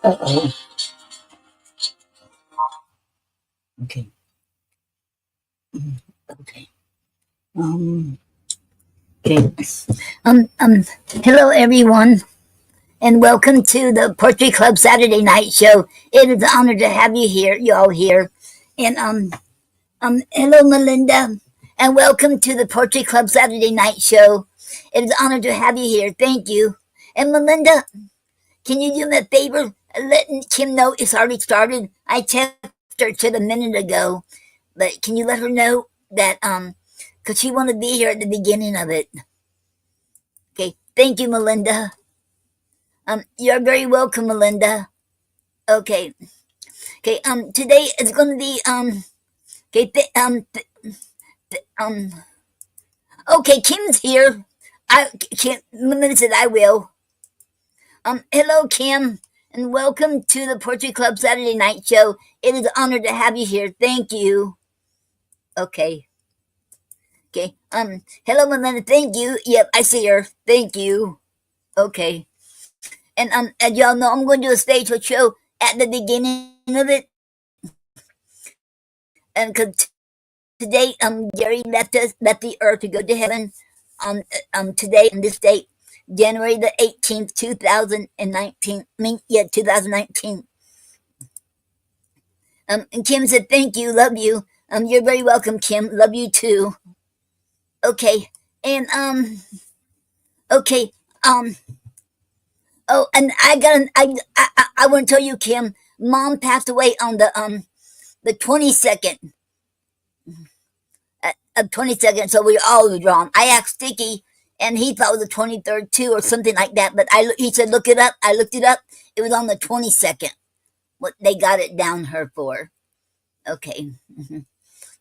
Uh-oh. Okay. Okay. Okay. Hello everyone, and welcome to the Poetry Club Saturday Night Show. It is an honor to have you here, y'all here. And hello Melinda, and welcome to the Poetry Club Saturday Night Show. It is an honor to have you here. Thank you. And Melinda, can you do me a favor? Letting Kim know it's already started. I texted her just a minute ago, but can you let her know that because she want to be here at the beginning of it. Okay, thank you, Melinda. You're very welcome, Melinda. Okay, okay. Today is going to be okay. Okay, Kim's here. I can't. Melinda said I will. Hello, Kim, and welcome to the Poetry Club Saturday Night Show. It is an honor to have you here. Thank you. Okay. Okay. Hello, Melinda. Thank you. Yep, I see her. Thank you. Okay. And as y'all know, I'm going to do a stage show at the beginning of it. And because today, Gary left the earth to go to heaven. Today, on this date, January the 18th, 2019. 2019. And Kim said, "Thank you, love you." You're very welcome, Kim. Love you too. Okay, and okay, oh, and I want to tell you, Kim, Mom passed away on the 22nd of 22nd, so we all wrong. I asked Sticky, and he thought it was the 23rd too, or something like that. But he said, "Look it up." I looked it up. It was on the 22nd. What they got it down her for? Okay,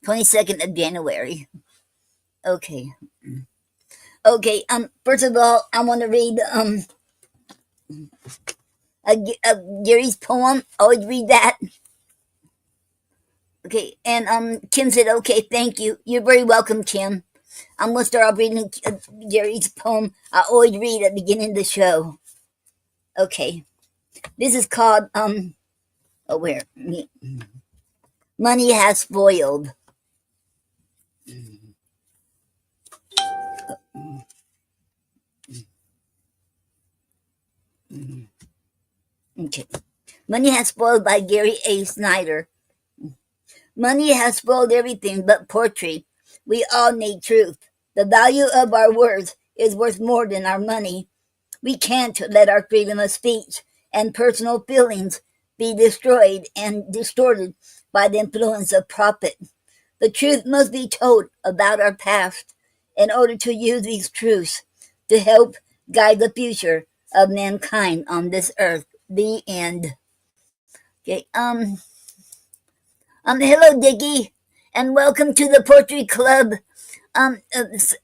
22nd of January. Okay, okay. First of all, I want to read Gary's poem. Always read that. Okay, and Kim said, "Okay, thank you. You're very welcome, Kim." I'm gonna start off reading Gary's poem. I always read at the beginning of the show. Okay, this is called oh, where money has spoiled. Okay, Money Has Spoiled by Gary A. Snyder. Money has spoiled everything but poetry. We all need truth. The value of our words is worth more than our money. We can't let our freedom of speech and personal feelings be destroyed and distorted by the influence of profit. The truth must be told about our past in order to use these truths to help guide the future of mankind on this earth. The end. Okay, hello, Dickie, and welcome to the Poetry Club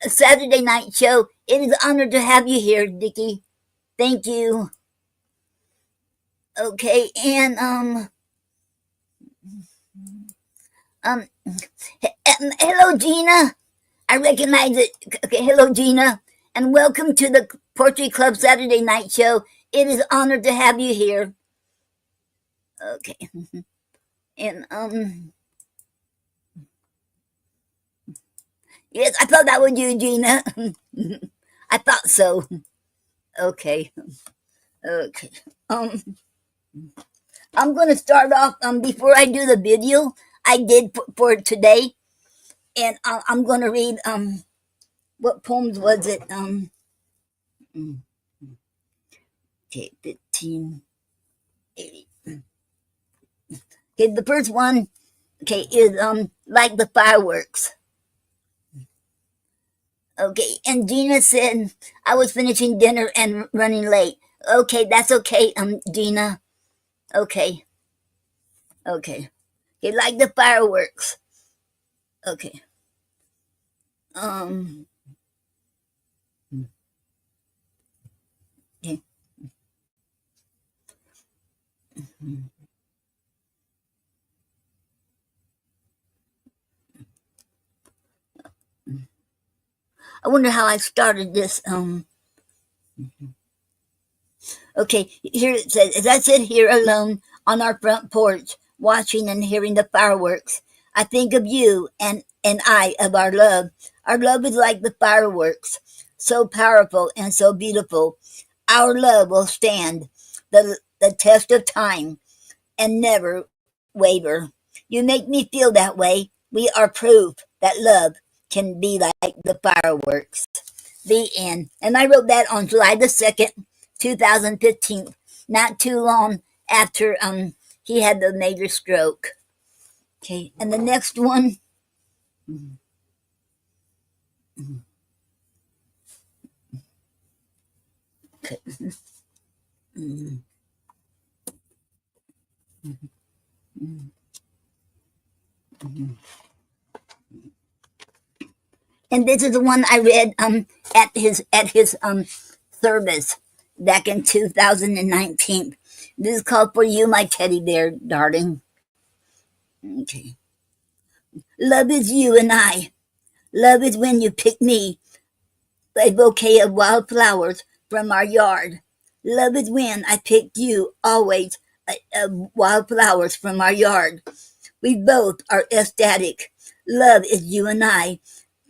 Saturday night show. It is an honor to have you here, Dickie. Thank you. Okay, and hello, Gina. I recognize it. Okay, hello, Gina, and welcome to the Poetry Club Saturday night show. It is an honor to have you here. Okay, and Yes, I thought that was you, Gina. I thought so. Okay. Okay. Um, I'm gonna start off. Before I do the video I did for today, and I'm gonna read. What poems was it? Mm, okay, 15, 80. Okay, the first one. Okay, is like the fireworks. Okay, and Gina said I was finishing dinner and running late. Okay, that's okay. Gina. Okay, okay. Okay, like the fireworks. Okay. Um. Okay. I wonder how I started this. Okay, here it says, as I sit here alone on our front porch, watching and hearing the fireworks, I think of you and I of our love. Our love is like the fireworks, so powerful and so beautiful. Our love will stand the test of time and never waver. You make me feel that way. We are proof that love can be like the fireworks. The end. And I wrote that on July the 2nd, 2015, not too long after he had the major stroke. Okay, and the next one. Okay. And this is the one I read at his service back in 2019. This is called For You, My Teddy Bear, Darling. Okay. Love is you and I. Love is when you pick me a bouquet of wildflowers from our yard. Love is when I pick you always wildflowers from our yard. We both are ecstatic. Love is you and I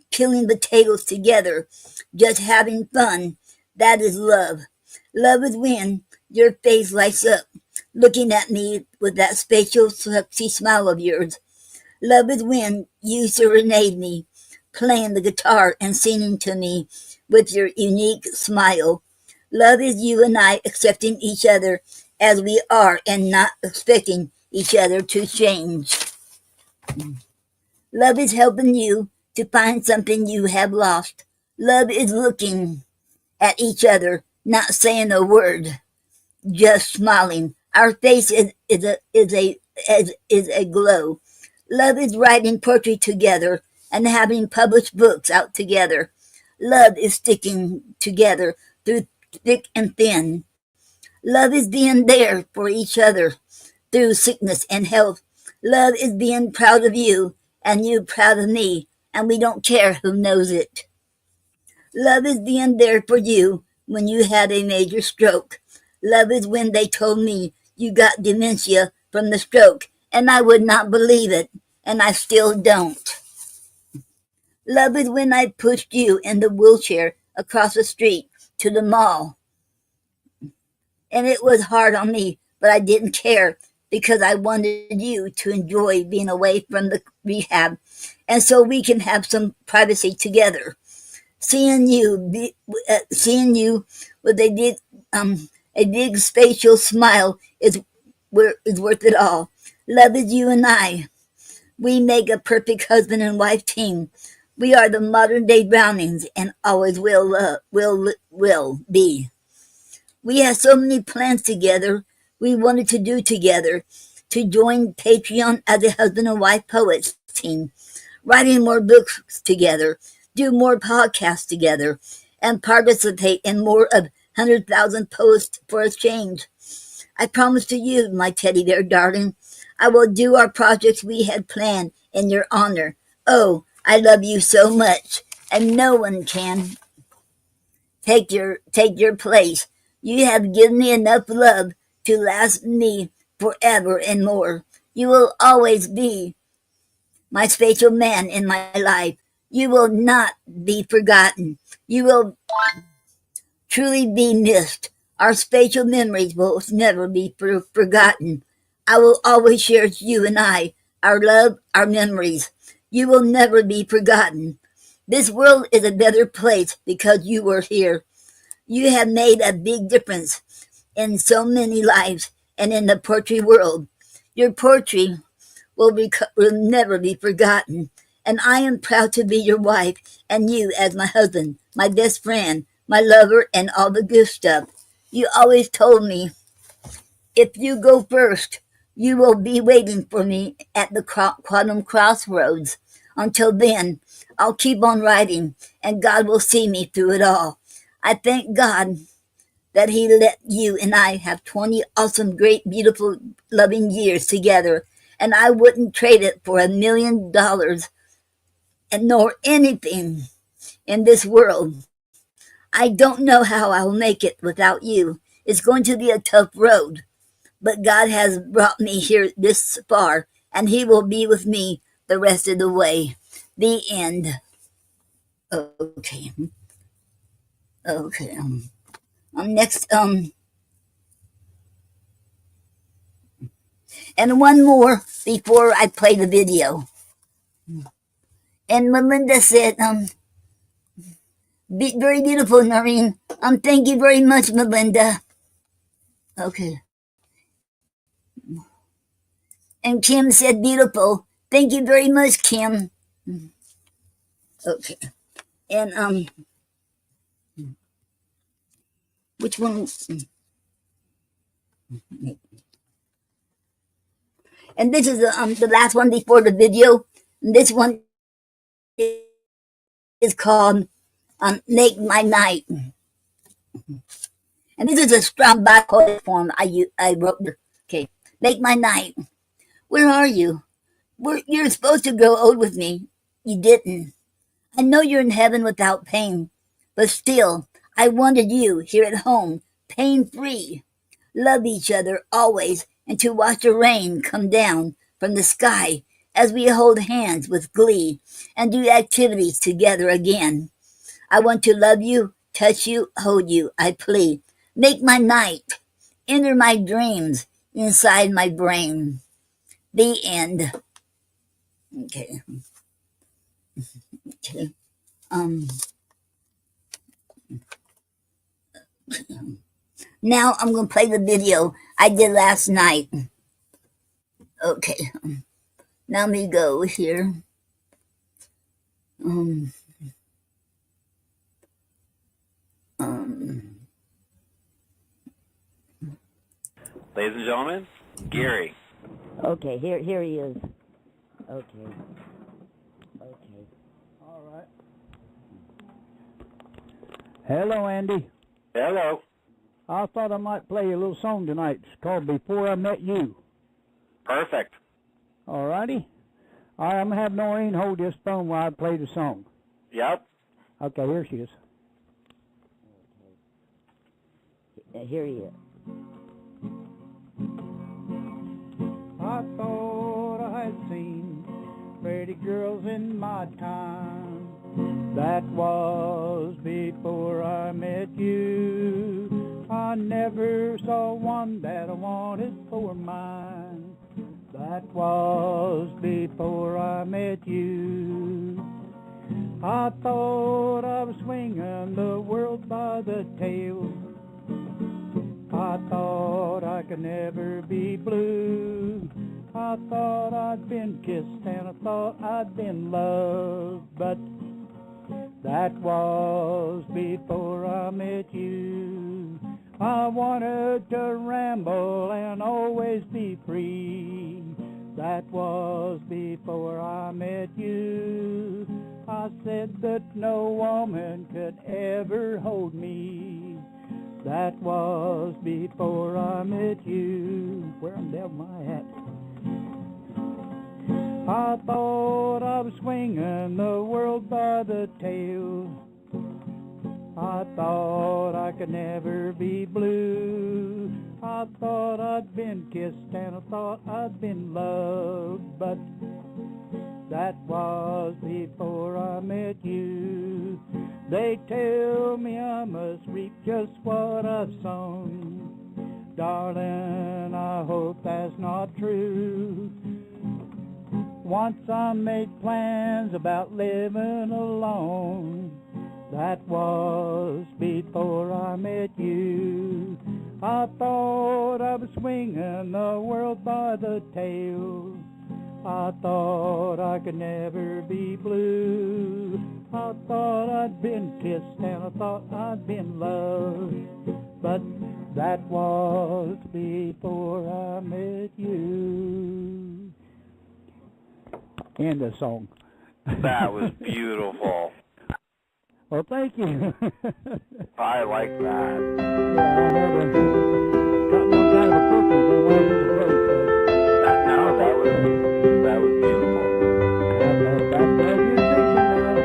peeling potatoes together, just having fun. That is love. Love is when your face lights up, looking at me with that spatial, sexy smile of yours. Love is when you serenade me, playing the guitar and singing to me with your unique smile. Love is you and I accepting each other as we are and not expecting each other to change. Love is helping you to find something you have lost. Love is looking at each other, not saying a word, just smiling. Our face is a glow. Love is writing poetry together and having published books out together. Love is sticking together through thick and thin. Love is being there for each other through sickness and health. Love is being proud of you and you proud of me, and we don't care who knows it. Love is being there for you when you had a major stroke. Love is when they told me you got dementia from the stroke, and I would not believe it, and I still don't. Love is when I pushed you in the wheelchair across the street to the mall, and it was hard on me, but I didn't care because I wanted you to enjoy being away from the rehab, and so we can have some privacy together. Seeing you with a big spatial smile is worth it all. Love is you and I. We make a perfect husband and wife team. We are the modern day Brownings and always will be. We have so many plans together we wanted to do together, to join Patreon as a husband and wife poets team, writing more books together, do more podcasts together, and participate in more of 100,000 posts for a change. I promise to you, my teddy bear darling, I will do our projects we had planned in your honor. Oh, I love you so much, and no one can take your place. You have given me enough love to last me forever and more. You will always be my special man in my life. You will not be forgotten. You will truly be missed. Our spatial memories will never be forgotten. I will always cherish you and I, our love, our memories. You will never be forgotten. This world is a better place because you were here. You have made a big difference in so many lives and in the poetry world. Your poetry will never be forgotten. And I am proud to be your wife and you as my husband, my best friend, my lover, and all the good stuff. You always told me, if you go first, you will be waiting for me at the quantum crossroads. Until then, I'll keep on writing, and God will see me through it all. I thank God that He let you and I have 20 awesome, great, beautiful, loving years together, and I wouldn't trade it for $1,000,000 and nor anything in this world. I don't know how I'll make it without you. It's going to be a tough road, but God has brought me here this far, and He will be with me the rest of the way. The end. Okay. Okay. Next. And one more before I play the video. And Melinda said, very beautiful, Noreen. Thank you very much, Melinda. Okay. And Kim said, beautiful. Thank you very much, Kim. Okay. And, which one? And this is the last one before the video. And this one is called Make My Night. And this is a strong back form I wrote. Okay. Make my night. Where are you? You're supposed to grow old with me. You didn't. I know you're in heaven without pain, but still, I wanted you here at home, pain-free. Love each other always, and to watch the rain come down from the sky as we hold hands with glee and do activities together again. I want to love you, touch you, hold you, I plead. Make my night. Enter my dreams inside my brain. The end. Okay. Okay. Now I'm going to play the video I did last night. Okay. Now let me go here. Ladies and gentlemen, Gary. Okay, here he is. Okay. All right. Hello, Andy. Hello. I thought I might play you a little song tonight. It's called Before I Met You. Perfect. All righty? All right, I'm going to have Noreen hold this phone while I play the song. Yep. Okay, here she is. Here he is. I thought I had seen pretty girls in my time. That was before I met you. I never saw one that I wanted for mine. That was before I met you. I thought I was swinging the world by the tail. I thought I could never be blue. I thought I'd been kissed and I thought I'd been loved, but that was before I met you. I wanted to ramble and always be free. That was before I met you. I said that no woman could ever hold me. That was before I met you. Where in the devil am I at? I thought I was swinging the world by the tail. I thought I could never be blue. I thought I'd been kissed and I thought I'd been loved, but That was before I met you. They tell me I must reap just what I've sown. Darling, I hope that's not true. Once I made plans about living alone. That was before I met you. I thought I was swinging the world by the tail. I thought I could never be blue. I thought I'd been kissed and I thought I'd been loved. But that was before I met you. End of song. That was beautiful. Well, thank you. I like that. Yeah, I never got no kind of a cookie. They wanted to break, so. No, that was beautiful. That's my musician now.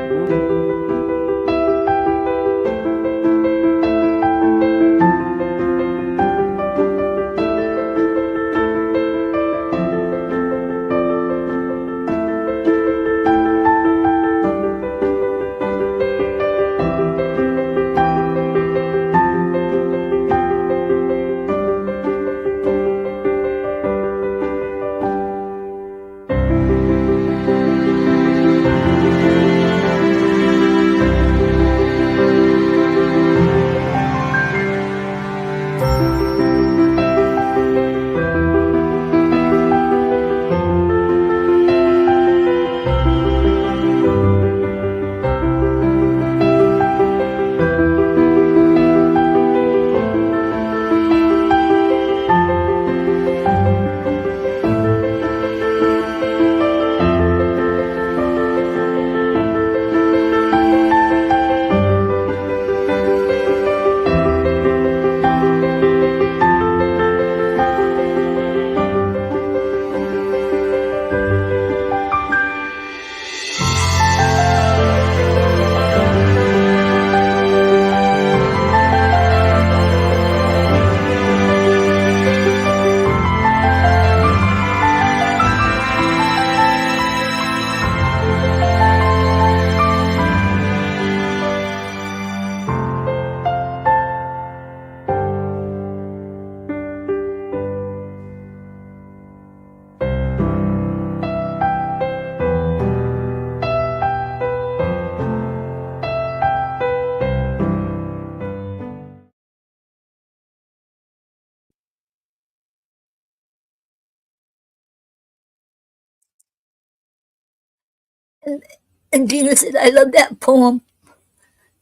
And Gina said, I love that poem.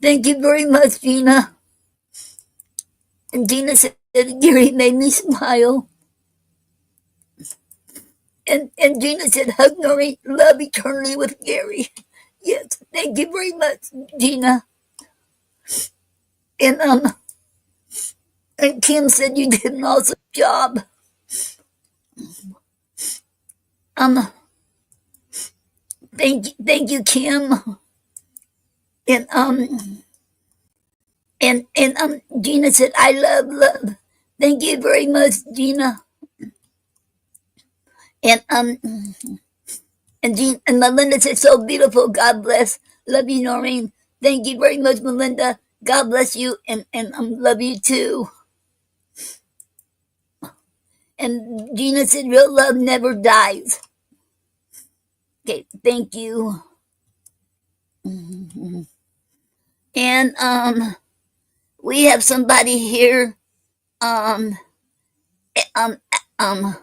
Thank you very much, Gina. And Gina said, Gary made me smile. And Gina said, hug Noreen, love eternally with Gary. Yes, thank you very much, Gina. And and Kim said you did an awesome job. Thank you, Kim. And Gina said, I love. Thank you very much, Gina. And and Melinda said, so beautiful. God bless. Love you, Noreen. Thank you very much, Melinda. God bless you, and love you too. And Gina said, real love never dies. Okay, thank you. And we have somebody here. Um, um, um,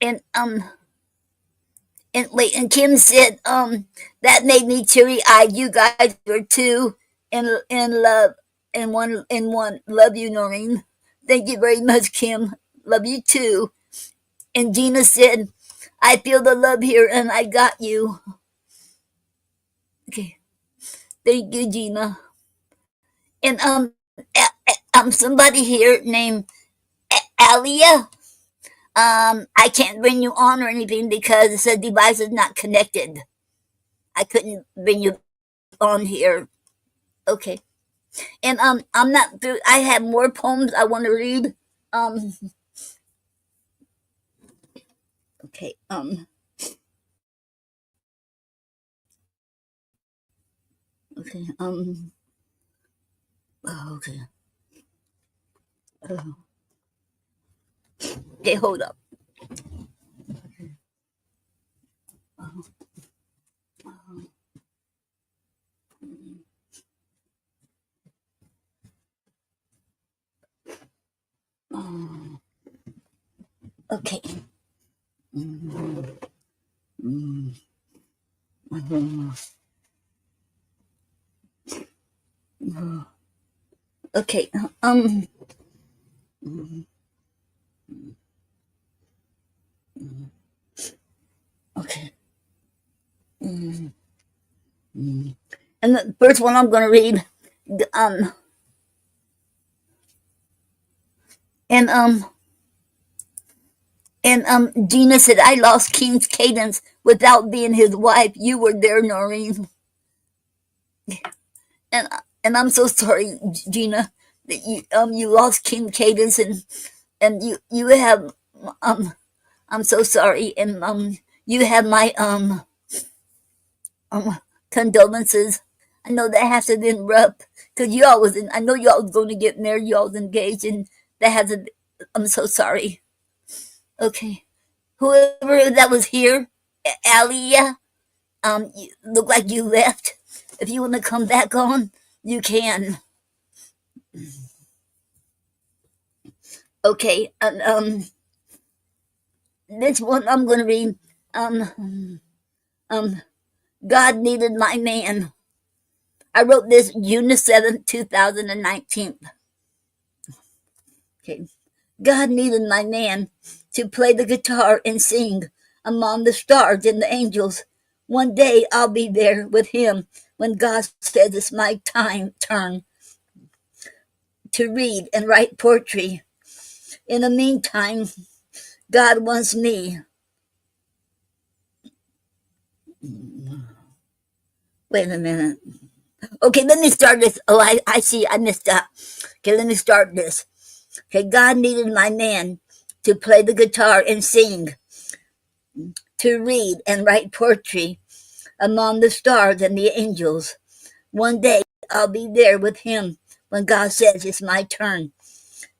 and and wait, and Kim said, that made me teary eyed. You guys were two in love, and one. Love you, Noreen. Thank you very much, Kim. Love you too. And Gina said, I feel the love here, and I got you. Okay, thank you, Gina. And somebody here named Alia. I can't bring you on or anything because it said device is not connected. I couldn't bring you on here. Okay. And I'm not through. I have more poems I want to read. Um Okay. Okay. Oh, okay. Oh, okay. Hold up. Oh, okay. Mm, mm, okay. Mm, okay. Mm, mm. And the first one I'm going to read. Um. And Gina said, I lost King's Cadence without being his wife. You were there, Noreen. And I'm so sorry, Gina, that you lost King Cadence, and you have um I'm so sorry, and you have my um condolences. I know that has to been rough because you all was in. I know you all was going to get married. You all was engaged, and that has to. I'm so sorry. Okay, whoever that was here, Aliyah, you look like you left. If you want to come back on, you can. Okay, and this one I'm going to read. Um, God needed my man. I wrote this June 7th, 2019. Okay. God needed my man to play the guitar and sing among the stars and the angels. One day I'll be there with him when God says it's my turn to read and write poetry. In the meantime, God wants me. Wait a minute. Okay, let me start this. Oh, I see. I missed up. Okay, let me start this. Okay, God needed my man to play the guitar and sing, to read and write poetry among the stars and the angels. One day I'll be there with him when God says it's my turn.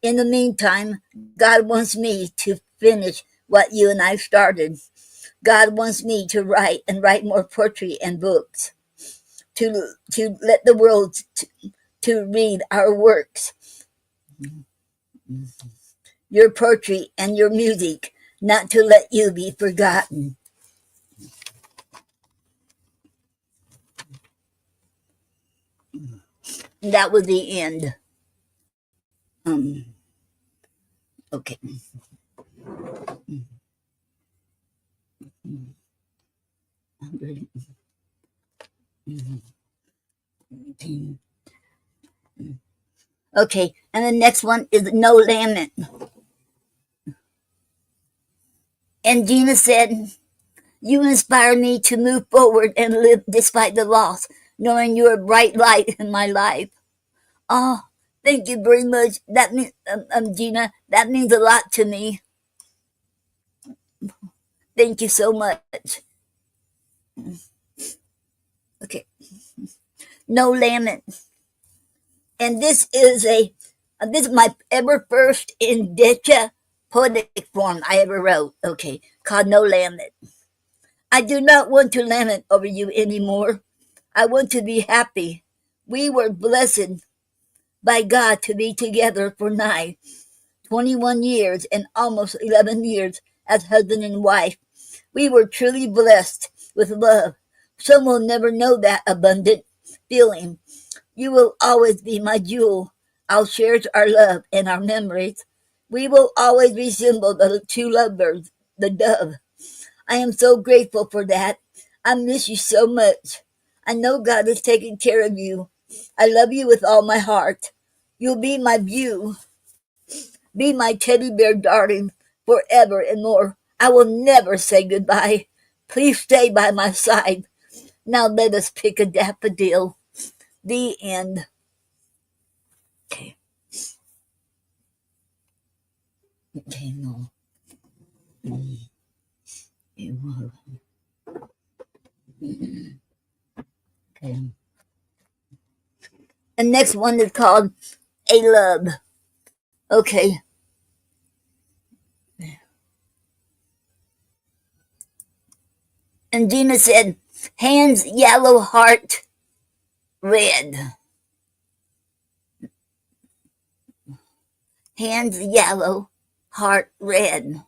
In the meantime, God wants me to finish what you and I started. God wants me to write and write more poetry and books, to let the world to read our works, your poetry and your music, not to let you be forgotten. And that was the end. Um, okay. Okay, and the next one is No Lament. And Gina said, you inspire me to move forward and live despite the loss, knowing you're a bright light in my life. Oh, thank you very much. That means, Gina, that means a lot to me. Thank you so much. Okay, No Lament. And this is my ever first indicia poetic form I ever wrote. Okay, called No Lament. I do not want to lament over you anymore. I want to be happy. We were blessed by God to be together for nigh 21 years and almost 11 years as husband and wife. We were truly blessed with love. Some will never know that abundant feeling. You will always be my jewel. I'll cherish our love and our memories. We will always resemble the two lovebirds, the dove. I am so grateful for that. I miss you so much. I know God is taking care of you. I love you with all my heart. You'll be my view, be my teddy bear darling forever and more. I will never say goodbye. Please stay by my side. Now let us pick a daffodil. The end. Okay. Okay, no. Okay. The next one is called A Love. Okay. And Gina said, hands yellow, heart red. Hands yellow, heart red.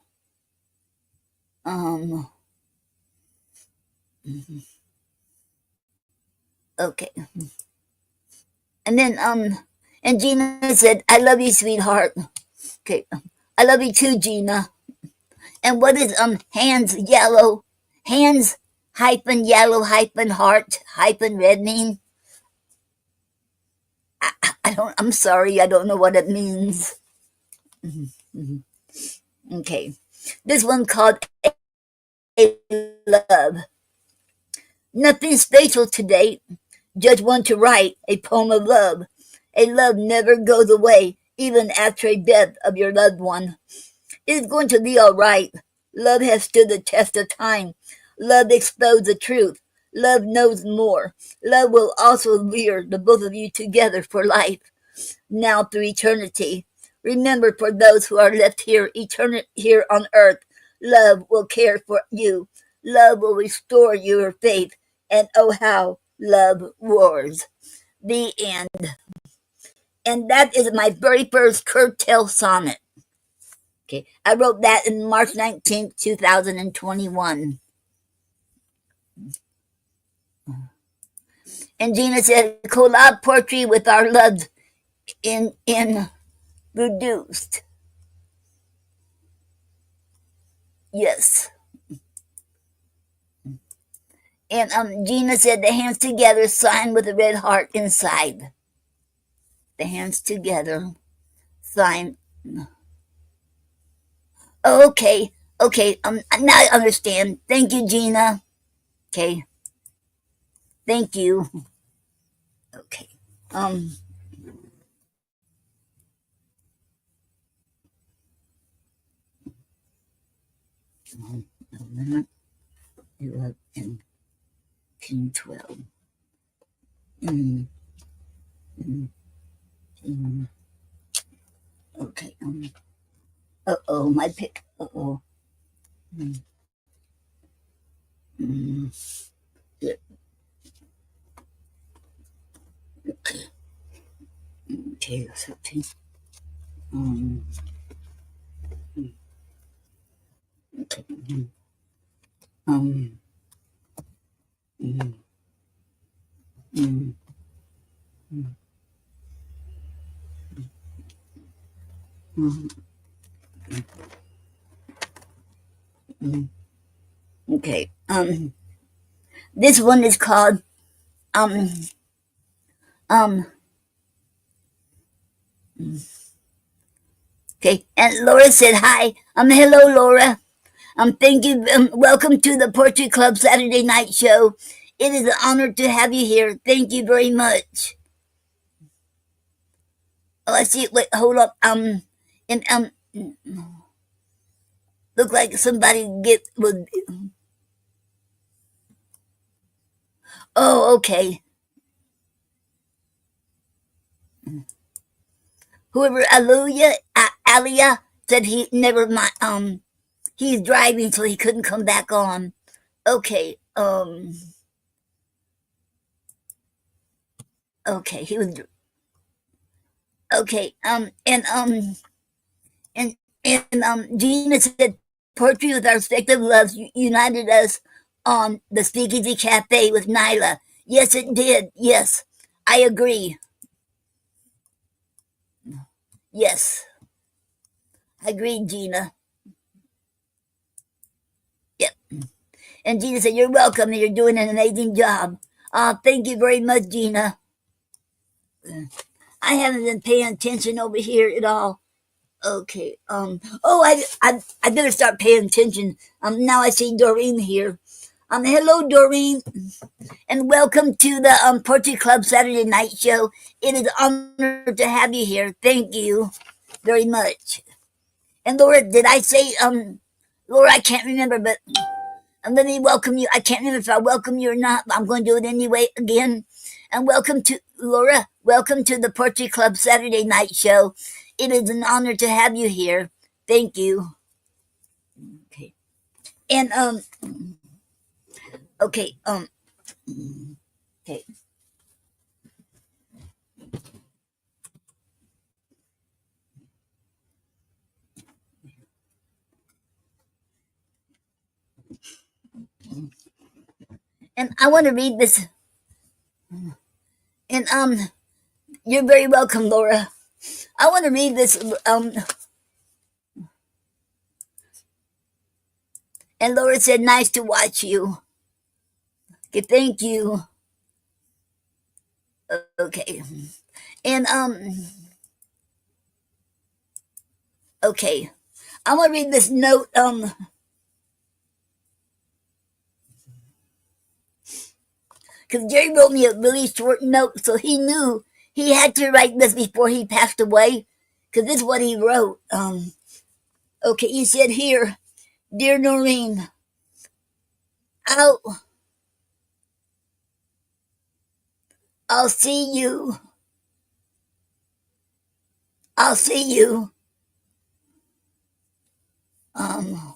Um. Okay. And then and Gina said, I love you, sweetheart. Okay. I love you too, Gina. And what is hands yellow? Hands hyphen yellow hyphen heart hyphen red mean? I'm sorry, I don't know what it means. Okay. This one called A Love. Nothing special today. Just want to write a poem of love. A love never goes away, even after a death of your loved one. It's going to be all right. Love has stood the test of time. Love exposed the truth. Love knows more. Love will also rear the both of you together for life, now through eternity. Remember, for those who are left here, here on earth, love will care for you. Love will restore your faith. And oh, how love wars. The end. And that is my very first curtail sonnet. Okay, I wrote that in March 19th, 2021. And Gina said, collab poetry with our loves in reduced. Yes. And Gina said, the hands together, sign with a red heart inside. The hands together, sign. Oh, okay. Okay. Now I understand. Thank you, Gina. Okay. Thank you. Okay. Amendment 11 and 12. Mm, mm, mm. Okay. Uh-oh, my pick. Uh-oh. Mm, mm. Yeah, okay. Okay, something. Um, okay. Um, mm, mm, mm, mm, mm. Okay. This one is called um um okay. And Laura said hi. Hello, Laura. Thank you. Welcome to the Poetry Club Saturday Night Show. It is an honor to have you here. Thank you very much. Oh, I see. Wait, hold up. And look like somebody would. Oh, okay. Whoever Alia said he never mind. He's driving, so he couldn't come back on. Okay. Okay. He was. Okay. And Gina said poetry with our respective loves united us on the Speakeasy Cafe with Nyla. Yes, it did. Yes, I agree. Yes, I agree, Gina. Yep. And Gina said, you're welcome. You're doing an amazing job. Thank you very much, Gina. I haven't been paying attention over here at all. Okay. Oh, I better start paying attention. Now I see Doreen here. Hello, Doreen, and welcome to the Poetry Club Saturday Night Show. It is an honor to have you here. Thank you very much. And Laura, did I say Laura? I can't remember, but And let me welcome you. I can't remember if I welcome you or not, but I'm going to do it anyway again. And welcome to Laura. Welcome to the Poetry Club Saturday night show. It is an honor to have you here. Thank you. Okay. And okay, okay. And I want to read this. And you're very welcome, Laura. I want to read this. And Laura said, "Nice to watch you." Okay, thank you. Okay, and okay, I'm gonna read this note. Because Jerry wrote me a really short note, so he knew he had to write this before he passed away. Because this is what he wrote. Okay, he said here, "Dear Noreen, I'll I'll see you. I'll see you. Um,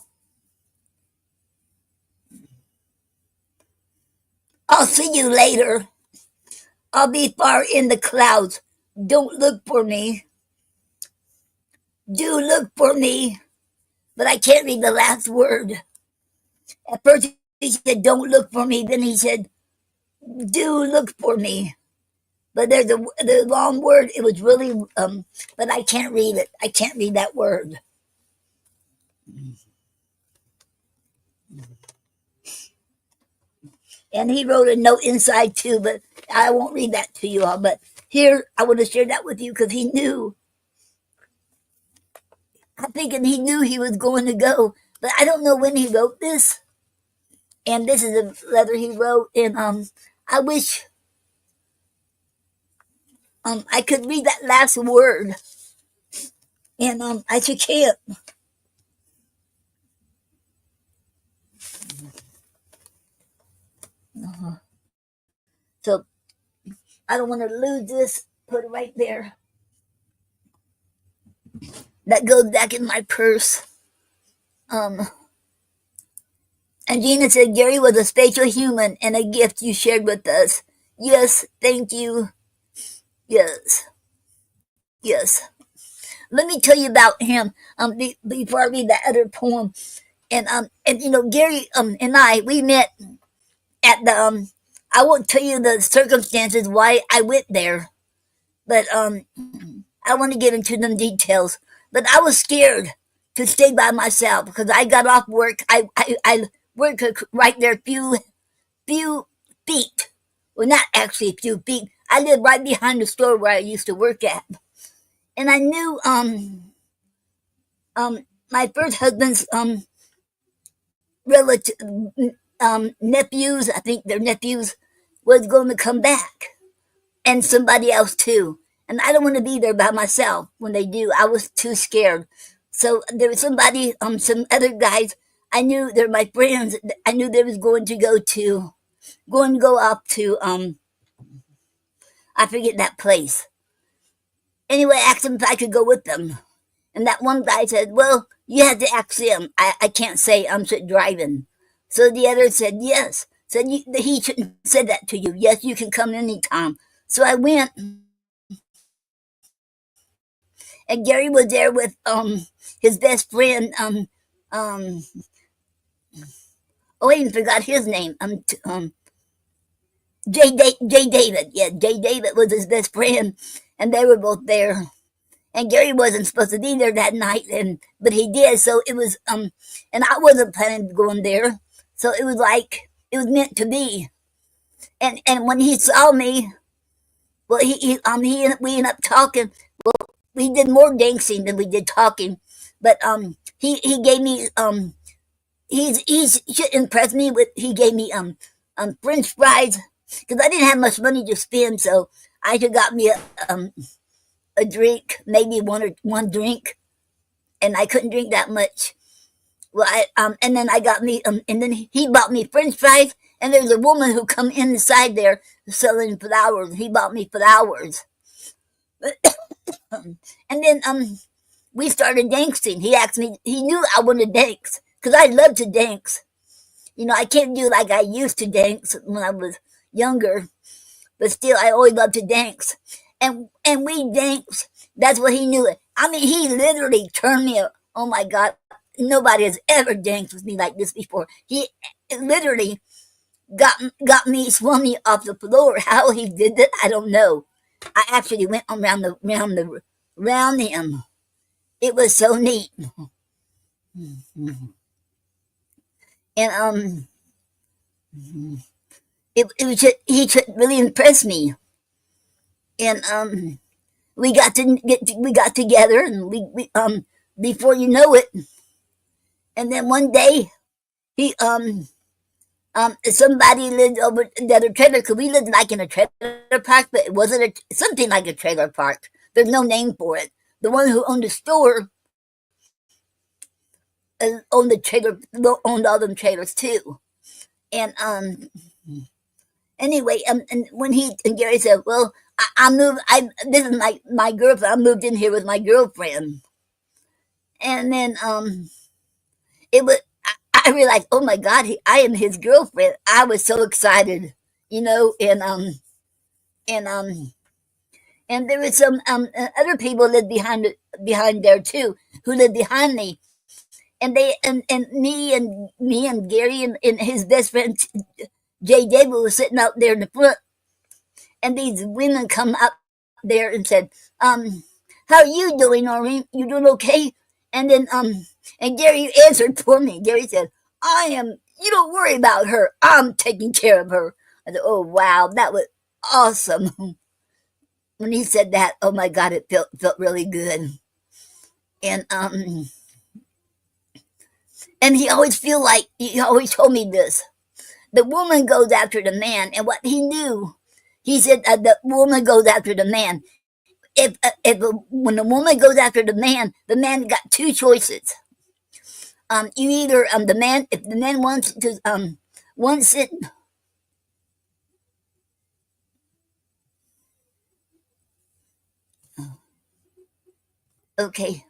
I'll see you later. I'll be far in the clouds. Don't look for me. Do look for me." But I can't read the last word. At first he said, "Don't look for me." Then he said, "Do look for me." But there's the long word. It was really, but I can't read it. I can't read that word. And he wrote a note inside too, but I won't read that to you all. But here, I want to share that with you because he knew. I'm thinking he knew he was going to go, but I don't know when he wrote this. And this is a letter he wrote, and I wish I could read that last word, and I just can't. So I don't want to lose this. Put it right there. That goes back in my purse. And Gina said, "Gary was a special human and a gift you shared with us." Yes, thank you. Yes, yes. Let me tell you about him. Before I read that other poem, and you know, Gary and I, we met at the I won't tell you the circumstances why I went there, but I want to get into them details. But I was scared to stay by myself because I got off work. I worked right there, few feet. Well, not actually a few feet. I lived right behind the store where I used to work at, and I knew my first husband's relative nephews. I think their nephews was going to come back, and somebody else too. And I don't want to be there by myself when they do. I was too scared. So there was somebody, some other guys. I knew they're my friends. I knew they was going to go up to I forget that place. Anyway, I asked them if I could go with them. And that one guy said, "Well, you have to ask him. I can't say I'm driving." So the other said, "Yes." Said, "He shouldn't have said that to you. Yes, you can come anytime." So I went, and Gary was there with his best friend. Um, I even forgot his name. J. David. Yeah, J. David was his best friend, and they were both there. And Gary wasn't supposed to be there that night, but he did. So it was and I wasn't planning to go in there. So it was like it was meant to be. And when he saw me, well, we ended up talking. We did more dancing than we did talking, but he gave me he should impress me with he gave me French fries because I didn't have much money to spend, so I just got me a drink, maybe one drink, and I couldn't drink that much. well, and then I got me, and then he bought me French fries, and there's a woman who come inside there selling flowers. He bought me flowers, and then we started dancing. He asked me, he knew I wanted to dance because I love to dance. You know, I can't do like I used to dance when I was younger, but still, I always loved to dance. And we danced. That's what he knew. I mean, he literally turned me. Oh my God, nobody has ever danced with me like this before. He literally got me swimming off the floor. How he did that, I don't know. I actually went around him. It was so neat. And it was just, he just really impressed me. And we got together, and we before you know it, and then one day he somebody lived over the other trailer, because we lived like in a trailer park, but it wasn't something like a trailer park. There's no name for it. The one who owned the store owned all them trailers too. And anyway, and when Gary said, "Well, I moved. This is my girlfriend. I moved in here with my girlfriend," and then it was. I realized, oh my God, I am his girlfriend. I was so excited, you know, and and there was some other people lived behind there too, who lived behind me, and me and Gary and his best friend Jay David was sitting out there in the front, and these women come up there and said, "How are you doing, Noreen? You doing okay?" And then and Gary answered for me. Gary said, "I am. You don't worry about her. I'm taking care of her." I said, "Oh wow, that was awesome." When he said that, oh my God, it felt really good. And he always told me this. The woman goes after the man, and what he knew, he said the woman goes after the man. When the woman goes after the man got two choices. You either if the man wants it. Okay.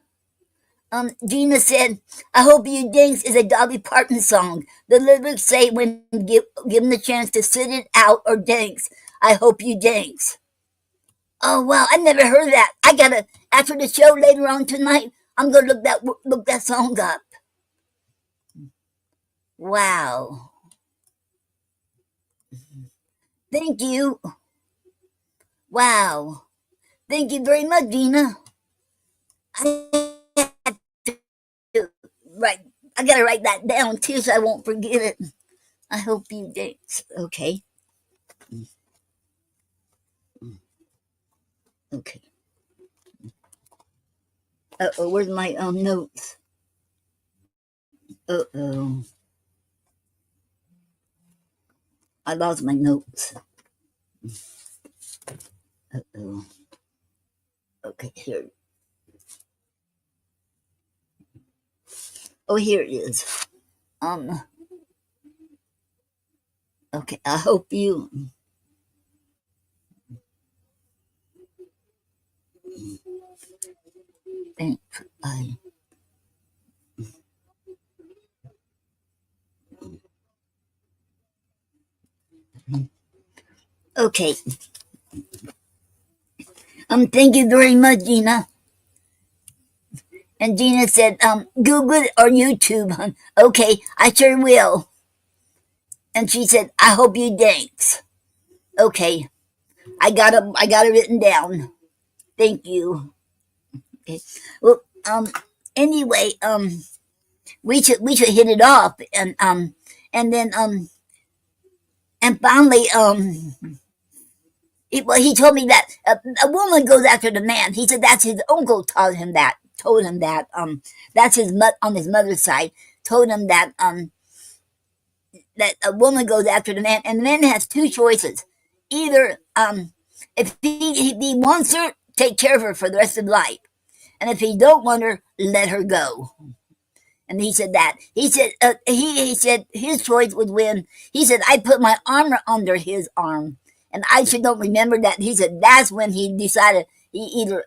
Gina said, "I hope you dance" is a Dolly Parton song. The lyrics say, "When given the chance to sit it out or dance, I hope you dance." Oh wow, I never heard that. I gotta, after the show later on tonight, I'm gonna look that song up. Wow. Thank you. Wow. Thank you very much, Gina. I have to write. I gotta write that down too, so I won't forget it. I hope you dance. Okay. Okay. Uh-oh, where's my notes? Uh-oh. I lost my notes. Uh-oh. Okay, here. Oh, here it is. Okay, I hope you... Thanks. Okay. Thank you very much, Gina. And Gina said, Google it or YouTube. Okay, I sure will. And she said, I hope you dance. Okay, I got it written down. Thank you. Okay. Well, anyway, we should hit it off, and then and finally, he told me that a woman goes after the man. He said that's his uncle told him that. That's on his mother's side. Told him that that a woman goes after the man, and the man has two choices. Either if he wants her, take care of her for the rest of life, and if he don't want her, let her go. And he said that. He said his choice would win. He said I put my armor under his arm, and I should don't remember that. He said that's when he decided he either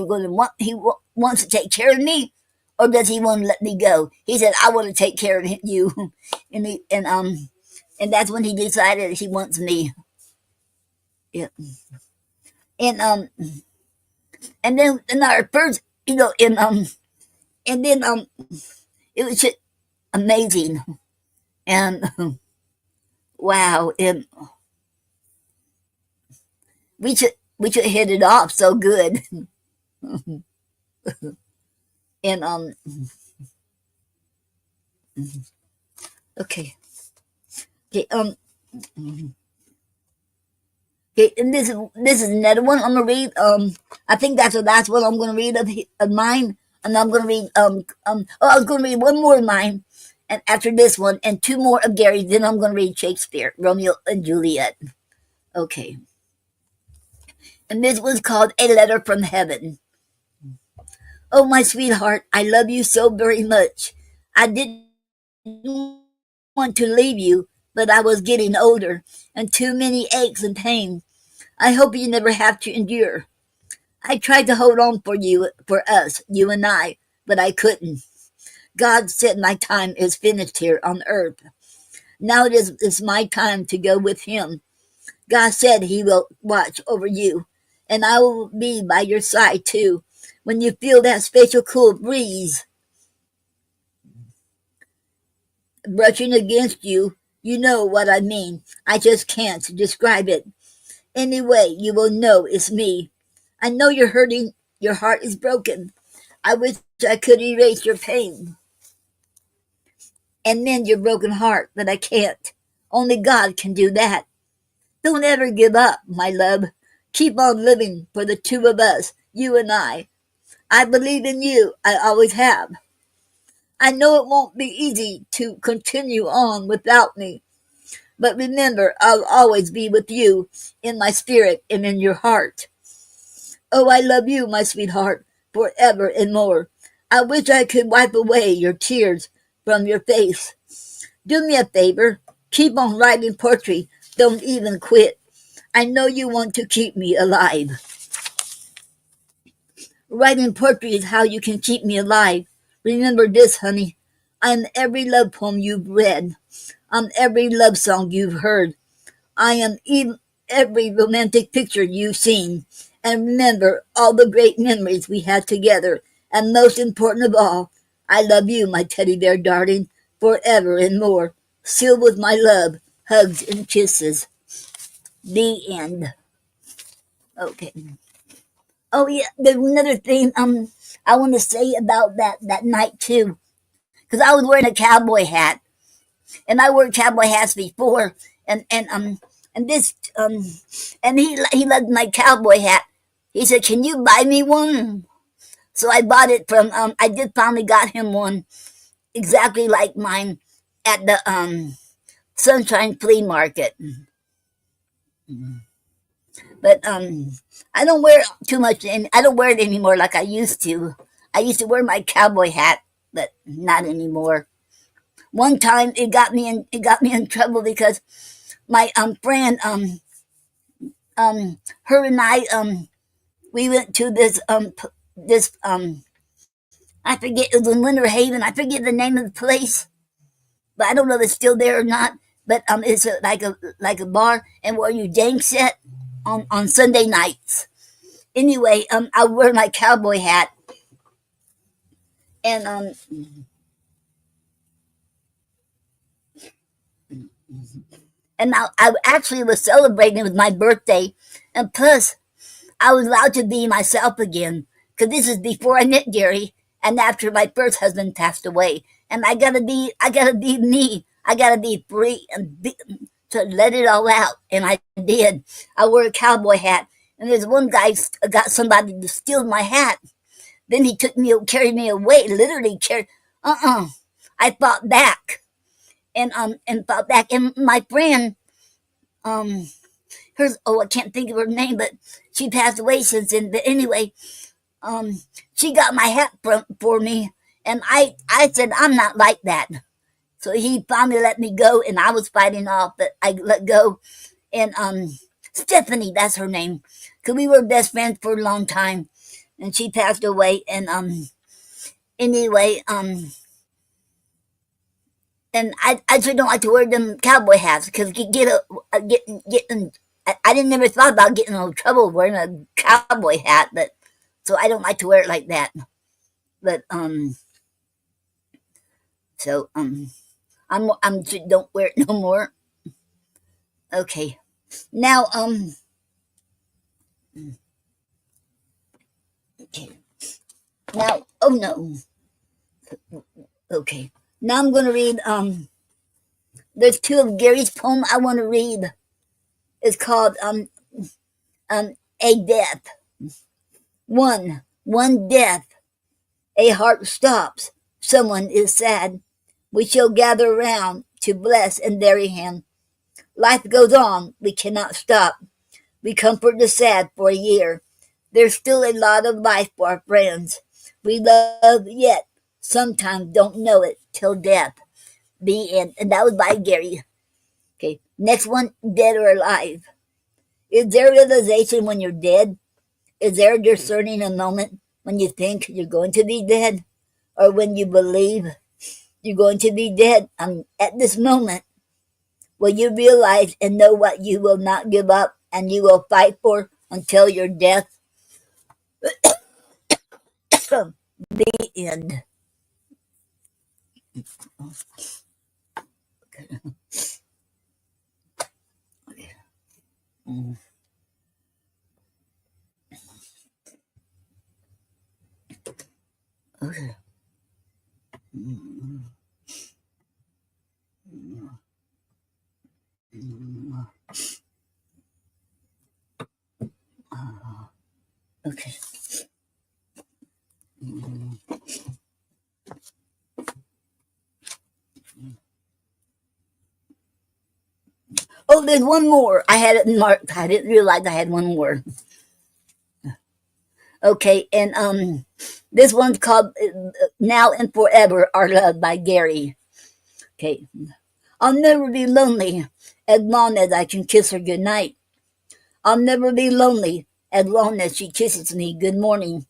going to wants to take care of me, or does he want to let me go? He said I want to take care of you, and that's when he decided he wants me. Yeah, and and then in our first, and then it was just amazing, and wow, and we should hit it off so good, and okay, okay, okay, and this is another one I'm gonna read. I think that's the last one I'm gonna read of mine, and I'm gonna read I was gonna read one more of mine, and after this one, and two more of Gary's, then I'm gonna read Shakespeare, Romeo and Juliet. Okay, and this was called A Letter from Heaven. Oh, my sweetheart, I love you so very much. I didn't want to leave you, but I was getting older, and too many aches and pains. I hope you never have to endure. I tried to hold on for us, you and I, but I couldn't. God said my time is finished here on earth. Now it's my time to go with him. God said he will watch over you, and I will be by your side too. When you feel that special cool breeze brushing against you, you know what I mean. I just can't describe it. Anyway, you will know it's me. I know you're hurting. Your heart is broken. I wish I could erase your pain and mend your broken heart, but I can't. Only God can do that. Don't ever give up, my love. Keep on living for the two of us, you and I. I believe in you. I always have. I know it won't be easy to continue on without me, but remember, I'll always be with you in my spirit and in your heart. Oh, I love you, my sweetheart, forever and more. I wish I could wipe away your tears from your face. Do me a favor. Keep on writing poetry. Don't even quit. I know you want to keep me alive. Writing poetry is how you can keep me alive. Remember this, honey. I'm every love poem you've read. I'm every love song you've heard. I am even every romantic picture you've seen. And remember all the great memories we had together. And most important of all, I love you, my teddy bear darling, forever and more. Sealed with my love, hugs and kisses. The end. Okay. Oh yeah, there's another thing I want to say about that night too, because I was wearing a cowboy hat, and I wore cowboy hats before, and this and he loved my cowboy hat. He said, "Can you buy me one?" So I bought it from I did finally got him one exactly like mine at the Sunshine Flea Market. But I don't wear it too much, and I don't wear it anymore like I used to. I used to wear my cowboy hat, but not anymore. One time it got me in trouble because my friend her and I we went to this I forget, it was in Winter Haven. I forget the name of the place, but I don't know if it's still there or not. But it's like a bar, and where you dance it on Sunday nights. Anyway, I wear my cowboy hat, and I actually was celebrating with my birthday, and plus I was allowed to be myself again, because this is before I met Gary, and after my first husband passed away, and I gotta be me. I gotta be free and to let it all out, and I did. I wore a cowboy hat, and there's one guy got somebody to steal my hat. Then he carried me away, literally carried. I fought back, and fought back, and my friend, um, I can't think of her name, but she passed away since then. But anyway, she got my hat for me, And I said, I'm not like that. So he finally let me go, and I was fighting off, but I let go. And Stephanie, that's her name, because we were best friends for a long time, and she passed away. And anyway, and I just don't like to wear them cowboy hats because you I didn't never thought about getting in trouble wearing a cowboy hat, but so I don't like to wear it like that. But so I'm just don't wear it no more. Okay, now okay. Now, oh no. Okay. Now I'm gonna read there's two of Gary's poem I want to read. It's called a death. One death. A heart stops. Someone is sad. We shall gather round to bless and bury him. Life goes on. We cannot stop. We comfort the sad for a year. There's still a lot of life for our friends. We love yet sometimes don't know it till death. The end. And that was by Gary. Okay. Next one, dead or alive. Is there realization when you're dead? Is there discerning a moment when you think you're going to be dead? Or when you believe you're going to be dead? At this moment, will you realize and know what you will not give up and you will fight for until your death? The end. Okay. Okay. Oh, there's one more. I had it marked. I didn't realize I had one more. Okay, and this one's called "Now and Forever Our Love" by Gary. Okay, I'll never be lonely as long as I can kiss her goodnight. I'll never be lonely as long as she kisses me good morning.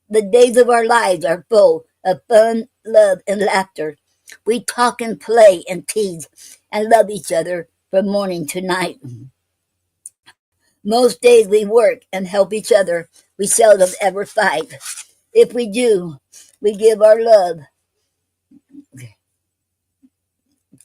The days of our lives are full of fun, love, and laughter. We talk and play and tease and love each other from morning to night. Most days we work and help each other. We seldom ever fight. If we do, we give our love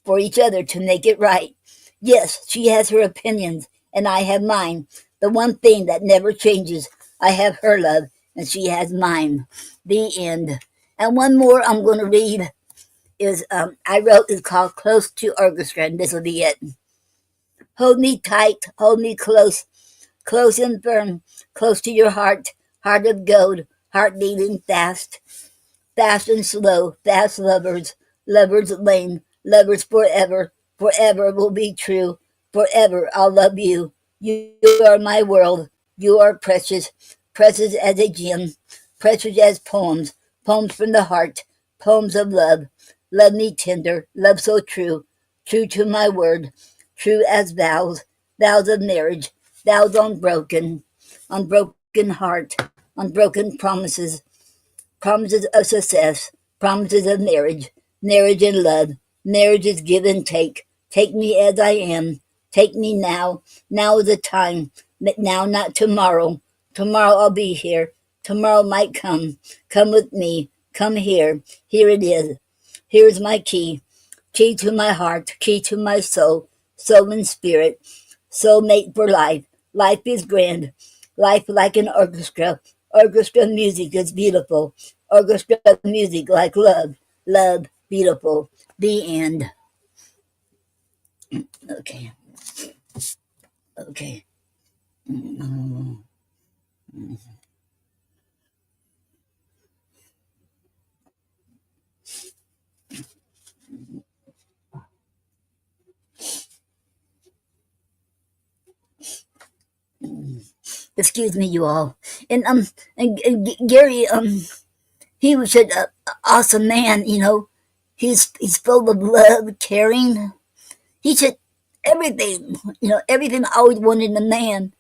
for each other to make it right. Yes, she has her opinions and I have mine. The one thing that never changes, I have her love and she has mine. The end. And one more I'm going to read is I wrote is called Close to Orchestra, and this will be it. Hold me tight, hold me close, close and firm, close to your heart, heart of gold, heart beating fast, fast and slow, fast lovers, lovers lane, lovers forever, forever will be true, forever I'll love you. You are my world, you are precious, precious as a gem, precious as poems, poems from the heart, poems of love. Love me tender, love so true, true to my word, true as vows, vows of marriage, vows unbroken, unbroken heart, unbroken promises, promises of success, promises of marriage, marriage and love. Marriage is give and take. Take me as I am. Take me now. Now is the time. Now, not tomorrow. Tomorrow I'll be here. Tomorrow might come. Come with me. Come here. Here it is. Here's my key. Key to my heart. Key to my soul. Soul and spirit. Soulmate for life. Life is grand. Life like an orchestra. Orchestra music is beautiful. Orchestra music like love. Love, beautiful. The end. Okay. Okay. Excuse me, you all. And Gary, he said awesome man. He's full of love, caring. He should everything. Everything I always wanted in a man.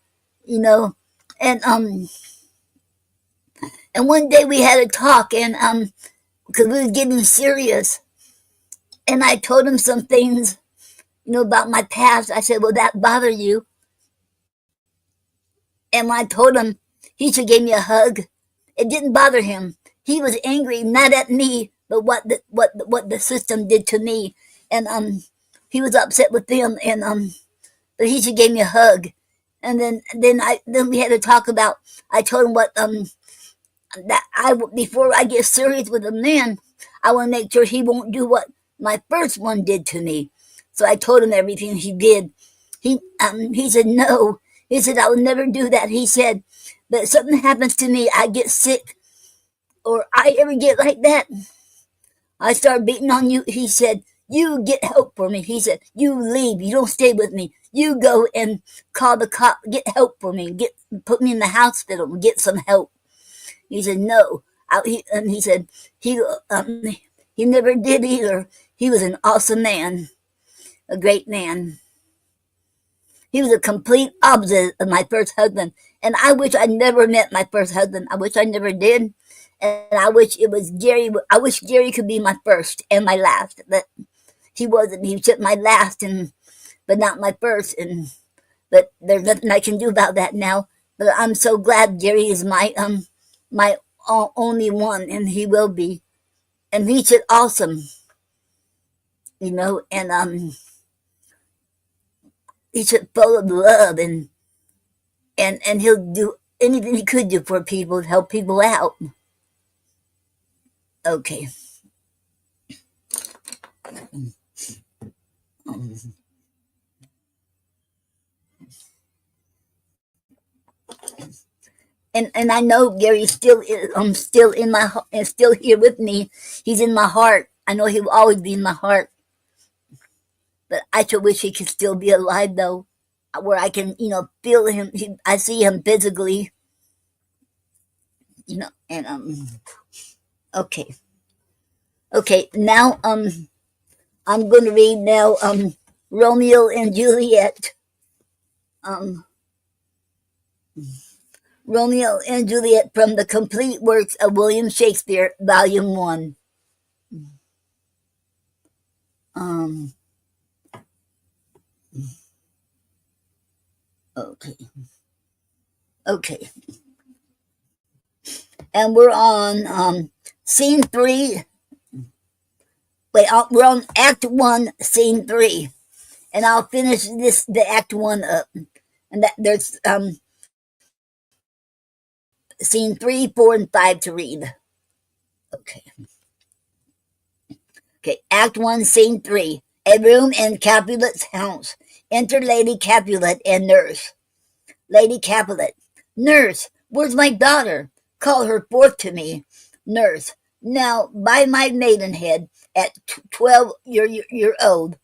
You know, and and one day we had a talk, and because we was getting serious, and I told him some things, about my past. I said, "Will that bother you?" And when I told him, he should give me a hug. It didn't bother him. He was angry, not at me, but what the system did to me, and he was upset with them, and but he should give me a hug. And then we had to talk about. I told him what that I before I get serious with a man, I want to make sure he won't do what my first one did to me. So I told him everything he did. He said no. He said I will never do that. He said, but if something happens to me, I get sick, or I ever get like that, I start beating on you. He said, you get help for me. He said, you leave. You don't stay with me. You go and call the cop. Get help for me. Put me in the hospital and get some help. He said, no. He said, he never did either. He was an awesome man, a great man. He was a complete opposite of my first husband. And I wish I never met my first husband. I wish I never did. And I wish it was Gary. I wish Gary could be my first and my last. But he wasn't. He was just my last, but not my first. But there's nothing I can do about that now. But I'm so glad Gary is my only one, and he will be. And he's just awesome, and he's just full of love, and he'll do anything he could do for people to help people out. Okay. And I know Gary still is still in my and still here with me. He's in my heart. I know he will always be in my heart. But I sure wish he could still be alive though, where I can feel him. I see him physically. And okay. Okay, now I'm going to read now Romeo and Juliet. Romeo and Juliet from the Complete Works of William Shakespeare, Volume 1. Okay. Okay. And we're on Scene 3. Wait, we're on Act 1, Scene 3. And I'll finish the Act 1 up. And there's Scene 3, 4, and 5 to read. Okay. Okay, Act 1, Scene 3. A room in Capulet's house. Enter Lady Capulet and nurse. Lady Capulet. Nurse, where's my daughter? Call her forth to me. Nurse. Now, by my maidenhead, at 12 year old,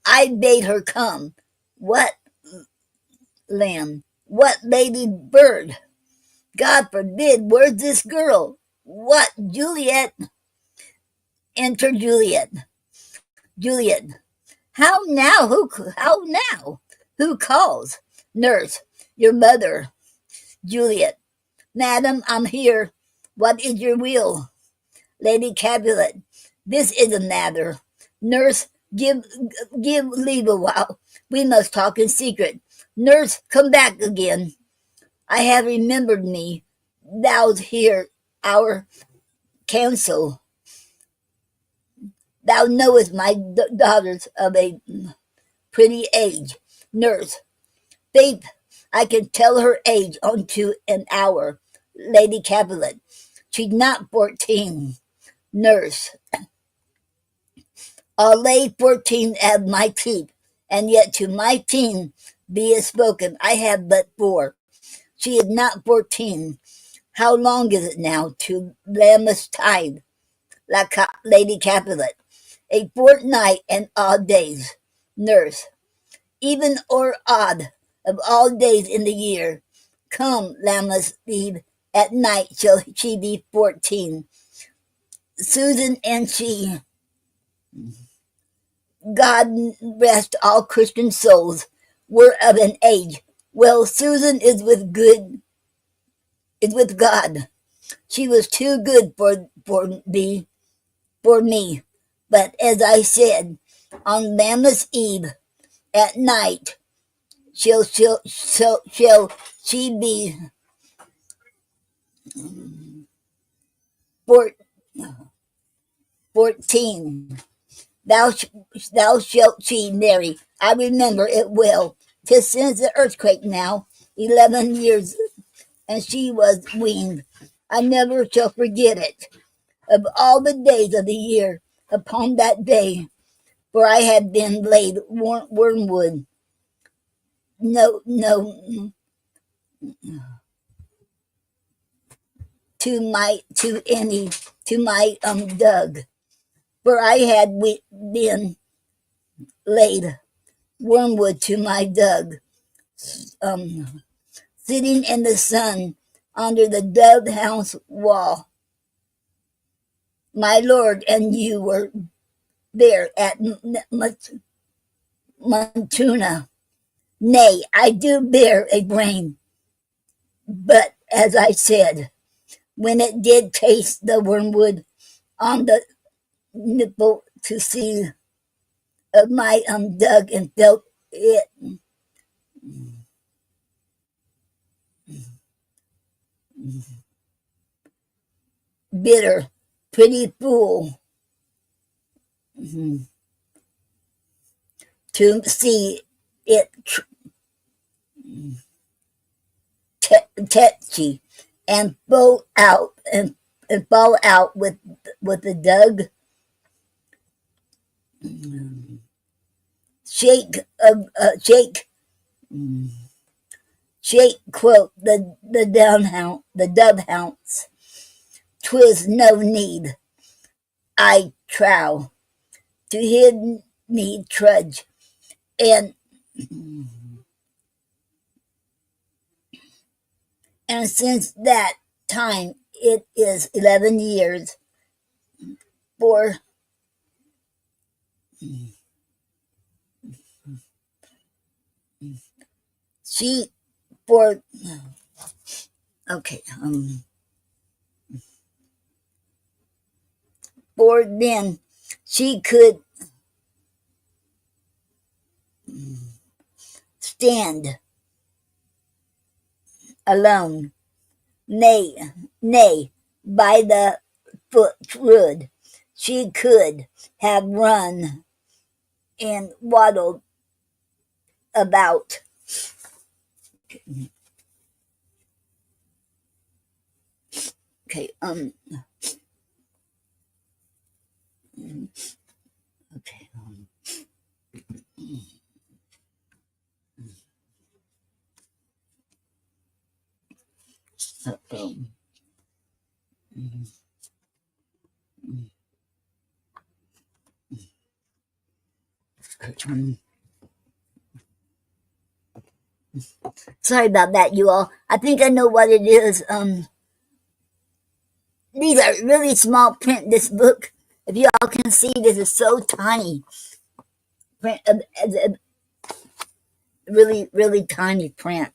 I bade her come. What, lamb? What lady bird? God forbid, where's this girl? What, Juliet? Enter Juliet. Juliet. How now? How now? Who calls? Nurse. Your mother. Juliet. Madam, I'm here. What is your will? Lady Capulet. This is a matter. Nurse, give leave a while. We must talk in secret. Nurse, come back again. I have remembered me. Thou's hear our counsel. Thou knowest my daughters of a pretty age. Nurse, faith, I can tell her age unto an hour. Lady Capulet, she's not 14. Nurse, I'll lay 14 at my teeth, and yet to my teen be it spoken, I have but 4. She is not 14. How long is it now to Lammas tide? Lady Capulet, a fortnight and odd days. Nurse, even or odd of all days in the year. Come, Lammas Eve, at night shall she be 14. Susan and she, God rest all Christian souls, were of an age. Well, Susan is with God. She was too good for me. But as I said, on Lammas Eve at night, shall she be 14. Thou shalt she marry. I remember it well. 'Tis since the earthquake now, 11 years, and she was weaned. I never shall forget it. Of all the days of the year, upon that day, for I had been laid wormwood. No, to my Doug, for I had been laid wormwood to my Doug, sitting in the sun under the dove house wall. My lord and you were there at Montuna. Nay, I do bear a brain, but as I said, when it did taste the wormwood on the nipple to see of my Doug and felt it bitter, pretty fool to see it tetchy and fall out with the Doug shake quote the dove hounds. 'Twas no need, I trow, to hid me trudge, and since that time it is 11 years for she for okay for then she could stand alone, nay, by the foot she could have run and waddled about. Okay, okay, um, sorry about that, you all. I think I know what it is. These are really small print, this book. If you all can see, this is so tiny. Print, really, really tiny print.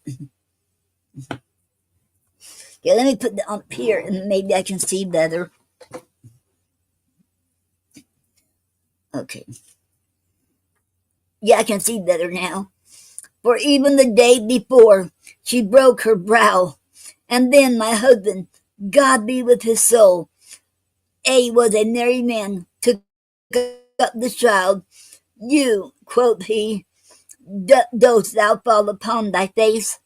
Okay, let me put it up here and maybe I can see better. Okay. Yeah, I can see better now. For even the day before, she broke her brow. And then my husband, God be with his soul, was a merry man, took up the child. You, quoth he, dost thou fall upon thy face?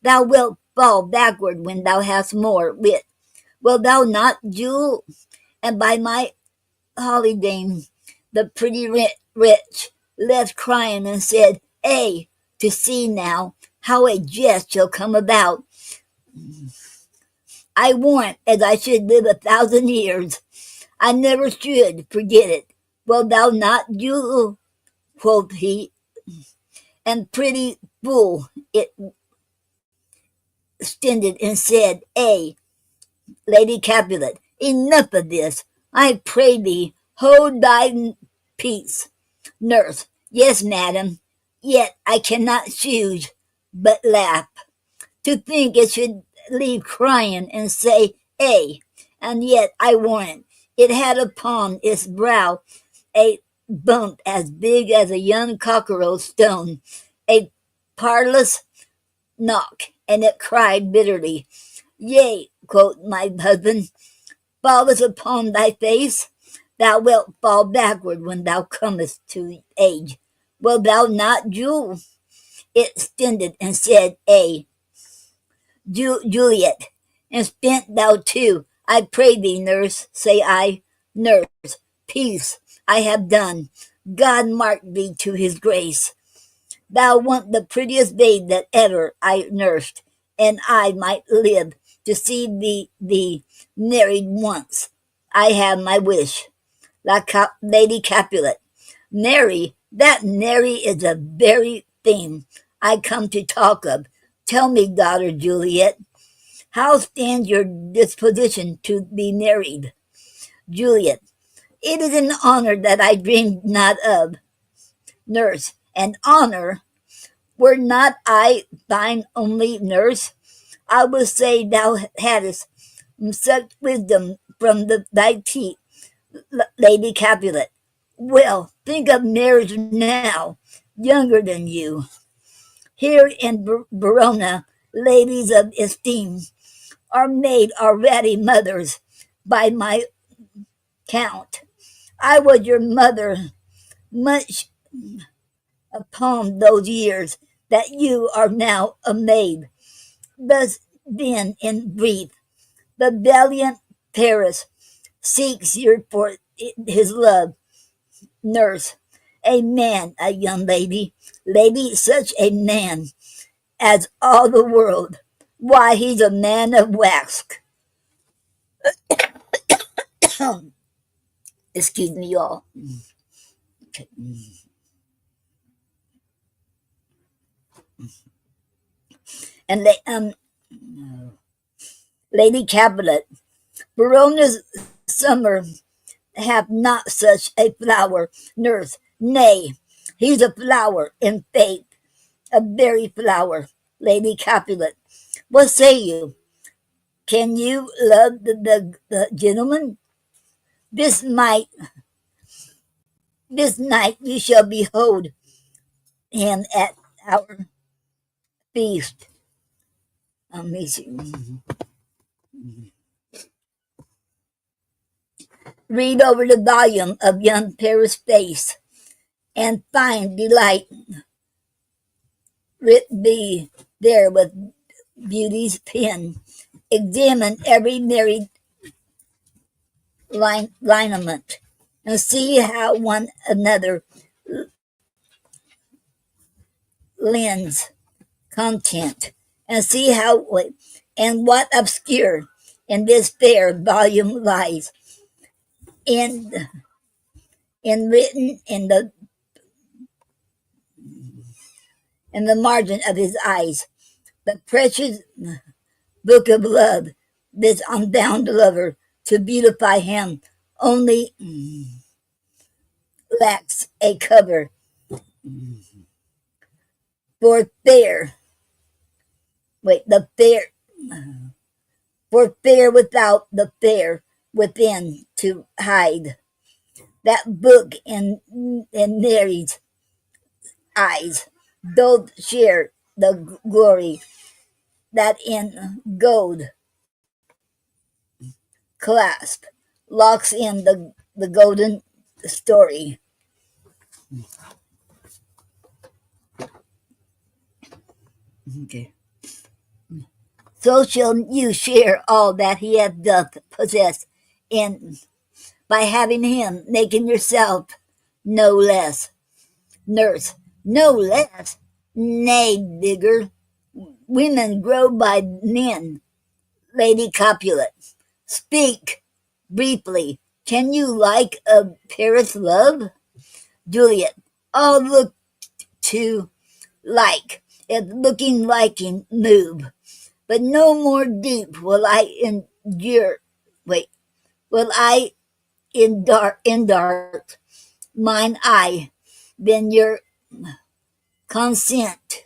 Thou wilt fall backward when thou hast more wit. Wilt thou not, Jewel? And by my holly dame, the pretty wretch left crying and said, to see now how a jest shall come about. I warrant, as I should live 1,000 years, I never should forget it. Wilt thou not, Jewel? Quoth he, and pretty fool it extended and said, Lady Capulet, enough of this. I pray thee, hold thy peace. Nurse. Yes, madam. Yet I cannot choose but laugh. To think it should leave crying and say, and yet I warrant it had upon its brow a bump as big as a young cockerel stone, a parlous knock, and it cried bitterly. Yea, quoth my husband, fallest upon thy face, thou wilt fall backward when thou comest to age. Wilt thou not, Jule? It extended and said, Juliet, and spent thou too. I pray thee, nurse, say I. Nurse, peace, I have done. God mark thee to his grace. Thou want the prettiest babe that ever I nursed, and I might live to see thee married once. I have my wish. Lady Capulet. Mary, that Mary is the very thing I come to talk of. Tell me, daughter Juliet, how stands your disposition to be married? Juliet, it is an honor that I dreamed not of. Nurse, an honor? Were not I thine only nurse? I will say thou hadst such wisdom from thy teeth, Lady Capulet. Well, think of marriage now, younger than you. Here in Verona, ladies of esteem are made already mothers by my count. I was your mother much upon those years that you are now a maid. Thus then, in brief, the valiant Paris seeks you for his love. Nurse, a man, a young lady, such a man as all the world. Why, he's a man of wax. Excuse me, y'all. And Lady Capulet, Verona's summer have not such a flower, nurse. Nay, he's a flower in faith, a very flower. Lady Capulet, what say you? Can you love the gentleman? This night you shall behold him at our feast. Read over the volume of young Paris' face, and find delight writ be there with beauty's pen. Examine every married lineament, and see how one another lends content, and see how and what obscure in this fair volume lies in written in the margin of his eyes, the precious book of love, this unbound lover to beautify him only lacks a cover. For fair, the fair, for fair without, the fair within to hide. That book in Mary's eyes doth share the glory that in gold clasp locks in the golden story. Okay. So shall you share all that he hath doth possess in by having him, making yourself no less. Nurse, no less? Nay, digger, women grow by men. Lady Capulet, speak briefly. Can you like a Paris love? Juliet, all look to like, if looking liking move, but no more deep will I endure. Will I in dart, mine eye, then your consent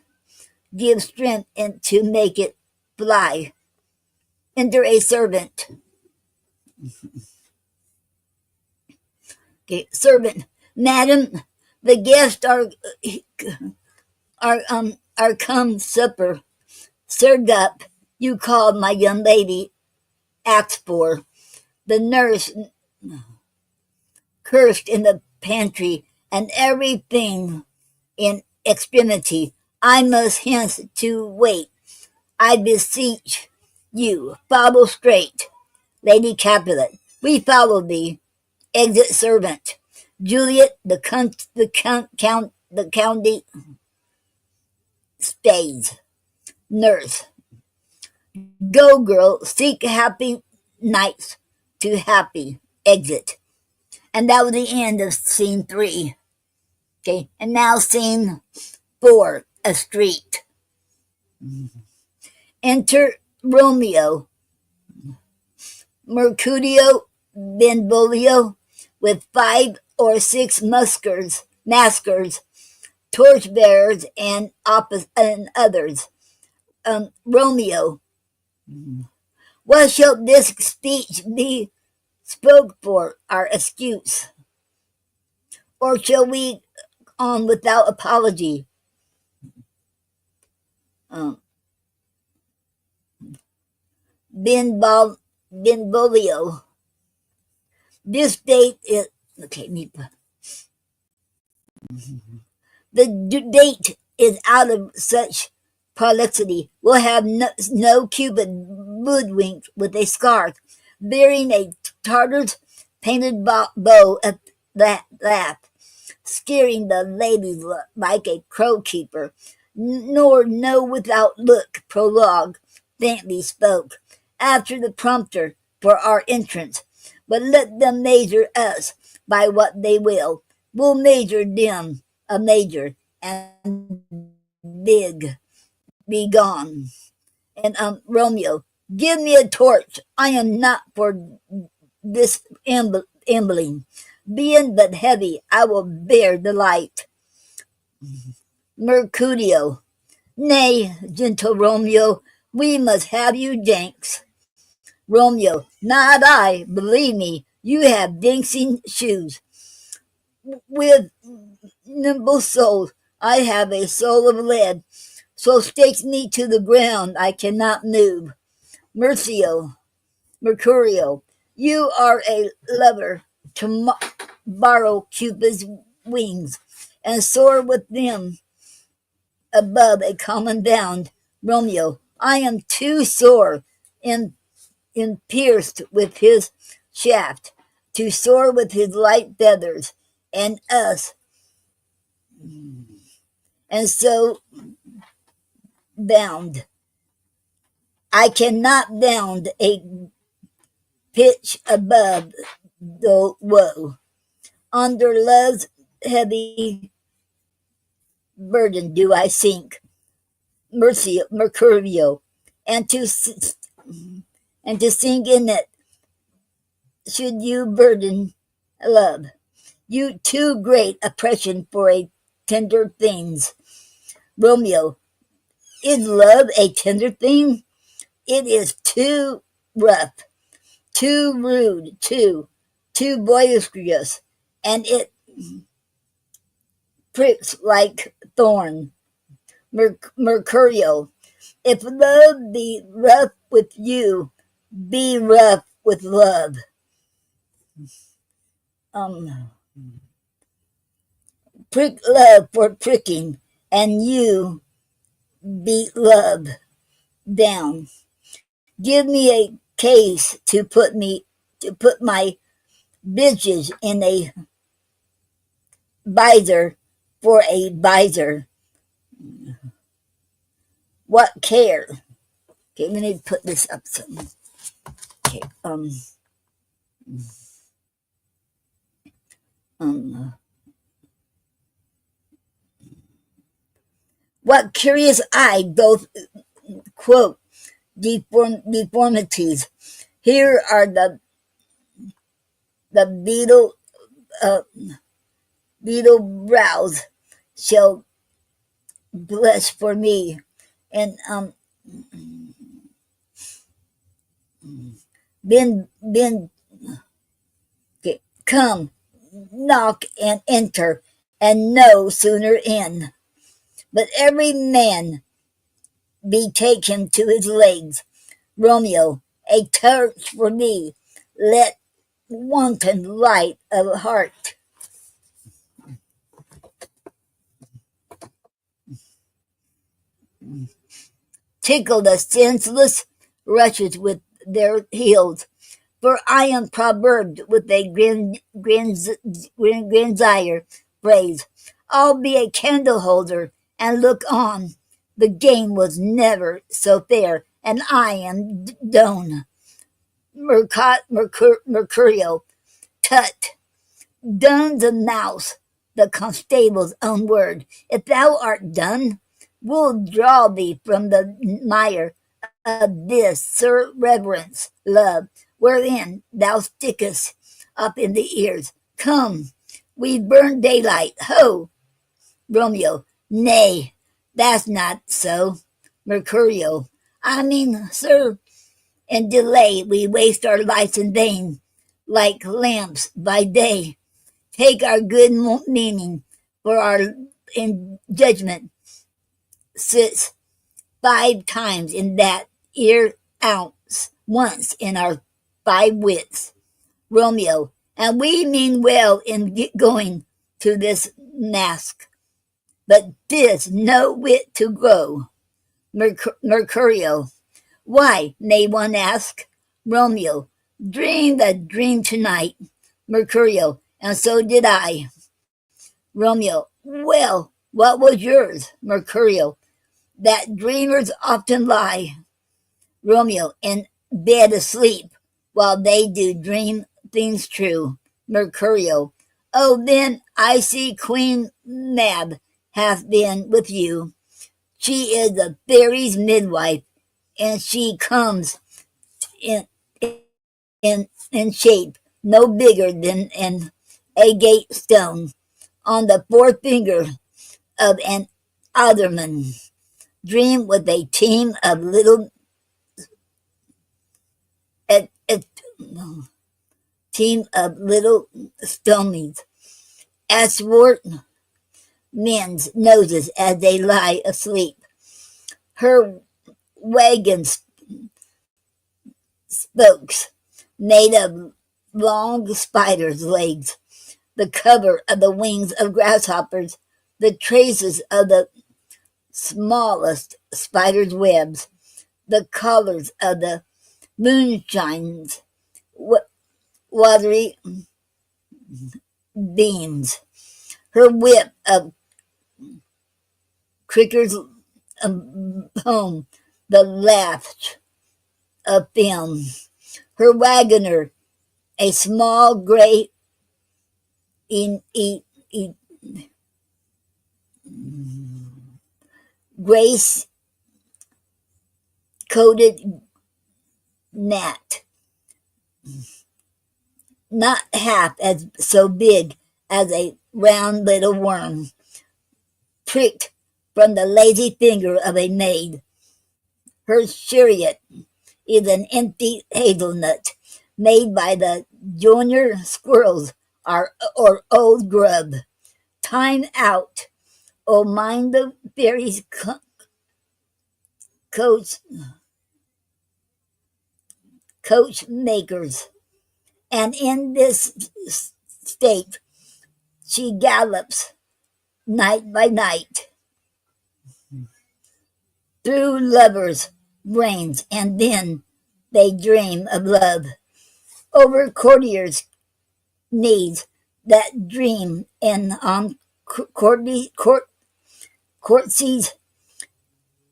gives strength and to make it fly. Enter a servant. Okay, servant, madam, the guests are come supper served up. You called my young lady asked for. The nurse cursed in the pantry and everything in extremity. I must hence to wait. I beseech you, follow straight. Lady Capulet, we follow thee. Exit servant. Juliet, the county spades. Nurse, go girl, seek happy nights to happy. Exit. And that was the end of scene 3. Okay, and now scene 4, a street. Enter Romeo, Mercutio, Benvolio, with 5 or 6 maskers, torchbearers, and others. Romeo, what shall this speech be spoke for our excuse? Or shall we on without apology? Benvolio, this date is okay. The date is out of such prolixity. We'll have no Cupid hoodwinked with a scarf, bearing a Tartar's painted bow at that laugh, scaring the ladies like a crow keeper. Nor no without look prologue faintly spoke after the prompter for our entrance. But let them measure us by what they will. We'll measure them a major and big be gone. And Romeo, give me a torch. I am not for this ambling. Being but heavy, I will bear the light. Mercutio, nay, gentle Romeo, we must have you Jenks. Romeo, not I, believe me, you have dancing shoes. With nimble soul, I have a soul of lead, so stakes me to the ground I cannot move. Mercurio, you are a lover to borrow Cupid's wings and soar with them above a common bound. Romeo, I am too sore and pierced with his shaft to soar with his light feathers and us, and so bound. I cannot bound a pitch above the woe. Under love's heavy burden do I sink, Mercurio, and to sink in it should you burden love. You too great oppression for a tender things. Romeo, is love a tender thing? It is too rough, too rude, too boisterous, and it pricks like thorn. Mercurio, if love be rough with you, be rough with love. Prick love for pricking, and you beat love down. Give me a case to put my bitches in a visor for a visor. What care? Okay, let me put this up some. Okay, what curious eye doth quote deformities. Here are the the uh, beetle brows shall blush for me, and then come, knock and enter, and no sooner in, but every man betake him to his legs. Romeo, a torch for me, let wanton light of heart tickle the senseless rushes with their heels. For I am proverbed with a grandsire phrase. I'll be a candle holder and look on. The game was never so fair, and I am done. Mercurio, tut, done's a mouse, the constable's own word. If thou art done, we'll draw thee from the mire of this Sir Reverence love, wherein thou stickest up in the ears. Come, we burn daylight, ho! Romeo, nay, that's not so. Mercurio, I mean, sir, in delay we waste our lives in vain, like lamps by day. Take our good meaning, for our in judgment sits 5 times in that ear ounce, once in our 5 wits. Romeo, and we mean well in going to this mask, but this no wit to grow. Mercurio, why, may one ask? Romeo, dreamed a dream tonight. Mercurio, and so did I. Romeo, well, what was yours? Mercurio, that dreamers often lie. Romeo, in bed asleep, while they do dream things true. Mercurio, oh, then I see Queen Mab hath been with you. She is the fairy's midwife, and she comes in in shape no bigger than an agate stone on the fourth finger of an alderman. Dream with a team of little a team of little stomies, athwart men's noses as they lie asleep. Her wagon spokes made of long spiders' legs, the cover of the wings of grasshoppers, the traces of the smallest spiders' webs, the colors of the moonshine's watery beams. Her whip of cricket's home, the lash of film. Her wagoner, a small gray grace coated gnat, not half as so big as a round little worm, pricked from the lazy finger of a maid. Her chariot is an empty hazelnut made by the junior squirrels or old grub. Time out. Oh, mind the fairies' coach makers. And in this state she gallops night by night through lovers' brains, and then they dream of love over courtiers' knees that dream, and on courtesies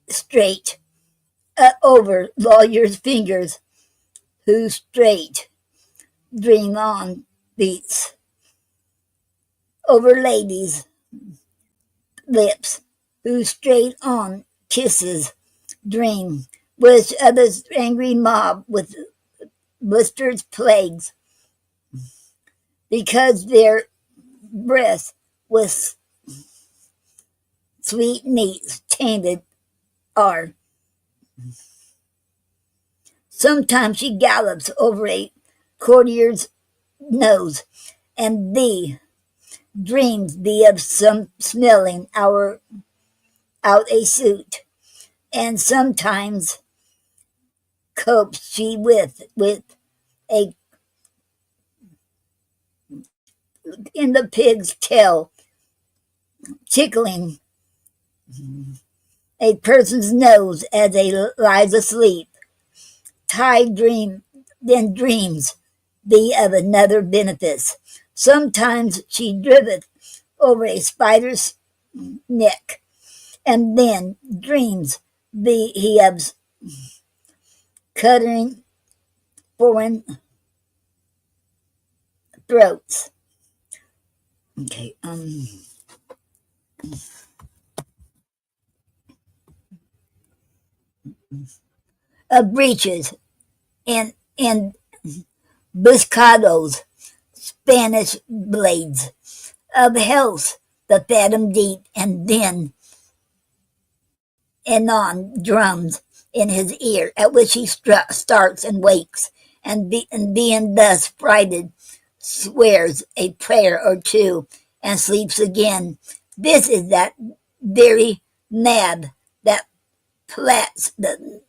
straight over lawyers' fingers who straight dream on beats over ladies' lips who straight on kisses dream, which others angry mob with blistered plagues because their breath with sweet meats tainted are. Sometimes she gallops over a courtier's nose, and thee dreams thee of some smelling out a suit, and sometimes copes she with a in the pig's tail tickling a person's nose as they lies asleep. Tide dream then dreams thee of another benefice. Sometimes she driveth over a spider's neck, and then dreams thee he of cutting foreign throats. Okay, of breeches and buscados, Spanish blades, of health the fathom deep, and then anon drums in his ear, at which he starts and wakes, and being thus frighted, swears a prayer or two, and sleeps again. This is that very nab that plats the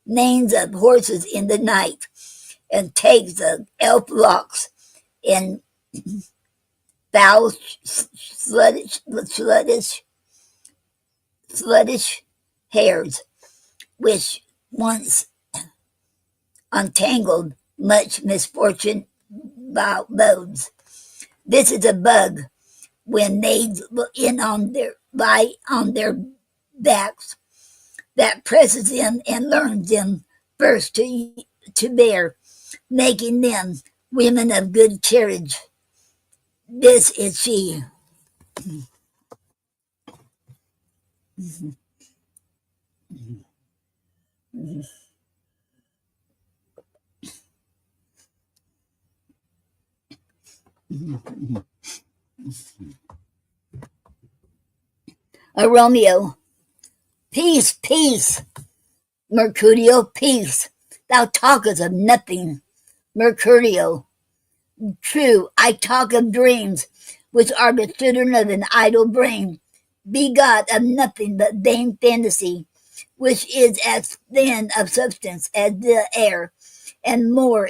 names of horses in the night, and takes the elf locks in foul sluttish hairs, which once untangled much misfortune bodes. This is a bug when they lie on their backs, that presses them and learns them first to bear, making them women of good carriage. This is she. A Romeo. Peace, peace, Mercutio, peace. Thou talkest of nothing, Mercutio. True, I talk of dreams, which are the children of an idle brain, begot of nothing but vain fantasy, which is as thin of substance as the air, and more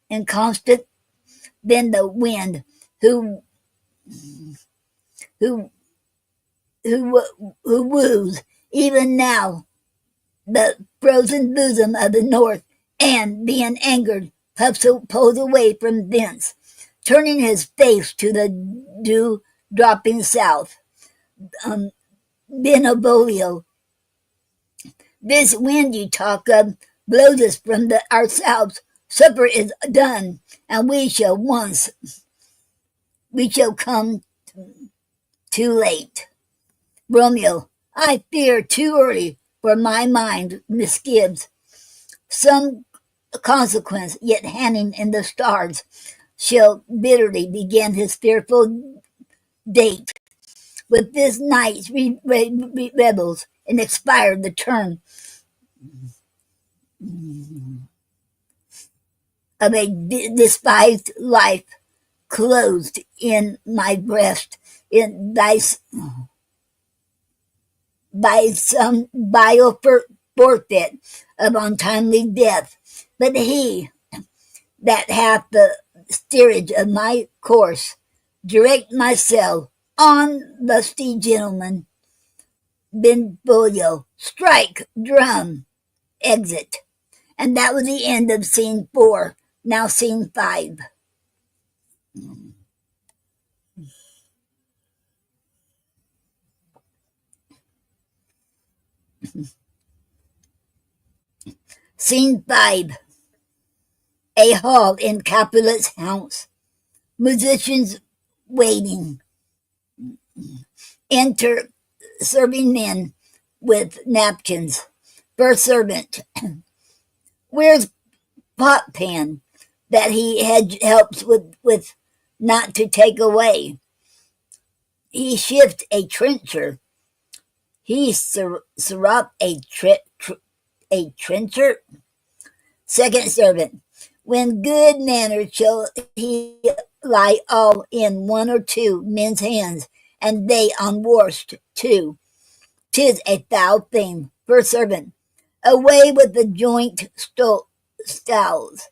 inconstant than the wind, who who who woos even now the frozen bosom of the north, and being angered, pulls away from thence, turning his face to the dew dropping south. Benobolio, this wind you talk of blows us from ourselves. Supper is done, and we shall come too late. Romeo, I fear too early, for my mind misgives. Some consequence yet hanging in the stars shall bitterly begin his fearful date. With this night's rebels, and expire the term of a despised life closed in my breast in by some vile forfeit of untimely death. But he that hath the steerage of my course, direct myself on, lusty gentleman, Benvolio, strike, drum, exit. And that was the end of scene 4. Now scene 5. Scene 5. A hall in Capulet's house. Musicians waiting. Enter serving men with napkins. First servant. Where's pot pan? that he had helps with not to take away. He shift a trencher. He serap a trencher. Second servant. When good manners shall he lie all in one or two men's hands, and they unwashed too. 'Tis a foul thing. First servant. Away with the joint stowls.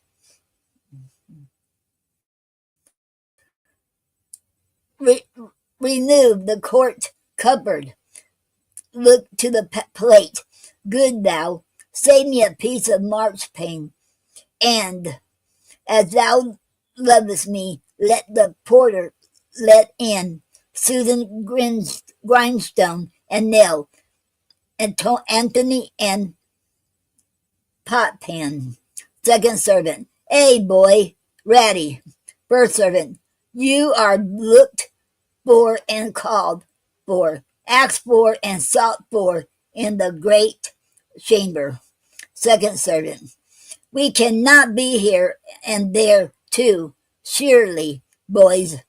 Remove the court cupboard. Look to the plate. Good thou, save me a piece of marchpane, and as thou lovest me, let the porter let in Susan Grindstone and Nell, and Anthony and Potpan. Second servant. Hey, boy, Ratty. First servant. You are looked for and called for, asked for and sought for in the great chamber. Second servant. We cannot be here and there too. Surely, boys,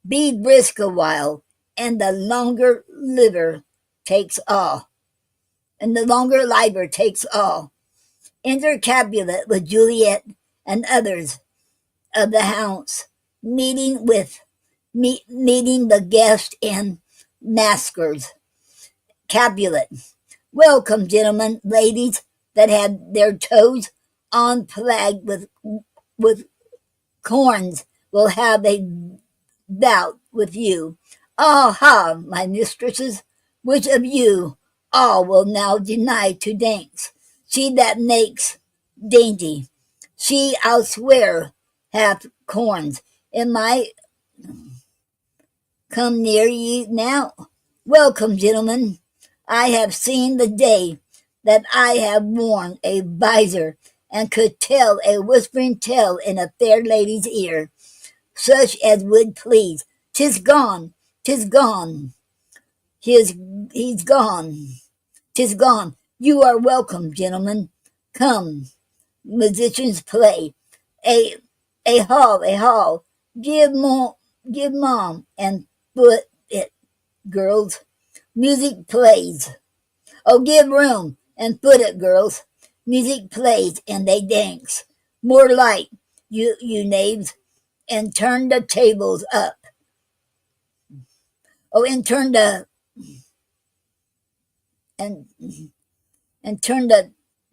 be brisk a while, and the longer liver takes all. And the longer liver takes all. Enter Capulet with Juliet and others of the house, meeting the guests and maskers. Capulet. Welcome, gentlemen, ladies that had their toes on plague with corns will have a bout with you. Aha, my mistresses, which of you all will now deny to dance? She that makes dainty, she, I'll swear, hath corns. Am I come near ye now? Welcome, gentlemen. I have seen the day that I have worn a visor and could tell a whispering tale in a fair lady's ear, such as would please. 'Tis gone, 'tis gone, he's gone, 'tis gone. You are welcome, gentlemen. Come, musicians, play. A hall. Give mom and foot it, girls. Music plays. Oh, give room and foot it, girls. Music plays and they dance. More light, you knaves, and turn the tables up. Oh, and turn the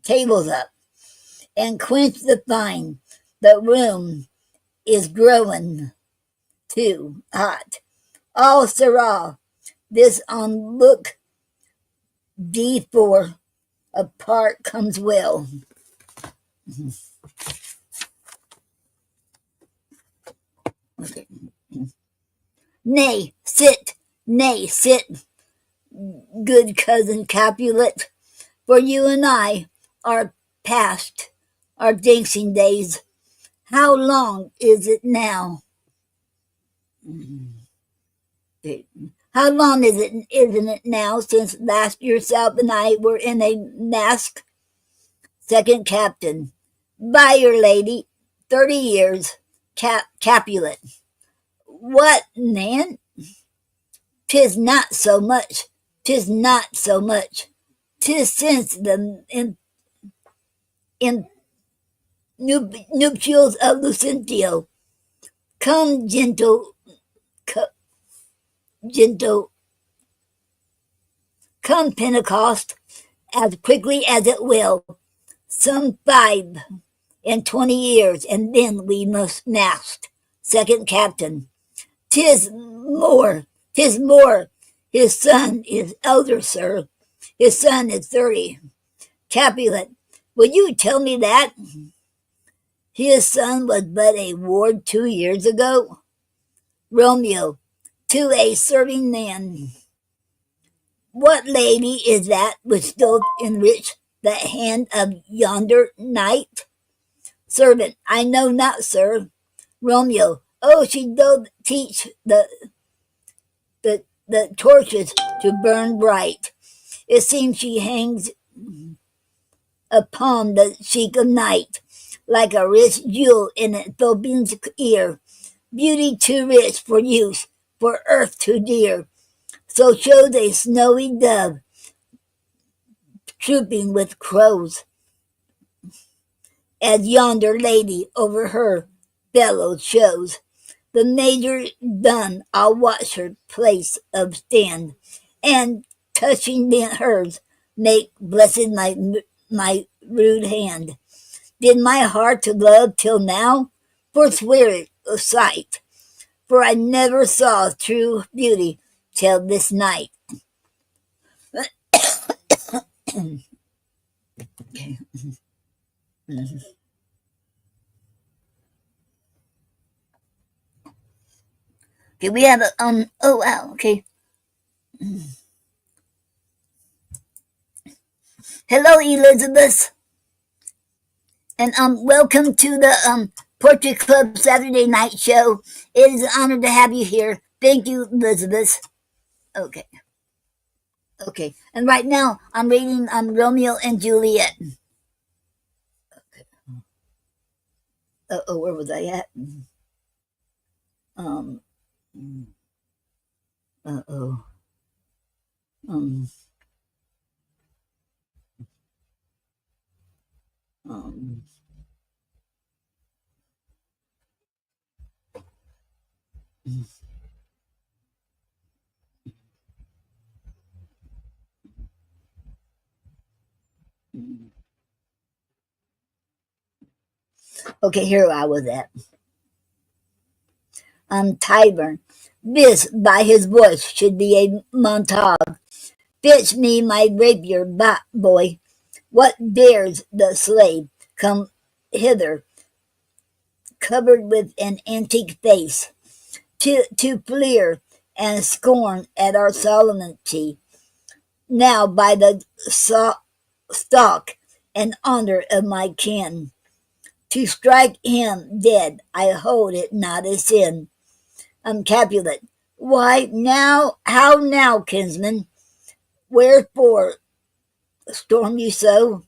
tables up, and quench the fire. The room is growing too hot. All sirrah, this on look D4 apart comes well. Okay. Nay, sit, good cousin Capulet, for you and I are past our dancing days. How long is it now? How long isn't it now since last yourself and I were in a mask? Second captain. By your lady, 30 years. Capulet. What, man? 'Tis not so much. 'Tis since the in nuptials of Lucentio. Come, gentle, come, Pentecost, as quickly as it will. Some 25 years, and then we must mast. Second captain. 'Tis more. His son is elder, sir. His son is 30. Capulet. Will you tell me that? His son was but a ward 2 years ago. Romeo. To a serving man. What lady is that which still enrich the hand of yonder knight? Servant. I know not, sir. Romeo. Oh, she doth teach the torches to burn bright. It seems she hangs upon the cheek of night. like a rich jewel in Ethiopian's ear, beauty too rich for use, for earth too dear. So shows a snowy dove trooping with crows, as yonder lady over her bellows shows. The major done, I'll watch her place of stand, and touching hers, make blessed my rude hand. Did my heart to love till now forswear it of sight? For I never saw true beauty till this night. Okay. Okay, we have a oh wow, okay. Hello Elizabeth. And welcome to the Poetry Club Saturday night show. It is an honor to have you here. Thank you, Elizabeth. Okay. Okay. And right now I'm reading Romeo and Juliet. Oh, where was I at? Um oh. Um um Okay, here I was at. Tyburn. This, by his voice, should be a Montague. Fetch me my rapier, boy. What dares the slave come hither, covered with an antique face, to fleer and scorn at our solemnity? Now by the stock and honor of my kin, to strike him dead, I hold it not a sin. Capulet. Why now, how now, kinsman? Wherefore storm you so?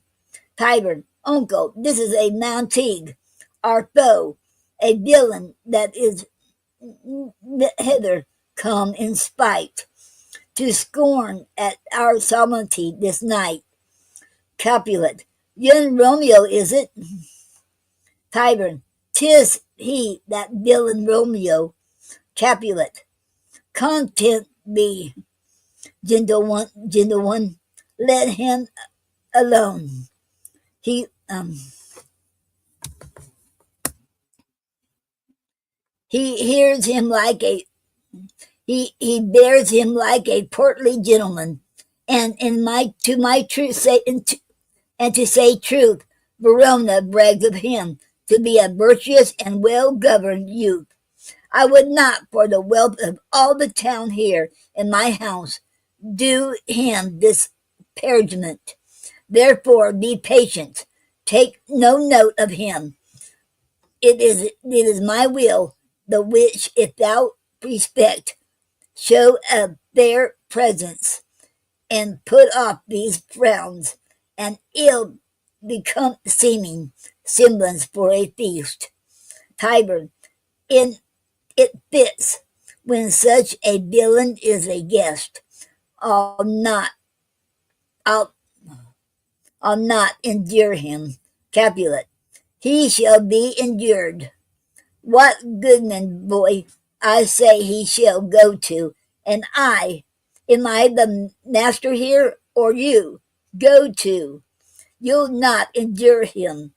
Tyburn. Uncle, this is a Montague, our foe, a villain that is hither come in spite, to scorn at our solemnity this night. Capulet. Young Romeo, is it? Tyburn. 'Tis he, that villain Romeo. Capulet. Content be, gentle one, let him alone. He he hears him like a he bears him like a portly gentleman, and in my to my truth say and to say truth, Verona brags of him to be a virtuous and well governed youth. I would not, for the wealth of all the town here in my house, do him this paragement. Therefore be patient, take no note of him. It is my will, the which if thou respect, show a fair presence, and put off these frowns, and ill become seeming semblance for a feast. Tyburn, in it fits, when such a villain is a guest. I'll not, I'll, I'll not endure him. Capulet, he shall be endured. What goodman, boy, I say he shall go to, and am I the master here, or you? Go to. You'll not endure him.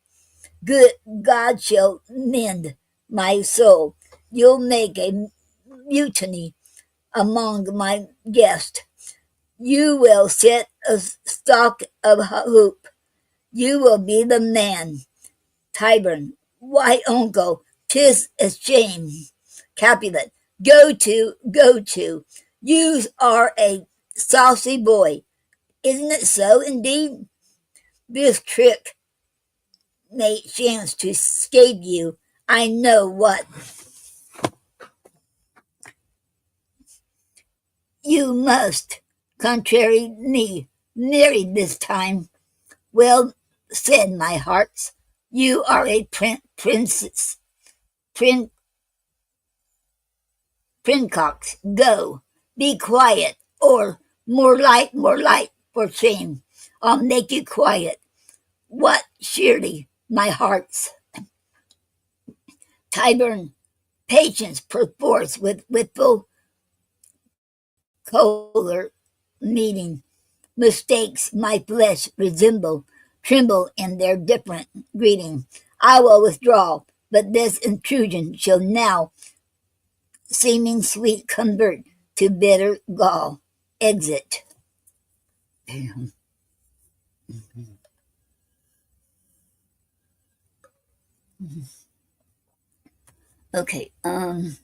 Good God shall mend my soul. You'll make a mutiny among my guests. You will set a stock of hoop. You will be the man. Tyburn. Why, uncle, 'tis a shame. Capulet. Go to, go to. You are a saucy boy. Isn't it so, indeed? This trick may chance to escape you. I know what. You must, contrary me, married this time. Well said, my hearts. You are a princess. Princox, go. Be quiet, or more light, for shame. I'll make you quiet. What, surely, my heart's Tyburn patience perforce with Whitful Kohler meeting. Mistakes my flesh resemble, tremble in their different greeting. I will withdraw, but this intrusion shall now, seeming sweet, convert to bitter gall. Exit. Okay, okay, um,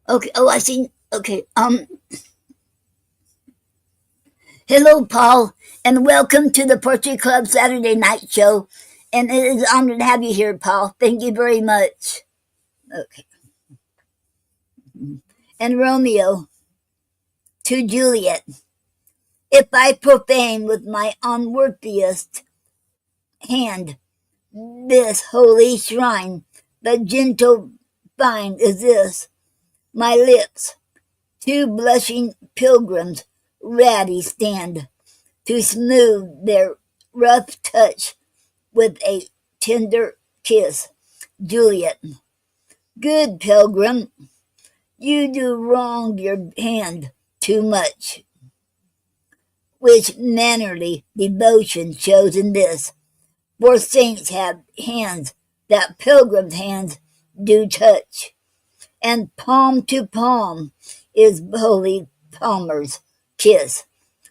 okay, oh, I see, okay, hello, Paul, and welcome to the Poetry Club Saturday Night Show, and it is an honor to have you here, Paul. Thank you very much. Okay, and Romeo, to Juliet, if I profane with my unworthiest hand this holy shrine, the gentle vine is this, my lips, two blushing pilgrims ready stand to smooth their rough touch with a tender kiss. Juliet, good pilgrim, you do wrong your hand too much, which mannerly devotion shows in this. For saints have hands that pilgrims' hands do touch, and palm to palm is holy palmer's kiss.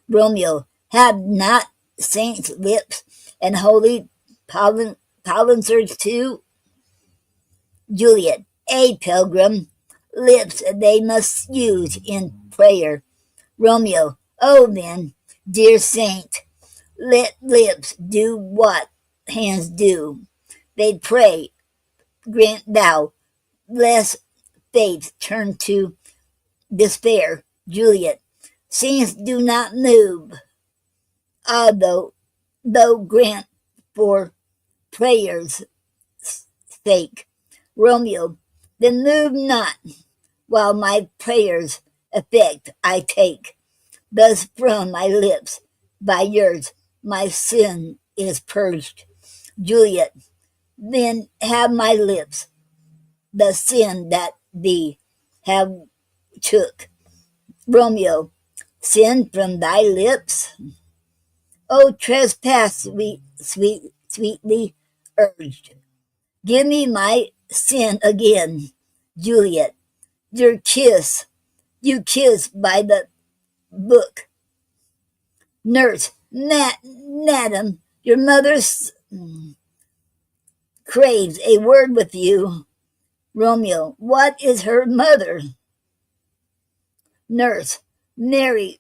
Romeo, have not saints' lips and holy Paulinsers too? Juliet, a pilgrim, lips they must use in prayer. Romeo, oh then, dear saint, let lips do what hands do. They pray, grant thou, lest faith turn to despair. Juliet, saints do not move, although grant for prayers' sake. Romeo, then move not, while my prayers' effect I take. Thus from my lips, by yours, my sin is purged. Juliet, then have my lips, the sin that thee have took. Romeo, sin from thy lips? O trespass sweetly urged. Give me my sin again. Juliet, your kiss, you kiss by the book. Nurse, madam, your mother craves a word with you. Romeo, what is her mother? Nurse, Mary,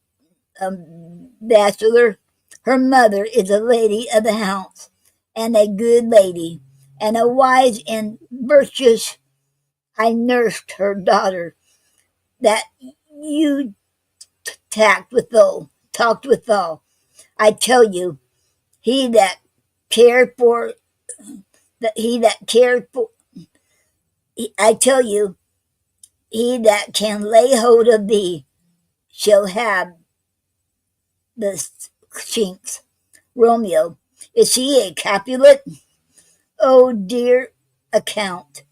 bachelor, her mother is a lady of the house, and a good lady, and a wise and virtuous. I nursed her daughter, that you talked withal. I tell you, he that cared for I tell you, he that can lay hold of thee shall have the chinks. Romeo, is she a Capulet? Oh dear account,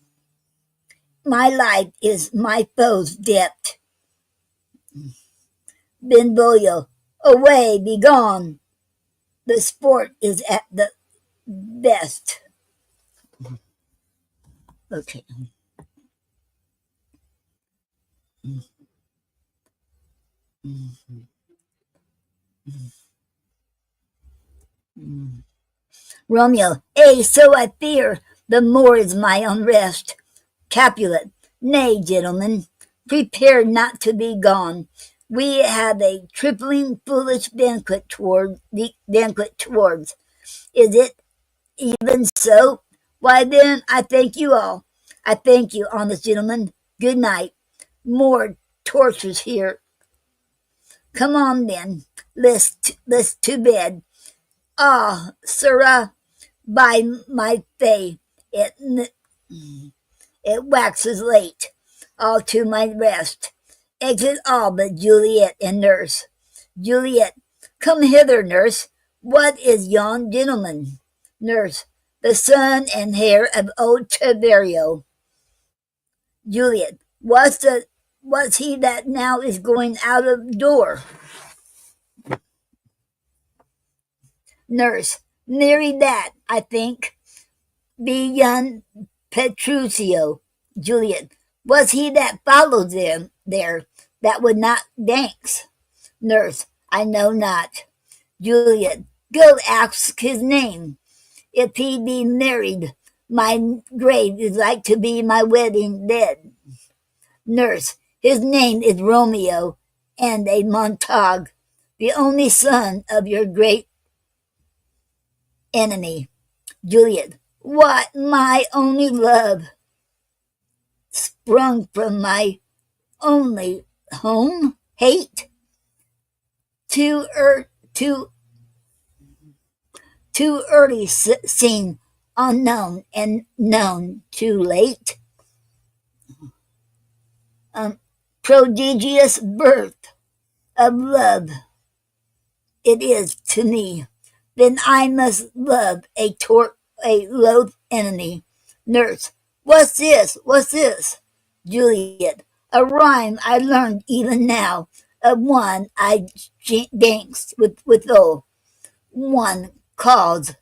my life is my foe's debt. Benvolio, away, be gone. The sport is at the best. Okay. Romeo, so I fear, the more is my unrest. Capulet, nay, gentlemen, prepare not to be gone. We have a trifling, foolish banquet towards. Is it even so? Why then, I thank you all. I thank you, honest gentlemen. Good night. More tortures here. Come on then. Let's to bed. Ah, sirrah, by my fay, it waxes late. All to my rest. Exit all but Juliet and nurse. Juliet, come hither, nurse. What is yon gentleman? Nurse, the son and heir of old Tiberio. Juliet, what's he that now is going out of door? Nurse, nary that, I think. Be young Petruchio. Juliet, was he that followed them there that would not dance? Nurse, I know not. Juliet, go ask his name. If he be married, my grave is like to be my wedding bed. Nurse, his name is Romeo, and a Montague, the only son of your great enemy. Juliet, what, my only love, sprung from my only home? Hate? Too early seen, unknown, and known too late. Prodigious birth of love it is to me. Then I must love a loath enemy. Nurse, what's this? What's this? Juliet, a rhyme I learned even now, of one I danced withal. One calls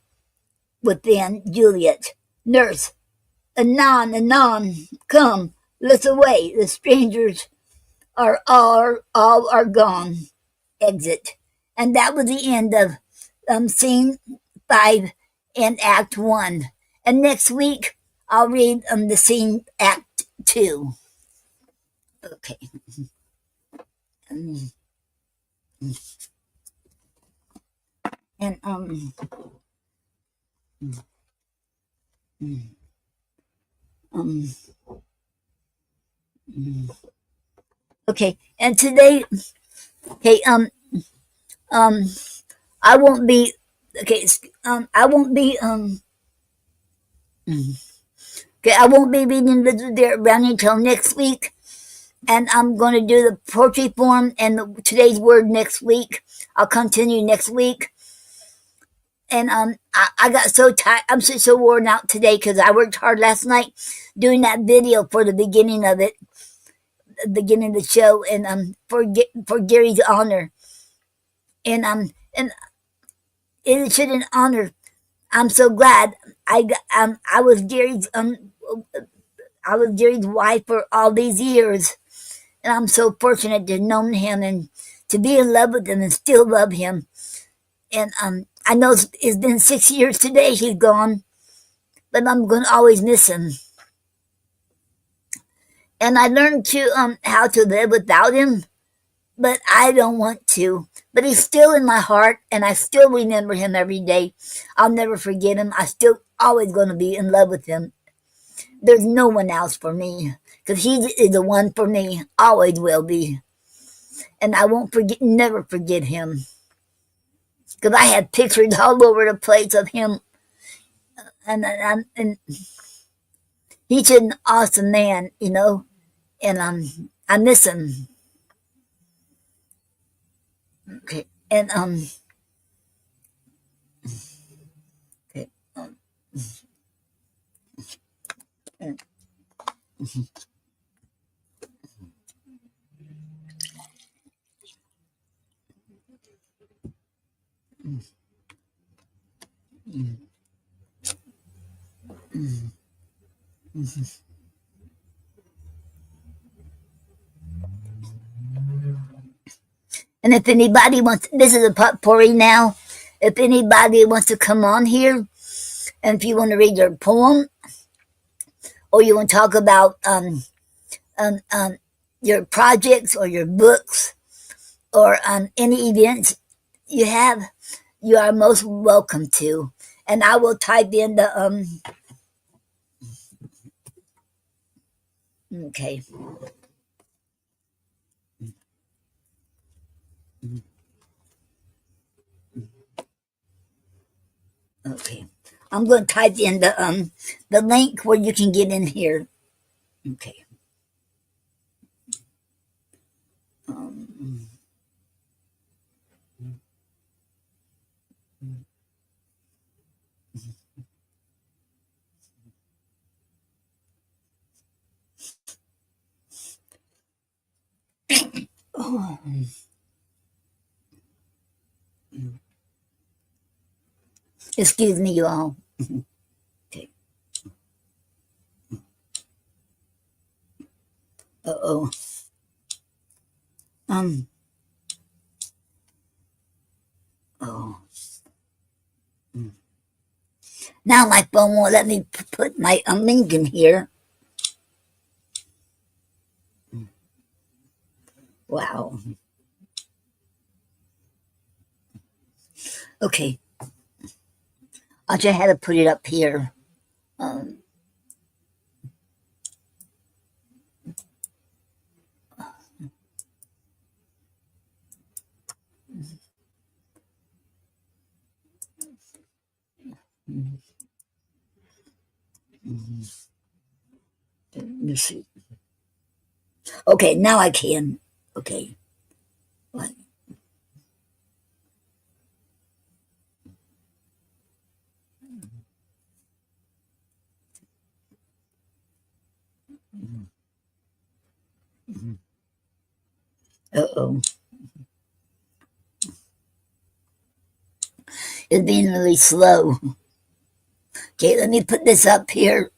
within Juliet. Nurse, anon, come, let's away. The strangers are all are gone. Exit. And that was the end of scene 5 in Act 1. And next week I'll read the scene Act 2. Okay. And okay, and today, okay, I won't be, okay, I won't be, okay, I won't be reading Little Derek Brownie until next week, and I'm going to do the poetry form and today's word next week. I'll continue next week. And I got so tired. I'm so worn out today because I worked hard last night doing that video for the beginning of it, the beginning of the show, and for Gary's honor, and it should an honor. I'm so glad I was Gary's wife for all these years, and I'm so fortunate to have known him and to be in love with him and still love him. And I know it's been 6 years today he's gone, but I'm going to always miss him. And I learned to how to live without him, but I don't want to. But he's still in my heart, and I still remember him every day. I'll never forget him. I still always going to be in love with him. There's no one else for me, because he is the one for me. Always will be. And I won't never forget him. Because I had pictures all over the place of him, and he's an awesome man, you know, and I miss him. Okay, and okay, and, and if anybody wants, this is a potpourri now. If anybody wants to come on here, and if you want to read your poem, or you want to talk about your projects or your books, or any events you have, you are most welcome to. And I will type in the Okay. Okay. I'm going to type in the link where you can get in here. Okay. Um, oh, excuse me, you all. Okay. Uh-oh. Um. Oh. Now my phone won't let me put my link in here. Wow. Okay. I'll just have to put it up here. Um. Let me see. Okay, now I can. Okay. What? Uh-oh. It's being really slow. Okay, let me put this up here.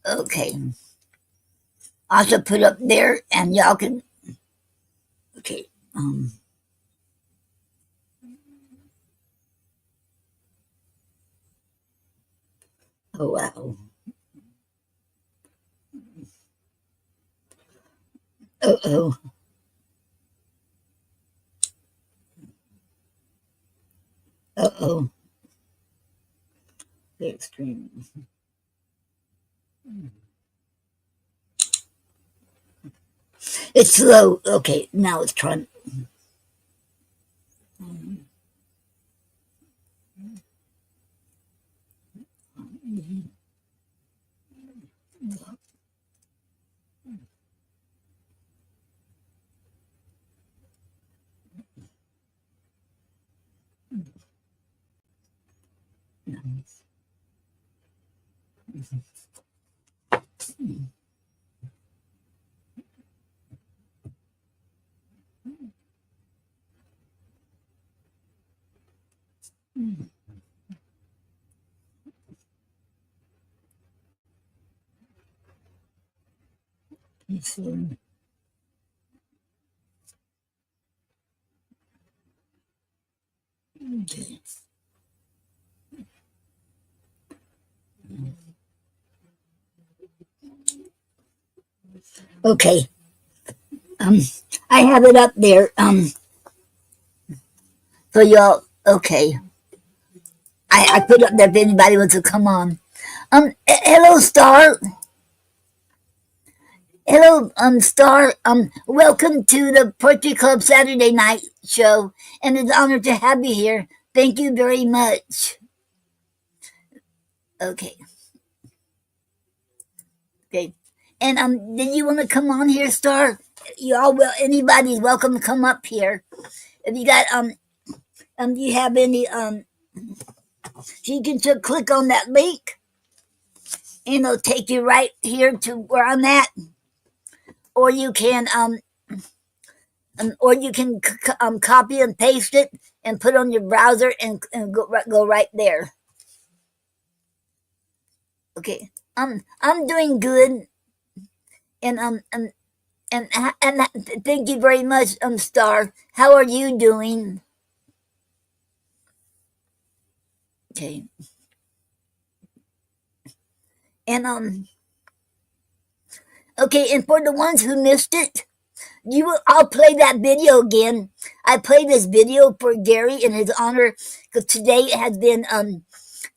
Okay. I should put up there and y'all can. Okay. Oh, wow. Uh-oh. Uh-oh. The extreme. It's slow. Okay, now it's trying. Okay. Okay. Um, I have it up there. For y'all. Okay. I put up there if anybody wants to come on. Hello, Star. Hello, Star. Welcome to the Poetry Club Saturday night show, and it's an honor to have you here. Thank you very much. Okay. Okay. And did you want to come on here, Star? You all will. Anybody's welcome to come up here. If you got do you have any so you can just click on that link, and it'll take you right here to where I'm at, or you can copy and paste it and put it on your browser and go right there. Okay. I'm doing good, and and thank you very much, Star. How are you doing? Okay. And okay, and for the ones who missed it, I'll play that video again. I played this video for Gary in his honor because today has been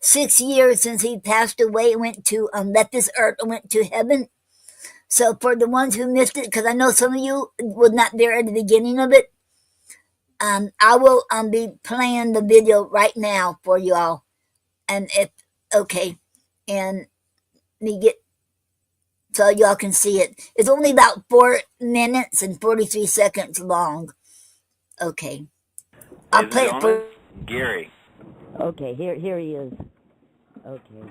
6 years since he passed away and went to left this earth and went to heaven. So for the ones who missed it, because I know some of you was not there at the beginning of it, I will be playing the video right now for you all. And if okay, and me get so y'all can see it. It's only about 4 minutes and 43 seconds long. Okay, I'll Is play it it for on? Gary. Okay, here he is. Okay.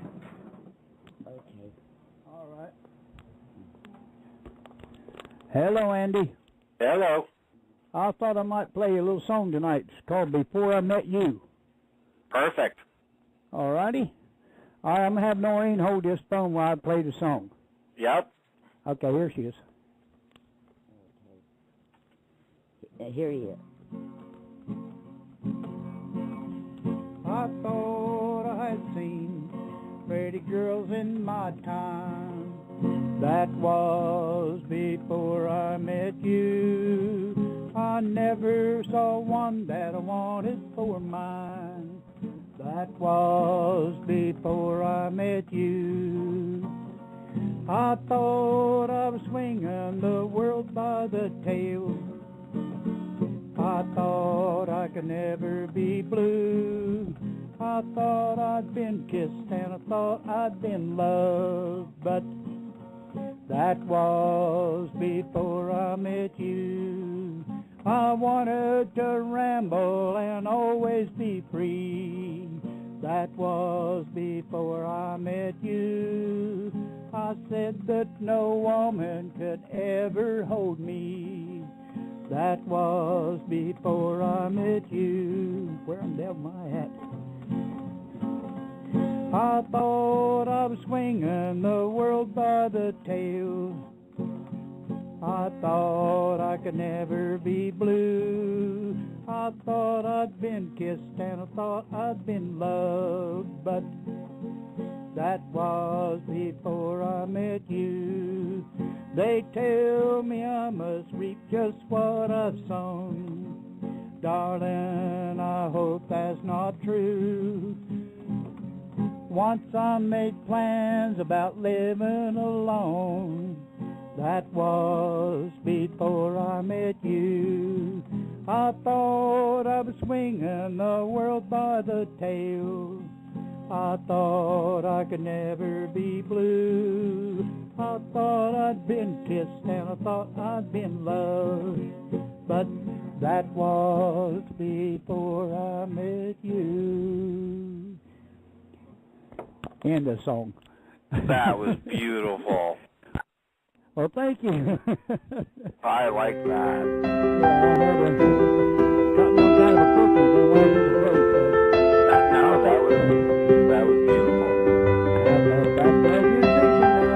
All right. Hello, Andy. Hello. I thought I might play you a little song tonight. It's called Before I Met You. Perfect. All righty? All right, I'm going to have Noreen hold this phone while I play the song. Yep. Okay, here she is. Here he is. I thought I had seen pretty girls in my time. That was before I met you. I never saw one that I wanted for mine. That was before I met you. I thought I was swinging the world by the tail. I thought I could never be blue. I thought I'd been kissed and I thought I'd been loved, but that was before I met you. I wanted to ramble and always be free. That was before I met you. I said that no woman could ever hold me. That was before I met you. Where in the devil am I at? I thought I was swinging the world by the tail. I thought I could never be blue. I thought I'd been kissed and I thought I'd been loved, but that was before I met you. They tell me I must reap just what I've sown. Darling, I hope that's not true. Once I made plans about living alone. That was before I met you. I thought I was swinging the world by the tail. I thought I could never be blue. I thought I'd been kissed and I thought I'd been loved, but that was before I met you. End of song. That was beautiful. Well, thank you. I like that. Got one kind of a cookie, then one is a roast. No, that was beautiful. That's a musician now.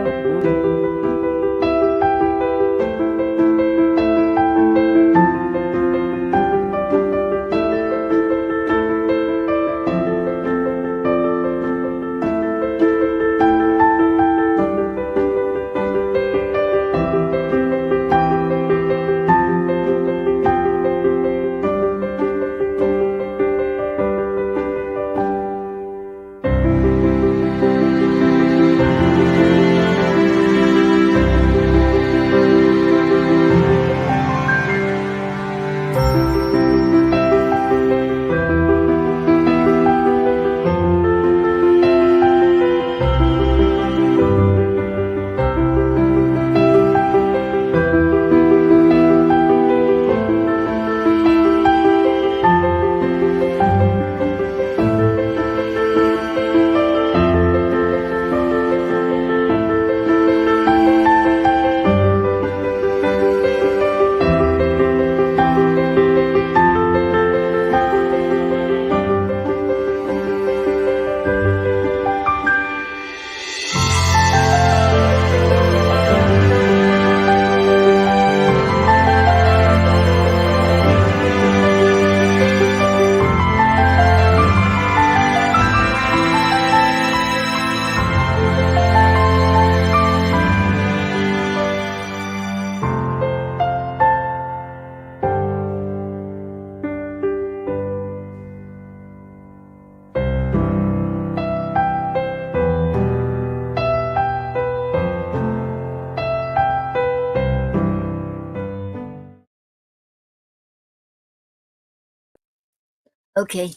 Okay.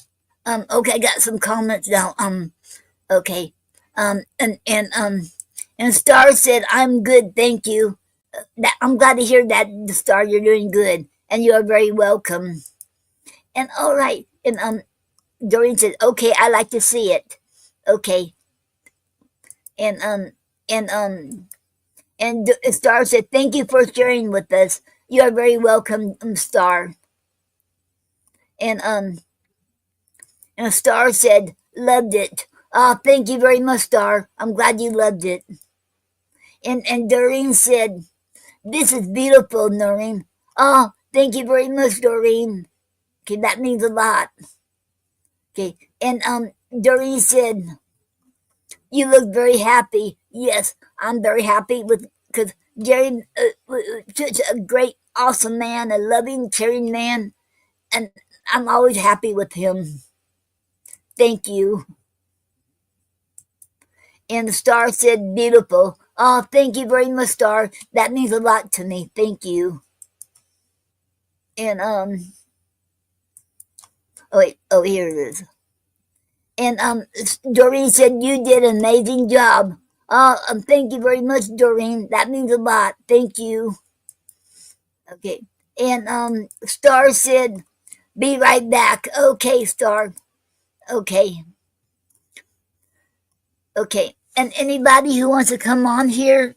Okay, I got some comments now. Okay. And Star said, "I'm good, thank you." I'm glad to hear that, Star. You're doing good, and you are very welcome. And all right. And Doreen said, "Okay, I like to see it." Okay. And and Star said, "Thank you for sharing with us. You are very welcome, Star." And Star said, "Loved it." Oh, thank you very much, Star. I'm glad you loved it. And Doreen said, "This is beautiful, Noreen." Oh, thank you very much, Doreen. Okay, that means a lot. Okay, and Doreen said, "You look very happy." Yes, I'm very happy with because Jerry, such a great, awesome man, a loving, caring man, and I'm always happy with him. Thank you. And the Star said, "Beautiful." Oh, thank you very much, Star. That means a lot to me. Thank you. And oh wait, oh here it is. And Doreen said, "You did an amazing job." Oh, thank you very much, Doreen. That means a lot. Thank you. Okay. And Star said, "Be right back." Okay, Star. Okay. Okay. And anybody who wants to come on here?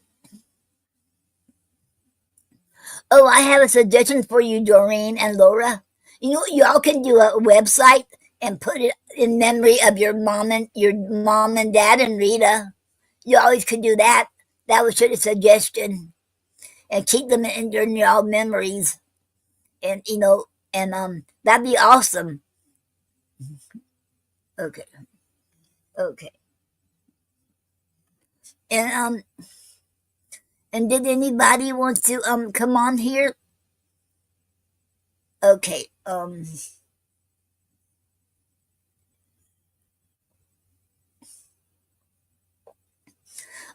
Oh, I have a suggestion for you, Doreen and Laura. You know, y'all can do a website and put it in memory of your mom and dad and Rita. You always could do that. That was just a suggestion, and keep them in your memories. And that'd be awesome. Okay, okay. And did anybody want to come on here? Okay.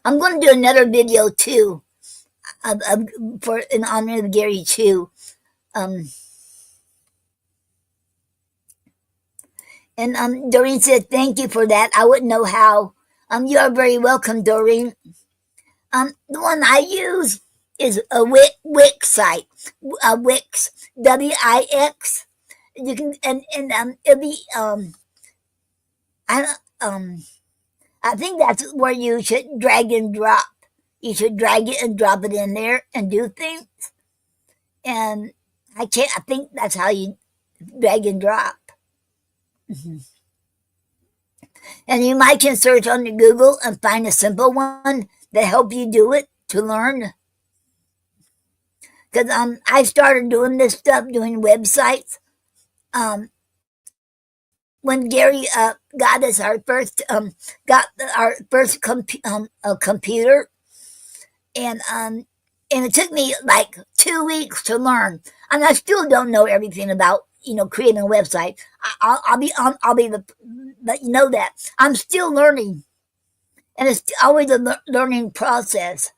I'm going to do another video too, for in honor of Gary too. Um, and Doreen said, "Thank you for that. I wouldn't know how." You are very welcome, Doreen. The one I use is a Wix site, Wix, Wix. You can and it'll be I I think that's where you should drag and drop. You should drag it and drop it in there and do things. And I can't. I think that's how you drag and drop. Mm-hmm. And you might can search on Google and find a simple one that help you do it to learn. Because I started doing this stuff, doing websites. Um, when Gary got us our first computer, and it took me like 2 weeks to learn, and I still don't know everything about creating a website. I'll be but you know that I'm still learning, and it's always a learning process.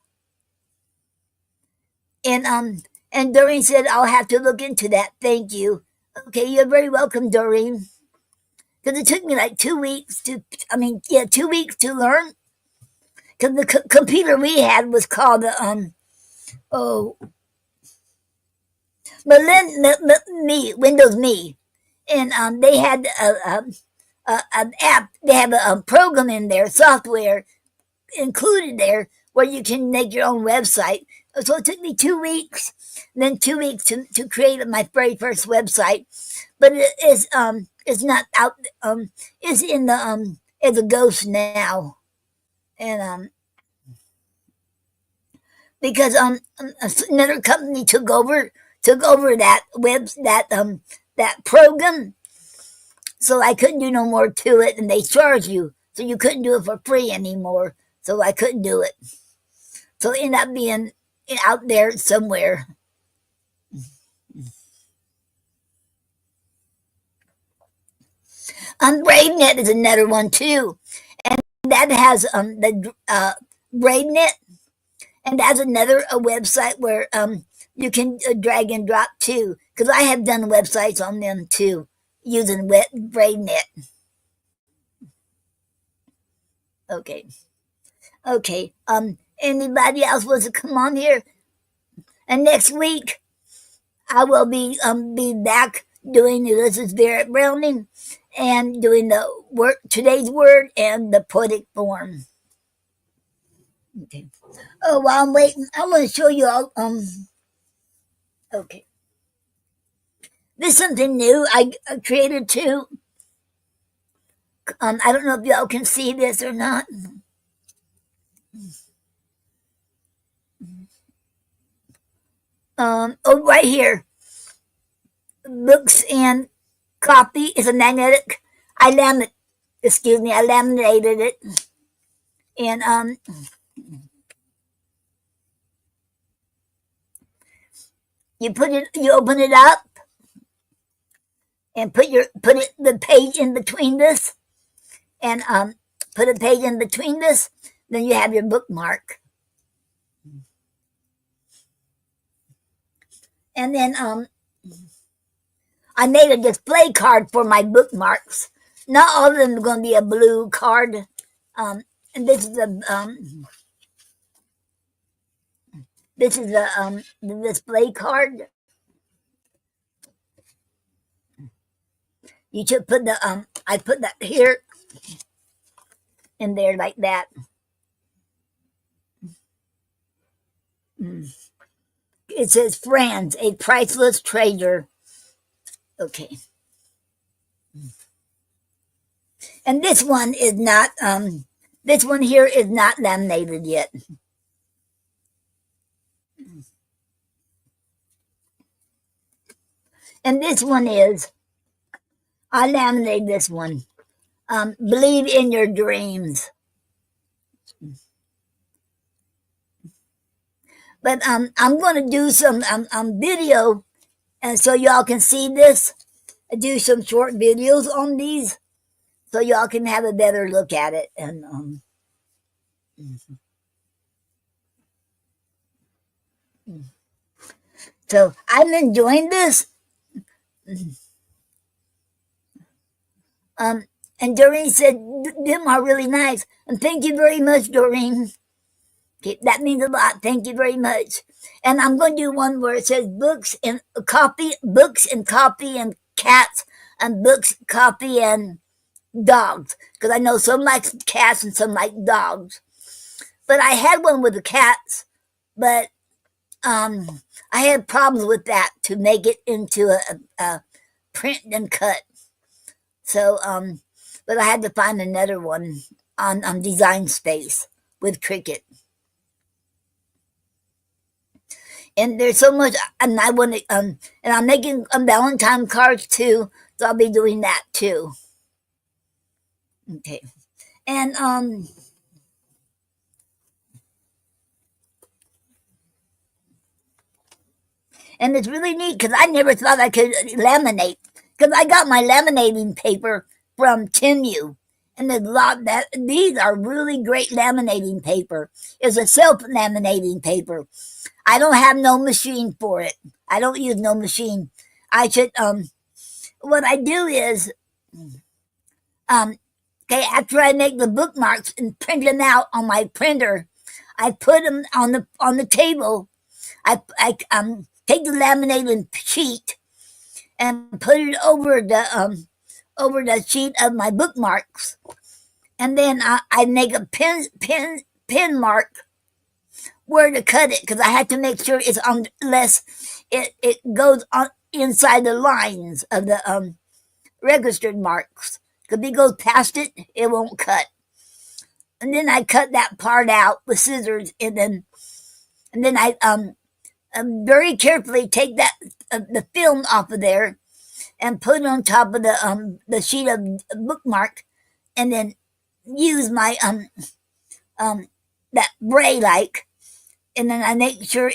And Doreen said, "I'll have to look into that. Thank you." Okay, you're very welcome, Doreen. Because it took me like 2 weeks to, 2 weeks to learn. Because the computer we had was called oh, Windows Me, and they had an app. They have a program in there, software included there, where you can make your own website. So it took me 2 weeks, then 2 weeks to create my very first website. But it is it's not out. It's in the it's a ghost now, and because another company took over that program, so I couldn't do no more to it, and they charge you, so you couldn't do it for free anymore. So I couldn't do it. So it ended up being out there somewhere. BraveNet is another one too, and that has the BraveNet, and that's another website where you can drag and drop too. Because I have done websites on them too. using wet braid net. Okay. Okay. Anybody else wants to come on here? And next week I will be back doing Ulysses Barrett Browning and doing the word today's word and the poetic form. Okay. Oh, while I'm waiting, I want to show you all. Okay. This is something new I created too. I don't know if y'all can see this or not. Oh, right here. Books and copy is a magnetic. I laminated it, and you open it up, and put the page in between this, and put a page in between this. Then you have your bookmark, and then I made a display card for my bookmarks. Not all of them are going to be a blue card. And this is the display card. You should put I put that here in there like that. It says "Friends, a priceless treasure." Okay. And this one is not. This one here is not laminated yet. And this one is. I laminated this one. Believe in your dreams. But I'm going to do some video, and so y'all can see this. I do some short videos on these, so y'all can have a better look at it. And so I'm enjoying this. And Doreen said them are really nice, and thank you very much, Doreen. Okay, that means a lot. Thank you very much. And I'm going to do one where it says books and copy and cats, and books, copy, and dogs. Because I know some like cats and some like dogs. But I had one with the cats, but I had problems with that to make it into a print and cut. So, but I had to find another one on Design Space with Cricut. And there's so much, and I want to, and I'm making Valentine cards too, so I'll be doing that too. Okay, and it's really neat because I never thought I could laminate, because I got my laminating paper from Timu, and there's a lot that these are really great laminating paper. It's a self-laminating paper. I don't have no machine for it. I don't use no machine. I should what I do is okay, after I make the bookmarks and print them out on my printer, I put them on the table. I take the laminated sheet and put it over the sheet of my bookmarks, and then I make a pin mark where to cut it, because I have to make sure it's on less. It goes on inside the lines of the registered marks. Because if it goes past it, it won't cut. And then I cut that part out with scissors, and then I very carefully take that the film off of there and put it on top of the sheet of bookmark, and then use my that bray like. And then I make sure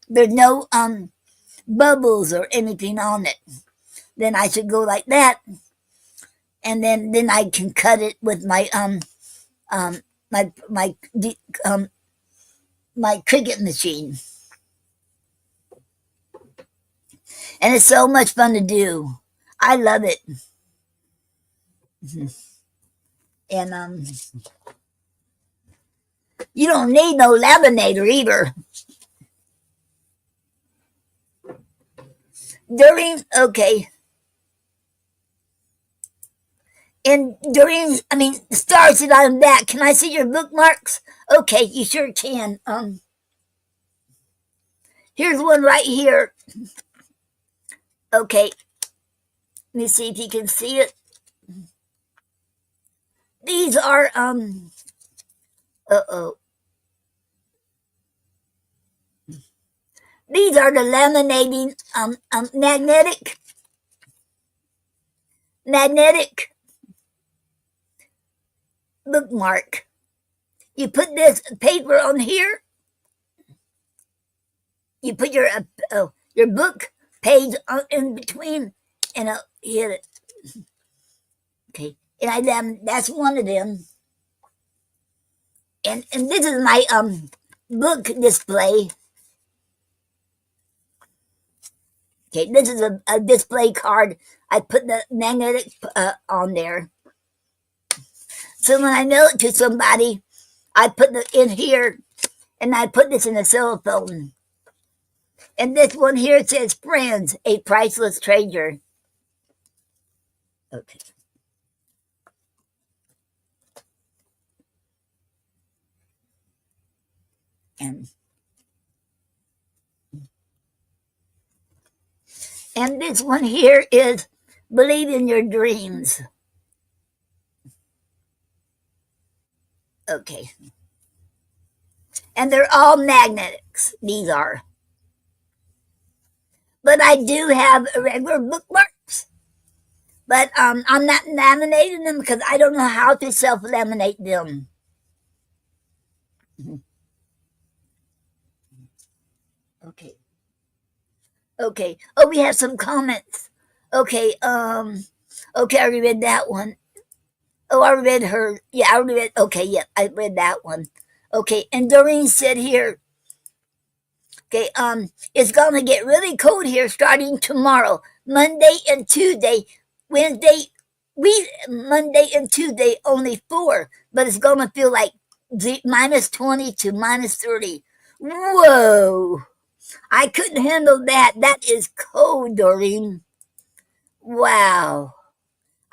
there's no bubbles or anything on it. Then I should go like that, and then I can cut it with my my Cricut machine. And it's so much fun to do. I love it. And you don't need no laminator either. Okay. And stars that on that. Can I see your bookmarks? Okay, you sure can. Here's one right here. Okay, let me see if you can see it. These are these are the laminating magnetic bookmark. You put this paper on here. You put your book page in between, and hit it. Okay, and that's one of them. And this is my book display. Okay, this is a display card. I put the magnetic on there. So when I mail it to somebody, I put it in here, and I put this in a cell phone. And this one here says, "Friends, a priceless treasure." Okay. And this one here is, "Believe in your dreams." Okay. And they're all magnetics, these are. But I do have regular bookmarks. But I'm not laminating them because I don't know how to self-laminate them. Okay. Okay. Oh, we have some comments. Okay. Okay, I already read that one. Oh, I read her. Yeah, I already read. Okay, yeah, I read that one. Okay, and Doreen said here. Okay, it's gonna get really cold here starting tomorrow, Monday and Tuesday, Wednesday. Monday and Tuesday only 4, but it's gonna feel like -20 to -30. Whoa! I couldn't handle that. That is cold, Doreen. Wow.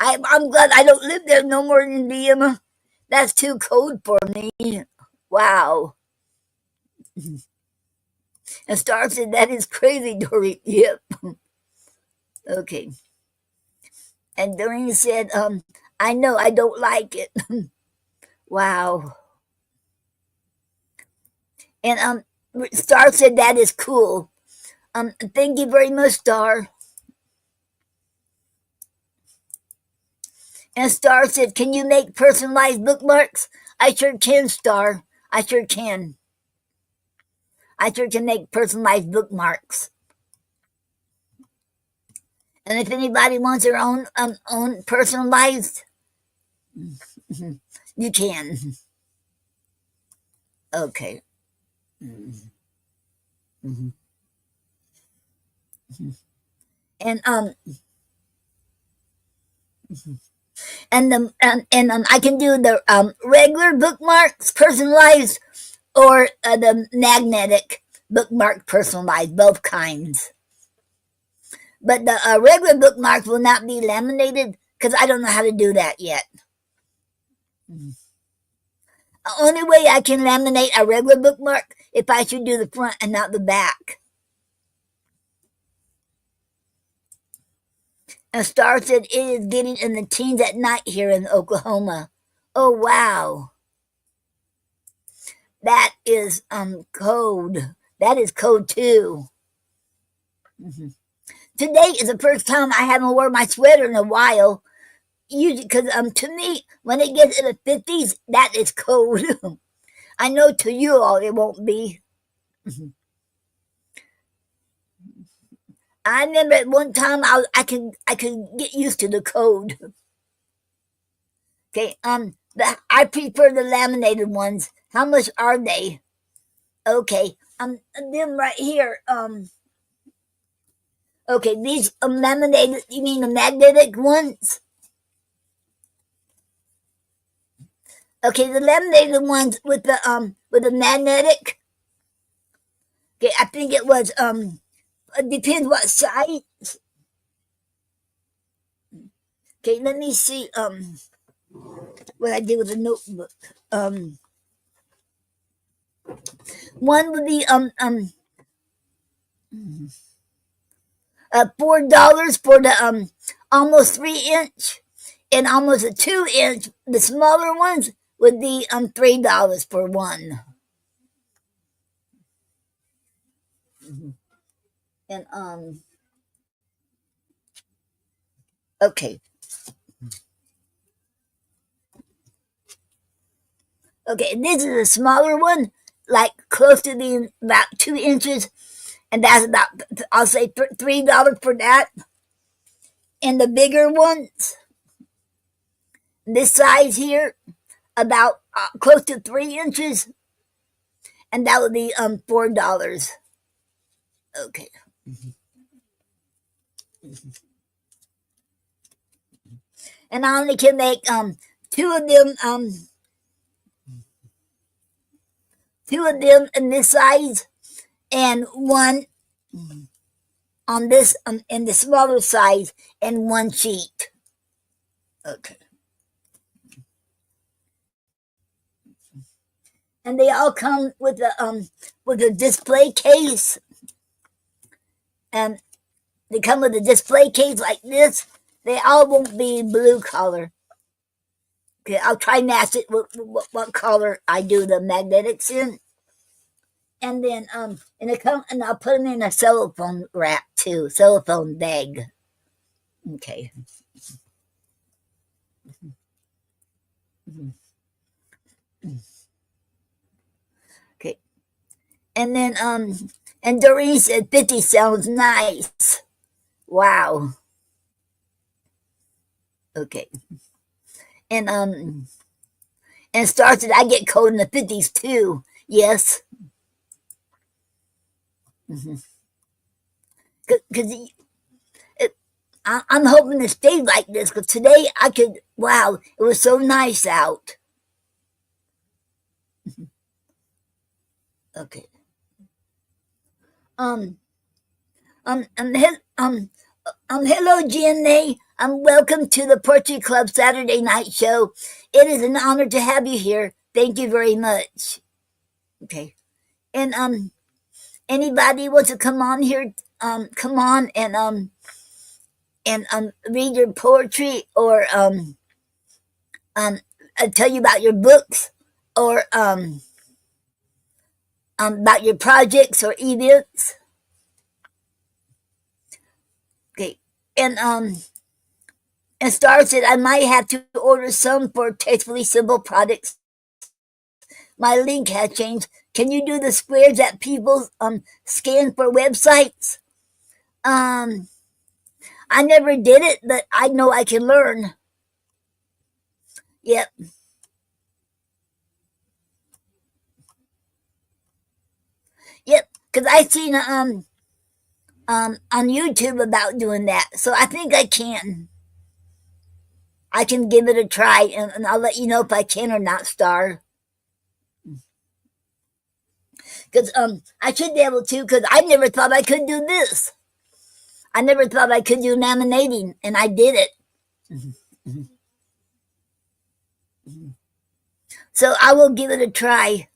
I'm glad I don't live there no more in Indiana. That's too cold for me. Wow. And Star said, "That is crazy, Doreen." Yep. Okay. And Doreen said, "I know I don't like it." Wow. And Star said, "That is cool." Thank you very much, Star. And Star said, "Can you make personalized bookmarks?" I sure can, Star. I sure can. I sure can make personalized bookmarks. And if anybody wants their own personalized, you can. Okay. Mm-hmm. And I can do the regular bookmarks personalized, or the magnetic bookmark personalized, both kinds. But the regular bookmarks will not be laminated because I don't know how to do that yet. The only way I can laminate a regular bookmark if I should do the front and not the back. And Star said it is getting in the teens at night here in Oklahoma. Oh wow. That is cold. That is cold too. Mm-hmm. Today is the first time I haven't worn my sweater in a while. Usually, because to me, when it gets in the 50s, that is cold. I know to you all it won't be. I remember at one time I could get used to the cold. Okay, I prefer the laminated ones. How much are they? Okay, them right here. Okay, these laminated, you mean the magnetic ones? Okay, the laminated ones with the magnetic. Okay, I think it was it depends what size. Okay, let me see what I did with the notebook. One would be $4 for the almost 3 inch, and almost a 2 inch. The smaller ones would be $3 for one. And okay. Okay, this is a smaller one, like close to being about 2 inches, and that's about, I'll say $3 for that. And the bigger ones, this size here, about close to 3 inches, and that would be $4. Okay. And I only can make two of them in this size, and one on this in the smaller size, and one sheet. Okay. And they all come with a display case, and they come with a display case like this. They all won't be blue color. Okay, I'll try match it with what color I do the magnetics in. And then and I'll put them in a cellophane wrap too, cellophane bag. Okay. Okay. And then and Doreen said 50 sounds nice. Wow. Okay. And Star said I get cold in the 50s too. Yes. Because I'm hoping to stay like this, because today I could, wow, it was so nice out. Okay. Hello, Jenny. Welcome to the Poetry Club Saturday night show. It is an honor to have you here. Thank you very much. Okay. And anybody wants to come on here, come on and read your poetry, or tell you about your books, or about your projects or events. Okay. And Star said I might have to order some for Tastefully Simple products. My link has changed. Can you do the squares that people scan for websites? I never did it, but I know I can learn. Yep. Yep. Because I seen on YouTube about doing that, so I think I can. I can give it a try, and I'll let you know if I can or not, Star. Because I should be able to, because I never thought I could do this. I never thought I could do laminating, and I did it. So I will give it a try.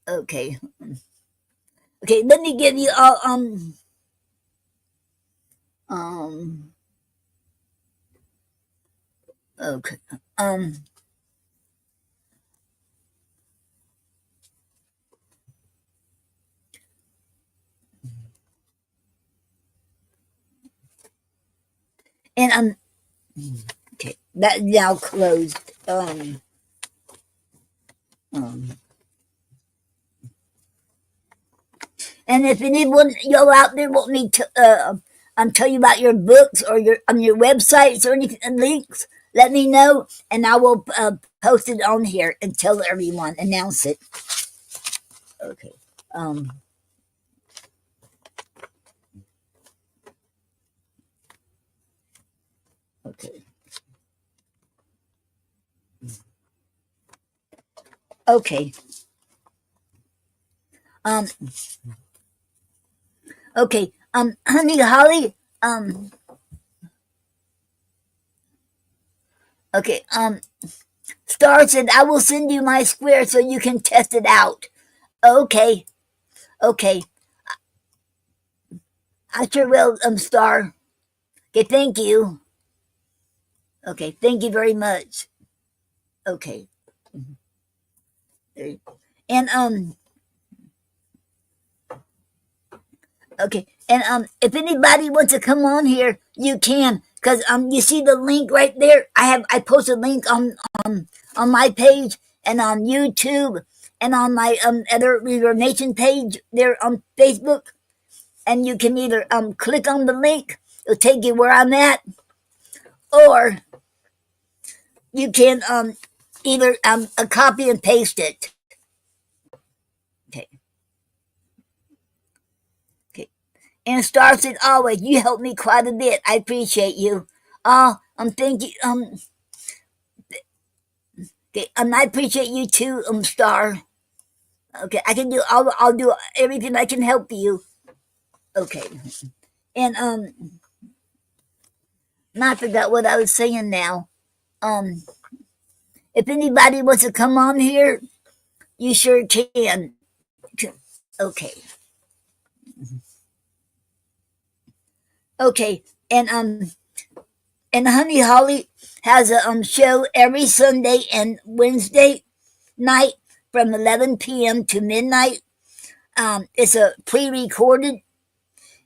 Okay. Okay, let me give you all okay. And okay, that now closed. And if anyone y'all out there want me to tell you about your books or your websites or any links, let me know, and I will post it on here and tell everyone, announce it. Okay. Okay. Okay. Um. Okay. Honey Holly. Okay. Star said I will send you my square so you can test it out. Okay. Okay. I sure will. Star. Okay. Thank you. Okay. Thank you very much. Okay. And Okay, and if anybody wants to come on here, you can, cause you see the link right there. I posted a link on my page and on YouTube and on my other Reader Nation page there on Facebook, and you can either click on the link, it'll take you where I'm at, or you can either a copy and paste it. Okay. Okay. And Star said, always, you helped me quite a bit. I appreciate you. Thank you. Okay, I appreciate you too, Star. Okay, I can do. I'll do everything I can help you. Okay, and I forgot what I was saying now. Um, if anybody wants to come on here, you sure can. Okay. Okay, and Honey Holly has a show every Sunday and Wednesday night from 11 p.m. to midnight. It's a pre-recorded.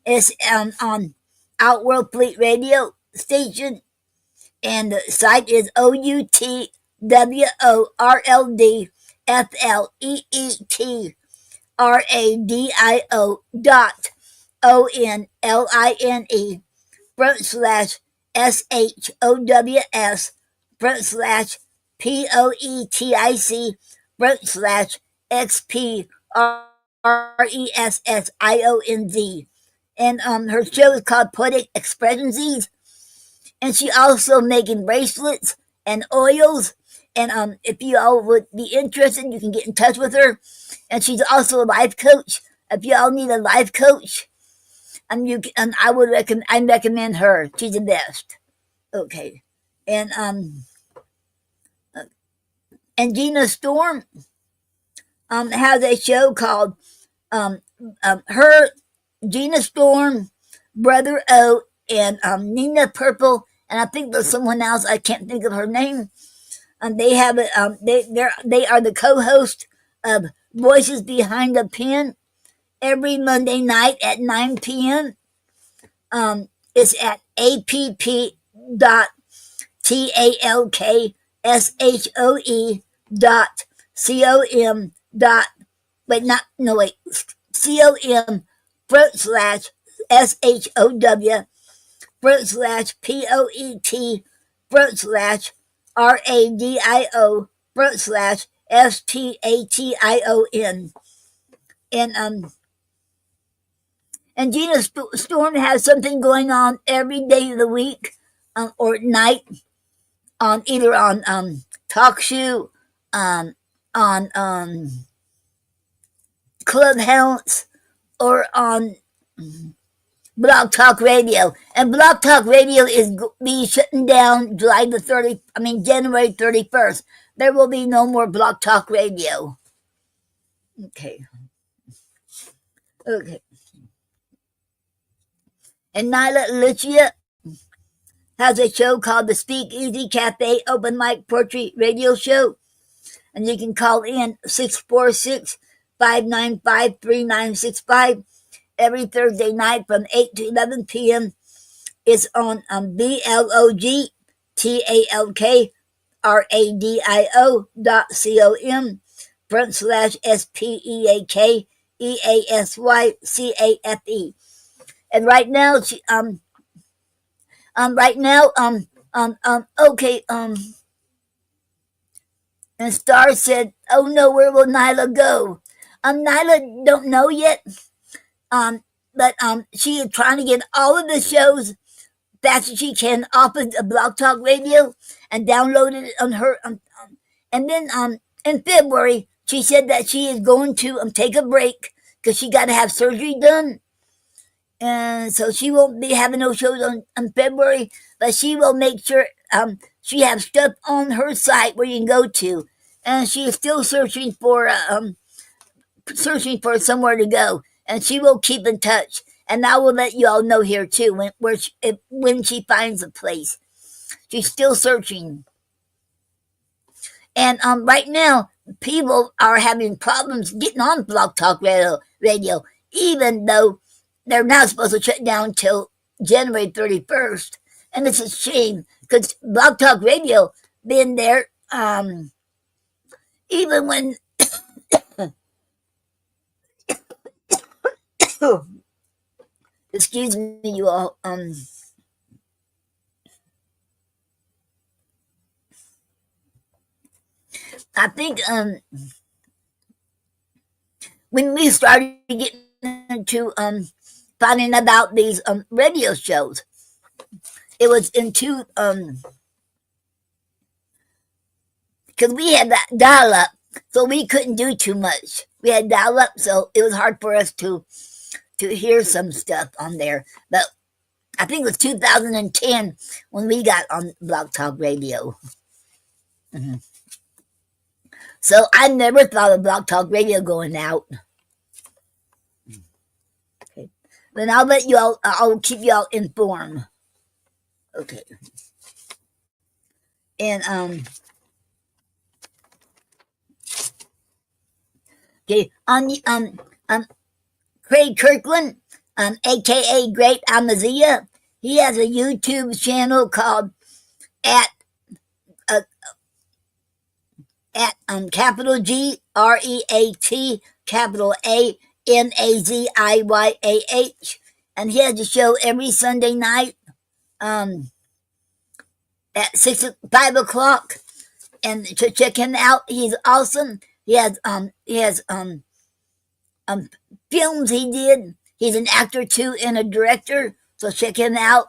It's on Outworld Fleet Radio station, and the site is outworldfleetradio front slash SHOWS front slash POETIC front slash XPRESSIONZ. And her show is called Poetic Expressions, and she also making bracelets and oils. And if you all would be interested, you can get in touch with her. And she's also a life coach. If you all need a life coach, I would recommend her. She's the best. Okay, and Gina Storm has a show called her Gina Storm, Brother O, and Nina Purple, and I think there's someone else I can't think of her name. They have it. They are the co-host of Voices Behind the Pen every Monday night at 9 p.m. It's at app.talkshoe.com wait not no wait com front slash SHOW front slash POET front slash RADIO front slash STATION. And Gina Storm has something going on every day of the week or night on either on TalkShoe, on Clubhouse, or on Blog Talk Radio. And Blog Talk Radio is be shutting down January 31st. There will be no more Blog Talk Radio. Okay. And Nyla Lucia has a show called the Speakeasy Cafe Open Mic Poetry Radio Show. And you can call in 646-595-3965 every Thursday night from 8 to 11 p.m. It's on blogtalkradio.com front slash SPEAKEASYCAFE. And right now, okay, and Star said, oh no, where will Nyla go? Nyla don't know yet, but she is trying to get all of the shows fast as she can off of the Blog Talk Radio and downloaded it on her. And then in February, she said that she is going to take a break because she got to have surgery done. And so she won't be having no shows on February, but she will make sure she has stuff on her site where you can go to. And she is still searching for somewhere to go, and she will keep in touch. And I will let you all know here too when she finds a place. She's still searching. And right now, people are having problems getting on Blog Talk Radio, even though they're not supposed to shut down till January 31st. And it's a shame because Blog Talk Radio been there even when excuse me, you all. I think when we started getting into finding about these radio shows, it was into because we had that dial up, so we couldn't do too much. We had dial up, so it was hard for us to hear some stuff on there. But I think it was 2010 when we got on Blog Talk Radio. Mm-hmm. So I never thought of Blog Talk Radio going out. Okay. Then I'll let you all, I'll keep you all informed. Okay. And okay, on the Craig Kirkland, aka Great Amazia, he has a YouTube channel called at capital G REAT capital AMAZIYAH, and he has a show every Sunday night at 5 o'clock. And to check him out, he's awesome. He has films he did. He's an actor too and a director, so check him out.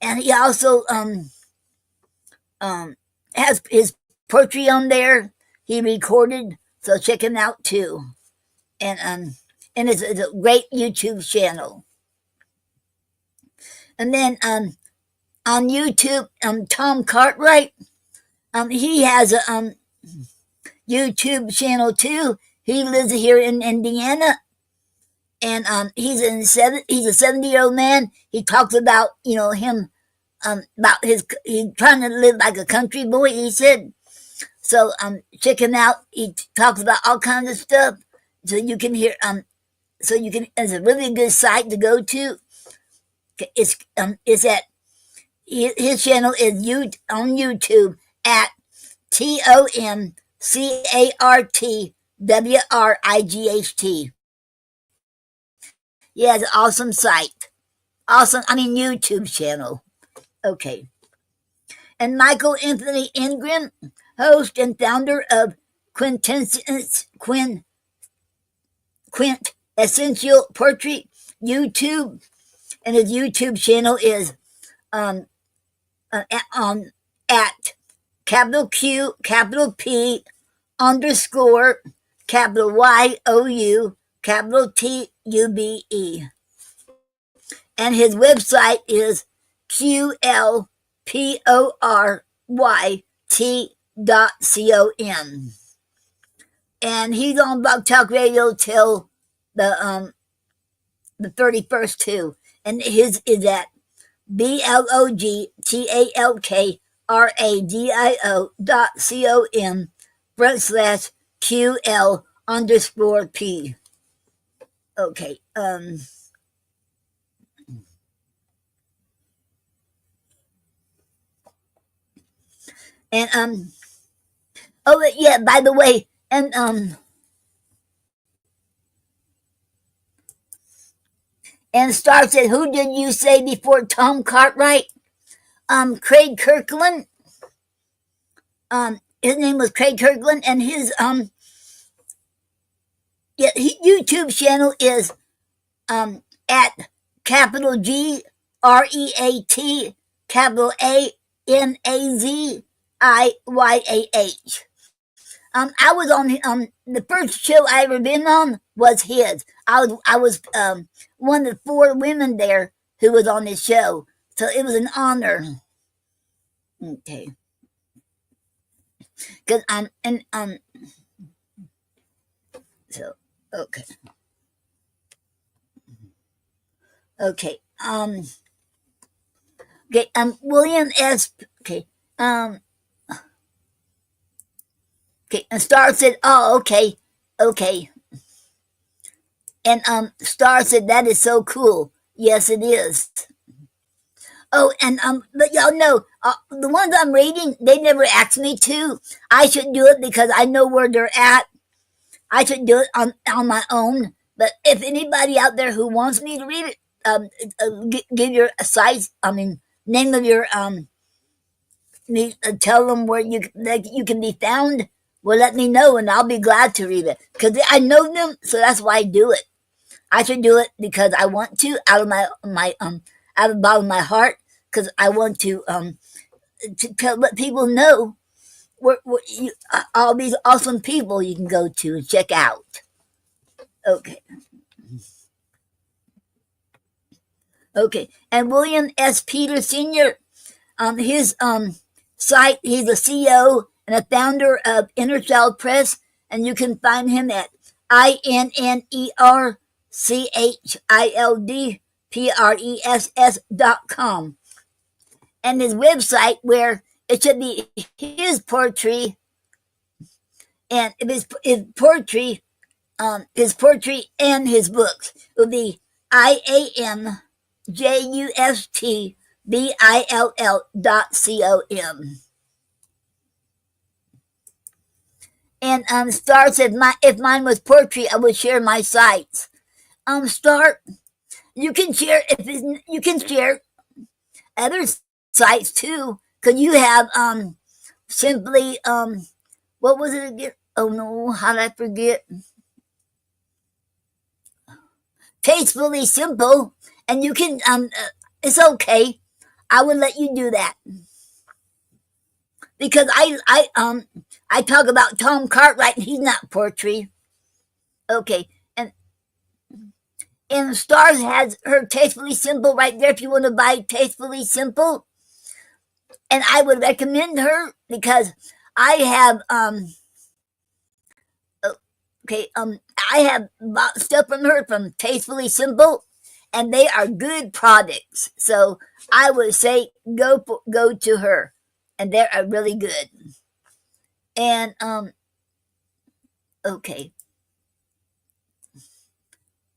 And he also has his poetry on there. He recorded, so check him out too. And it's a great YouTube channel. And then on YouTube, Tom Cartwright, he has a YouTube channel too. He lives here in Indiana, and he's a 70-year-old man. He talks about him about he's trying to live like a country boy. He said. So check him out. He talks about all kinds of stuff. So you can hear it's a really good site to go to. It's at his channel is on YouTube at TomCartWright. He has an awesome site. YouTube channel. Okay. And Michael Anthony Ingram, host and founder of Quintessential Poetry YouTube, and his YouTube channel is at capital Q, capital P, underscore, capital YOU, capital TUBE. And his website is QLPORYT.com. And he's on Blog Talk Radio till the 31st too. And his is at BLOGTALKRADIO.com/QL_P. Okay. And oh yeah, by the way, and Star said, who did you say before Tom Cartwright? Craig Kirkland. His name was Craig Kirkland, and his YouTube channel is at capital G REAT capital ANAZIYAH. I was on the first show I ever been on was his. I was one of the 4 women there who was on his show, so it was an honor. Okay, because so okay, okay, William S. Okay, okay, and Star said, "Oh, okay, okay," and Star said, "That is so cool." Yes, it is. Oh, and but y'all know the ones I'm reading, they never asked me to. I should do it because I know where they're at. I should do it on my own. But if anybody out there who wants me to read it, give your size. I mean, name of your tell them where you can be found. Well, let me know, and I'll be glad to read it because I know them, so that's why I do it. I should do it because I want to out of my out of the bottom of my heart because I want to let people know where all these awesome people you can go to and check out. Okay. Okay. And William S. Peter Sr., his site, he's a CEO and a founder of Inner Child Press, and you can find him at INNERCHILDPRESS.com. And his website, where it should be his poetry, and his poetry and his books will be IAMJUSTBILL.com. And Star said, if mine was poetry, I would share my sites. Star, you can share you can share other sites too. Could you have simply what was it again? Oh no, how did I forget? Tastefully Simple, and you can it's okay. I would let you do that because I talk about Tom Cartwright, and he's not poetry. Okay, and Stars has her Tastefully Simple right there if you want to buy Tastefully Simple, and I would recommend her because I have okay I have bought stuff from her from Tastefully Simple, and they are good products. So I would say go to her, and they are really good. And okay,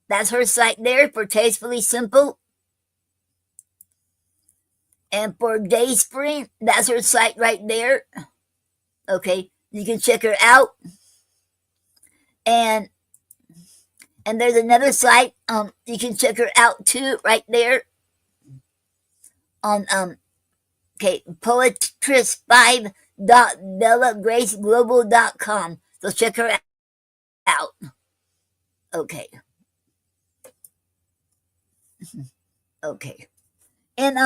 that's her site there for Tastefully Simple. And for Dayspring, that's her site right there. Okay, you can check her out. And there's another site you can check her out too right there on okay, poetress5.bellagraceglobal.com. So check her out. Okay. Okay. And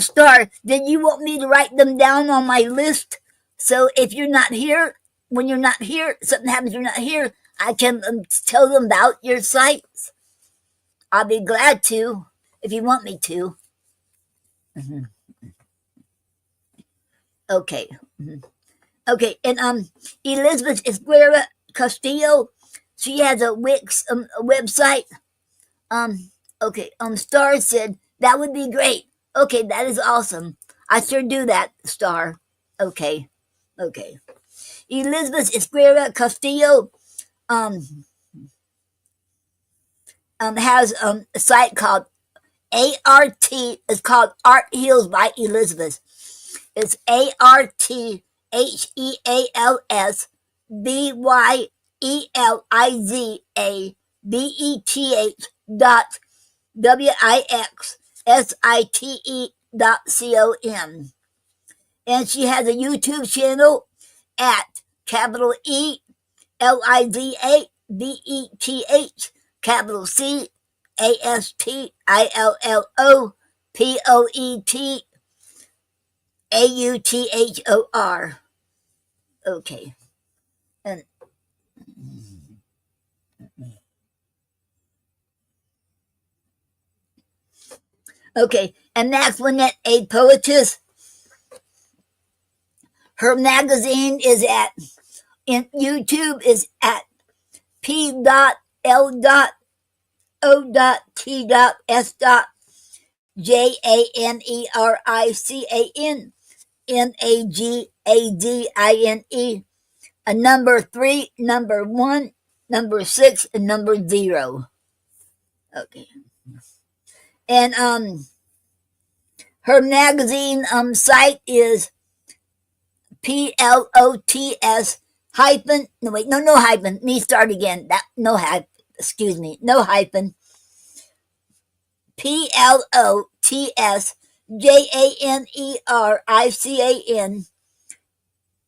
Star, did you want me to write them down on my list? So if you're not here, when you're not here, something happens, you're not here, I can tell them about your sites. I'll be glad to if you want me to. Mm-hmm. Okay. Mm-hmm. Okay, and Elizabeth Esguerra Castillo, she has a Wix a website. Okay, Star said that would be great. Okay, that is awesome. I sure do that, Star. Okay, okay. Elizabeth Esguerra Castillo has a site called ART. It's called Art Heals by Elizabeth. It's ARTHELSBYELIZABETH.WIXSITE.com. And she has a YouTube channel at capital ELIZABETH, capital CASTILLOPOET Author. Okay. And okay, and that's Lynette, a poetess. Her magazine is at in YouTube is at p.o.janeRicanMagazine, a number 3, number 1, number 6, and number 0. Okay. And her magazine site is PLOTS hyphen, no wait, no hyphen, let me start again. That no hyphen, excuse me, no hyphen. PLOTSJANERICAN,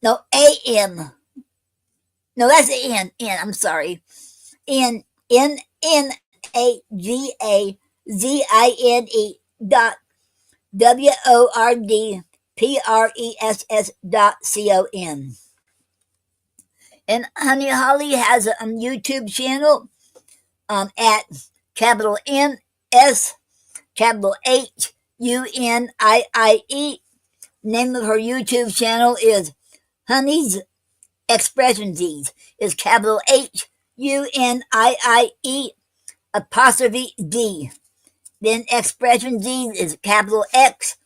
no AM, no that's the N, I'm sorry. NNAGAZINE dot WORDPRESS.com. And Honey Holly has a YouTube channel at capital NS capital HUNIIE. Name of her YouTube channel is Honey's Expressionsies. Is capital HUNIIE apostrophe D. Then Expressionsies is capital X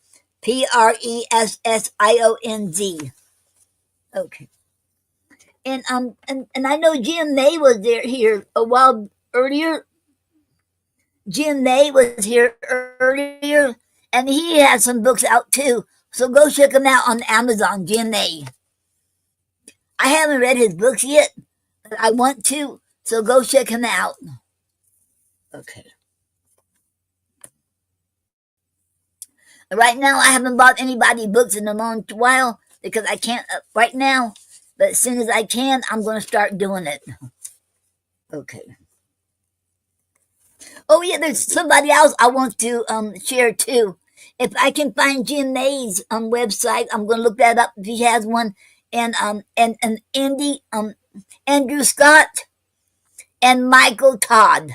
PRESSIONZ. Okay. And I know Jim May was here a while earlier. Jim May was here earlier, and he has some books out too. So go check him out on Amazon, Jim May. I haven't read his books yet, but I want to. So go check him out. Okay. Right now, I haven't bought anybody books in a long while because I can't right now. But as soon as I can, I'm going to start doing it. Okay. Oh yeah, there's somebody else I want to share too. If I can find Jim May's website, I'm going to look that up if he has one. And Andy Andrew Scott and Michael Todd.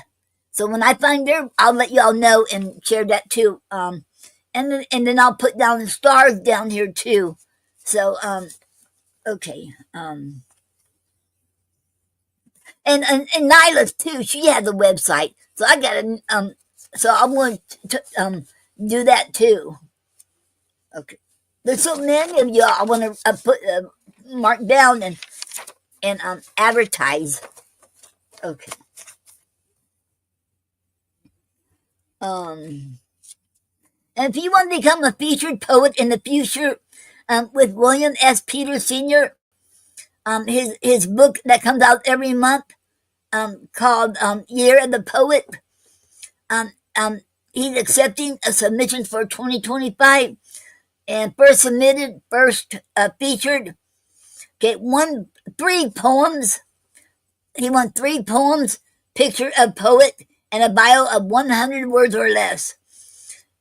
So when I find their, I'll let y'all know and share that too. And then I'll put down the stars down here too. So okay. And Nyla's too. She has a website, so I gotta so I'm going to do that too. Okay. There's so many of y'all I want to put mark down and advertise. Okay. And if you want to become a featured poet in the future, with William S. Peters Sr., his book that comes out every month, called Year of the Poet. He's accepting a submission for 2025, and first submitted, first featured. Okay, 3 poems. He won 3 poems, picture of poet, and a bio of 100 words or less.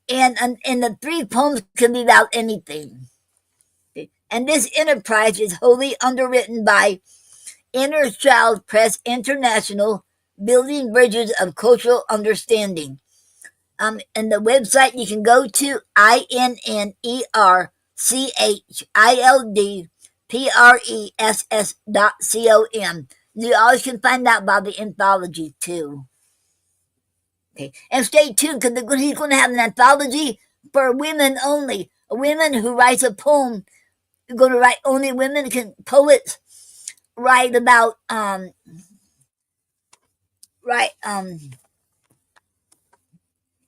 And the 3 poems can be about anything. Okay. And this enterprise is wholly underwritten by Inner Child Press International, Building Bridges of Cultural Understanding. And the website you can go to INNERCHILDPRESS.com. You always can find out about the anthology too. Okay, and stay tuned because he's going to have an anthology for women only. Women who writes a poem. You're going to write only women poets write about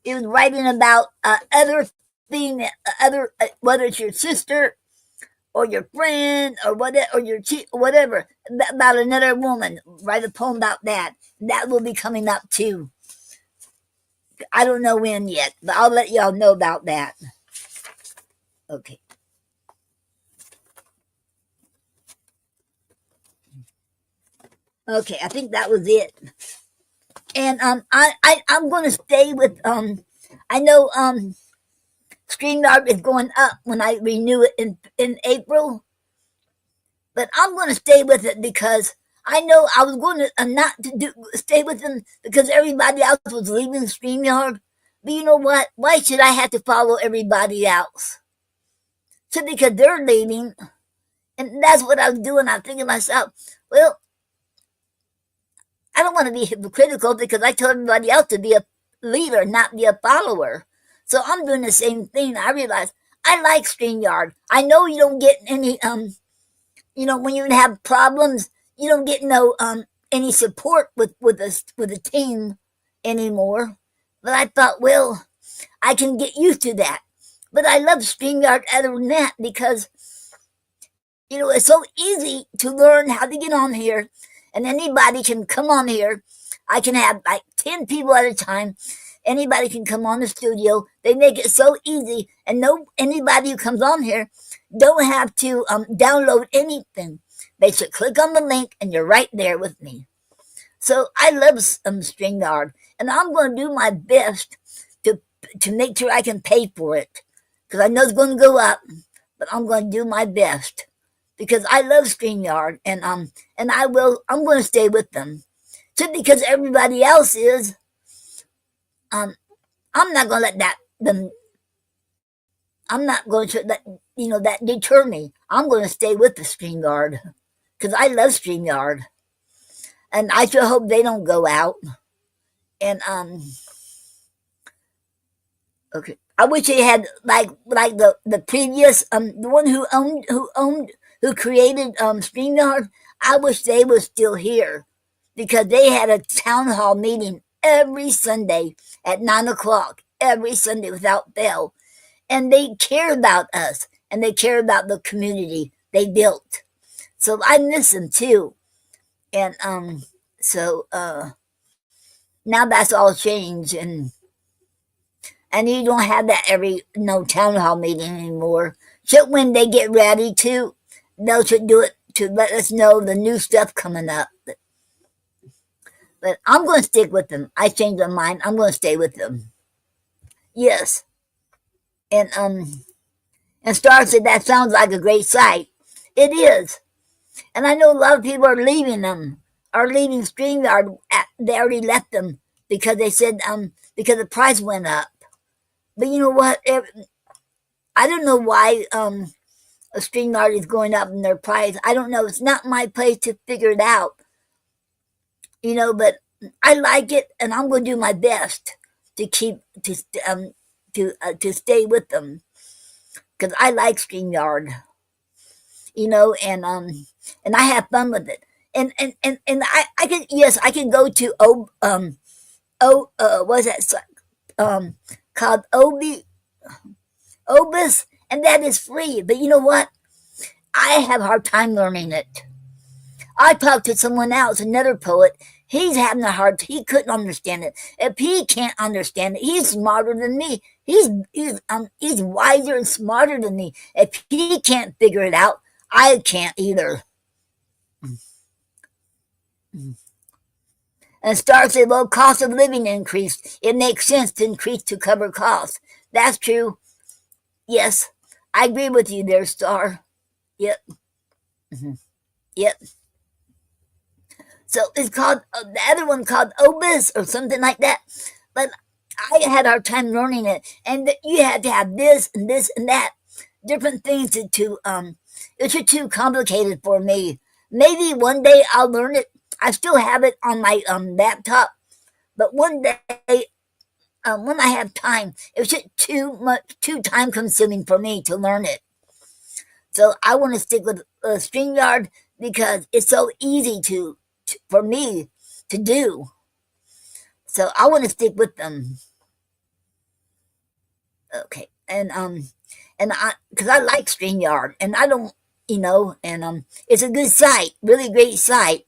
it was writing about other thing, whether it's your sister or your friend or whatever, or your whatever, about another woman. Write a poem about that. That will be coming up too. I don't know when yet, but I'll let y'all know about that. Okay. Okay, I think that was it. And I'm going to stay with I know StreamYard is going up when I renew it in April. But I'm going to stay with it because I know I was going to not to stay with them because everybody else was leaving StreamYard. But you know what? Why should I have to follow everybody else? So because they're leaving, and that's what I was doing. I'm thinking to myself, well, I don't want to be hypocritical because I told everybody else to be a leader, not be a follower. So I'm doing the same thing. I realize I like StreamYard. I know you don't get any when you have problems, you don't get no any support with a team anymore. But I thought, well, I can get used to that. But I love StreamYard other than that because it's so easy to learn how to get on here, and anybody can come on here. I can have like 10 people at a time. Anybody can come on the studio. They make it so easy, and anybody who comes on here don't have to download anything. They should click on the link, and you're right there with me. So I love StreamYard, and I'm going to do my best to make sure I can pay for it because I know it's going to go up, but I'm going to do my best because I love StreamYard, and I'm going to stay with them. Just because everybody else is, I'm not going to let them. I'm not going to let that deter me. I'm going to stay with the StreamYard because I love StreamYard, and I sure hope they don't go out. And okay, I wish they had like the previous the one who created StreamYard. I wish they were still here because they had a town hall meeting every Sunday at 9 o'clock every Sunday without fail, and they care about us and they care about the community they built. So I miss them too, and so now that's all changed, and you don't have that every town hall meeting anymore. So when they get ready to, they'll should do it to let us know the new stuff coming up. But I'm going to stick with them. I changed my mind. I'm going to stay with them. Yes, and Star said that sounds like a great site. It is, and I know a lot of people are leaving them. Are leaving StreamYard. They already left them because they said because the price went up. But you know what? I don't know why a StreamYard is going up in their price. I don't know. It's not my place to figure it out. But I like it, and I'm going to do my best to keep to stay with them because I like StreamYard. And I have fun with it. And I can go to what's that called Obis, and that is free. But you know what? I have a hard time learning it. I talked to someone else, another poet. He's having a hard. He couldn't understand it. If he can't understand it, he's smarter than me. He's wiser and smarter than me. If he can't figure it out, I can't either. And Star said, well, cost of living increased. It makes sense to increase to cover costs. That's true. Yes, I agree with you there, Star. Yep. Yep. So it's called, the other one called Obis or something like that. But I had a hard time learning it. And you had to have this and this and that. Different things it's just too complicated for me. Maybe one day I'll learn it. I still have it on my laptop. But one day, when I have time, it's just too time consuming for me to learn it. So I want to stick with StreamYard because it's so easy for me to do. So I want to stick with them. Okay, and because I like StreamYard, and I don't, and it's a good site, really great site.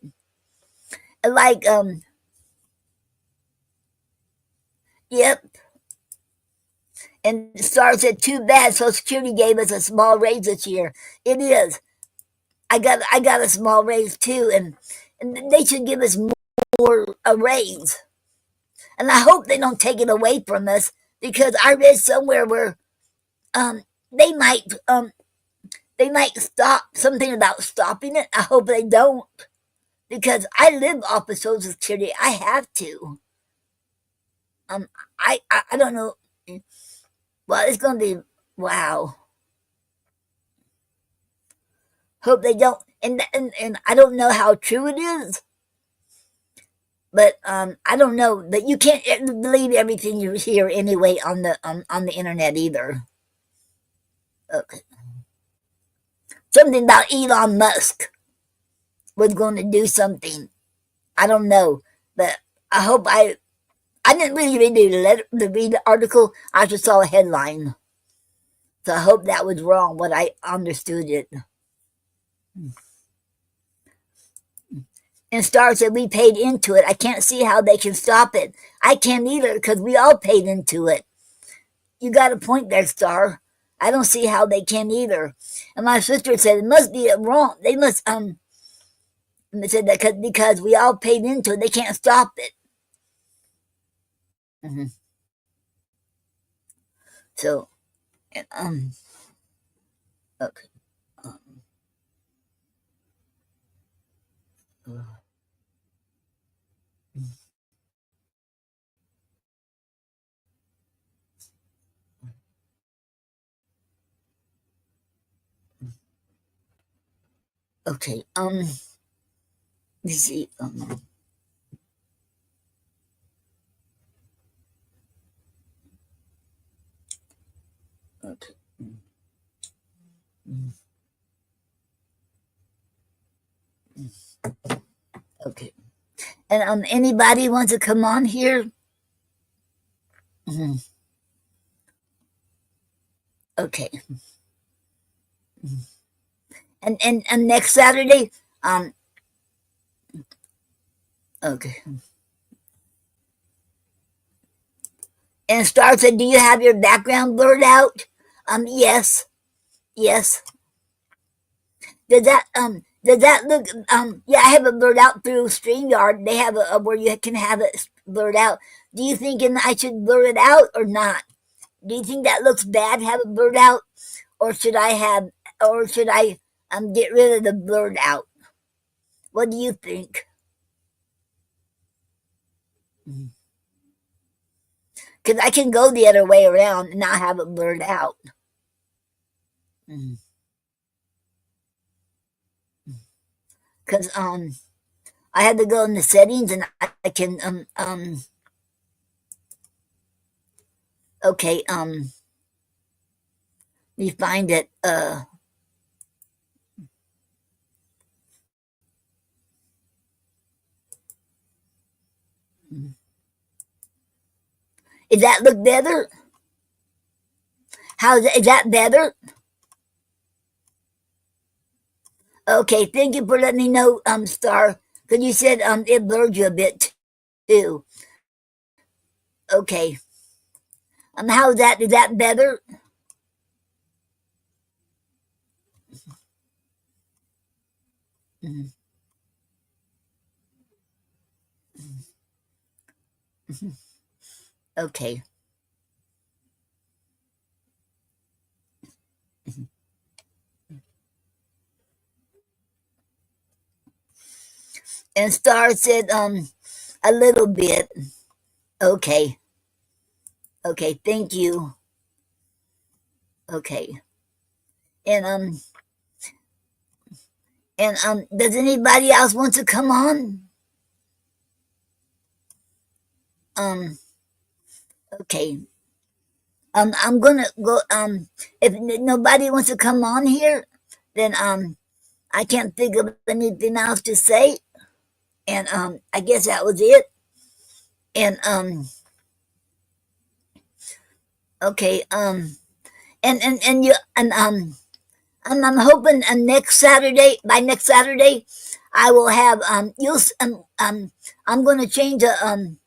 Like yep. And Star said, "Too bad Social Security gave us a small raise this year." It is. I got a small raise too, and they should give us more a raise. And I hope they don't take it away from us because I read somewhere where they might stop something about stopping it. I hope they don't, because I live off of Social Security. I have to. Um, I don't know. Well, it's gonna be wow. Hope they don't. And I don't know how true it is, but I don't know. But you can't believe everything you hear anyway on the internet either. Okay. Something about Elon Musk was going to do something. I don't know, but I hope I didn't really read the article. I just saw a headline, so I hope that was wrong. What I understood it. And Star said we paid into it. I can't see how they can stop it. I can't either because we all paid into it. You got a point there, Star. I don't see how they can either. And my sister said it must be wrong. They must they said that because we all paid into it, they can't stop it. Mm-hmm. So, okay. Okay. Let's see. Okay. Okay. And anybody wants to come on here? Mm-hmm. Okay. And next Saturday, okay. And Star said, "Do you have your background blurred out?" Yes, yes. Does that look? Yeah, I have it blurred out through StreamYard. They have a where you can have it blurred out. Do you think I should blur it out or not? Do you think that looks bad? Have it blurred out, or should I get rid of the blurred out? What do you think? Because I can go the other way around and not have it blurred out. Because I had to go in the settings and I can okay we find it is that look better? Is that better? Okay, thank you for letting me know, Star, because you said it blurred you a bit too. Okay. How's that? Is that better? Mhm. Okay. And Star said a little bit. Okay. Okay, thank you. Okay. And does anybody else want to come on? Um okay. I'm gonna go if nobody wants to come on here, then I can't think of anything else to say. And I guess that was it. And okay, and you I'm hoping next Saturday by next Saturday I will have I'm gonna change the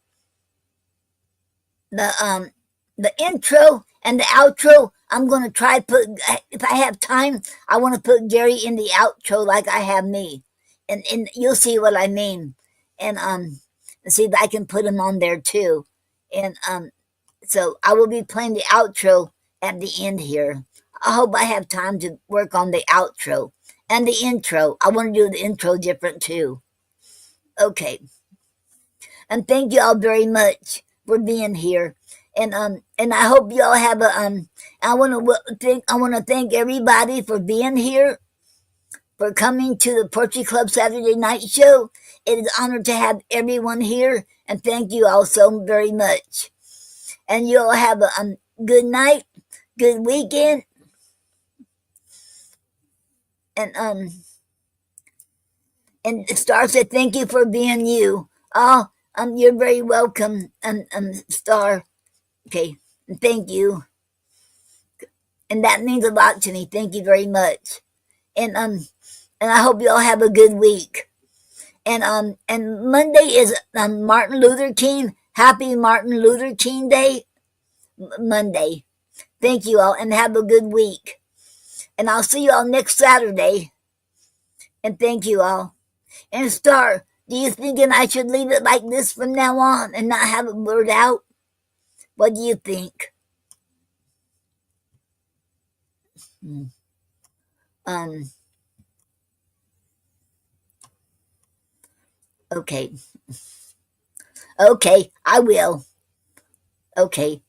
the intro and the outro. I'm gonna try put if I have time. I want to put Gary in the outro like I have me, and you'll see what I mean. And see if I can put him on there too. And so I will be playing the outro at the end here. I hope I have time to work on the outro and the intro. I want to do the intro different too. Okay. And thank you all very much for being here. And I hope you all have a I want to thank everybody for being here, for coming to the Poetry Club Saturday Night Show. It is an honor to have everyone here, and thank you all so very much. And you all have a good night, good weekend, and Star said thank you for being you. Oh, you're very welcome, Star. Okay, thank you, and that means a lot to me. Thank you very much, and I hope you all have a good week. And Monday is Martin Luther King. Happy Martin Luther King Day, Monday. Thank you all, and have a good week. And I'll see you all next Saturday. And thank you all. And Star, do you think I should leave it like this from now on and not have it blurred out? What do you think? Okay. Okay, I will. Okay.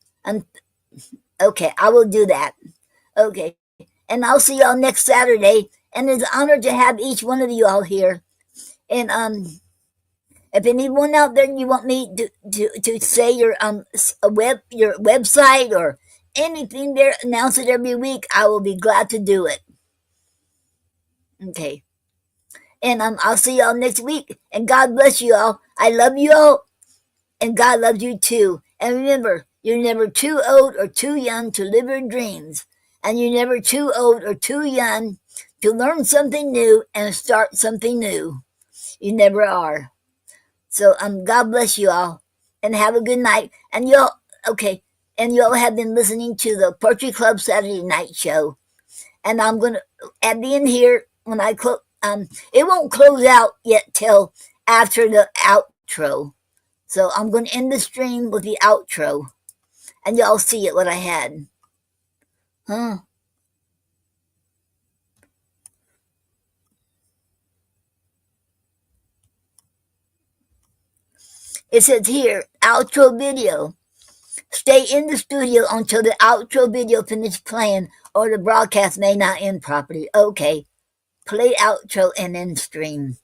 Okay, I will do that. Okay. And I'll see y'all next Saturday. And it's an honor to have each one of you all here. And if anyone out there you want me to say your website or anything there, announce it every week, I will be glad to do it. Okay. And I'll see y'all next week. And God bless you all. I love you all. And God loves you too. And remember, you're never too old or too young to live your dreams. And you're never too old or too young to learn something new and start something new. You never are. So God bless you all. And have a good night. And y'all, okay. And y'all have been listening to the Poetry Club Saturday Night Show. And I'm going to, at the end here, when I close, it won't close out yet till after the outro. So I'm going to end the stream with the outro. And y'all see it, what I had. Huh? It says here, outro video. Stay in the studio until the outro video finishes playing or the broadcast may not end properly. Okay. Play outro and end stream.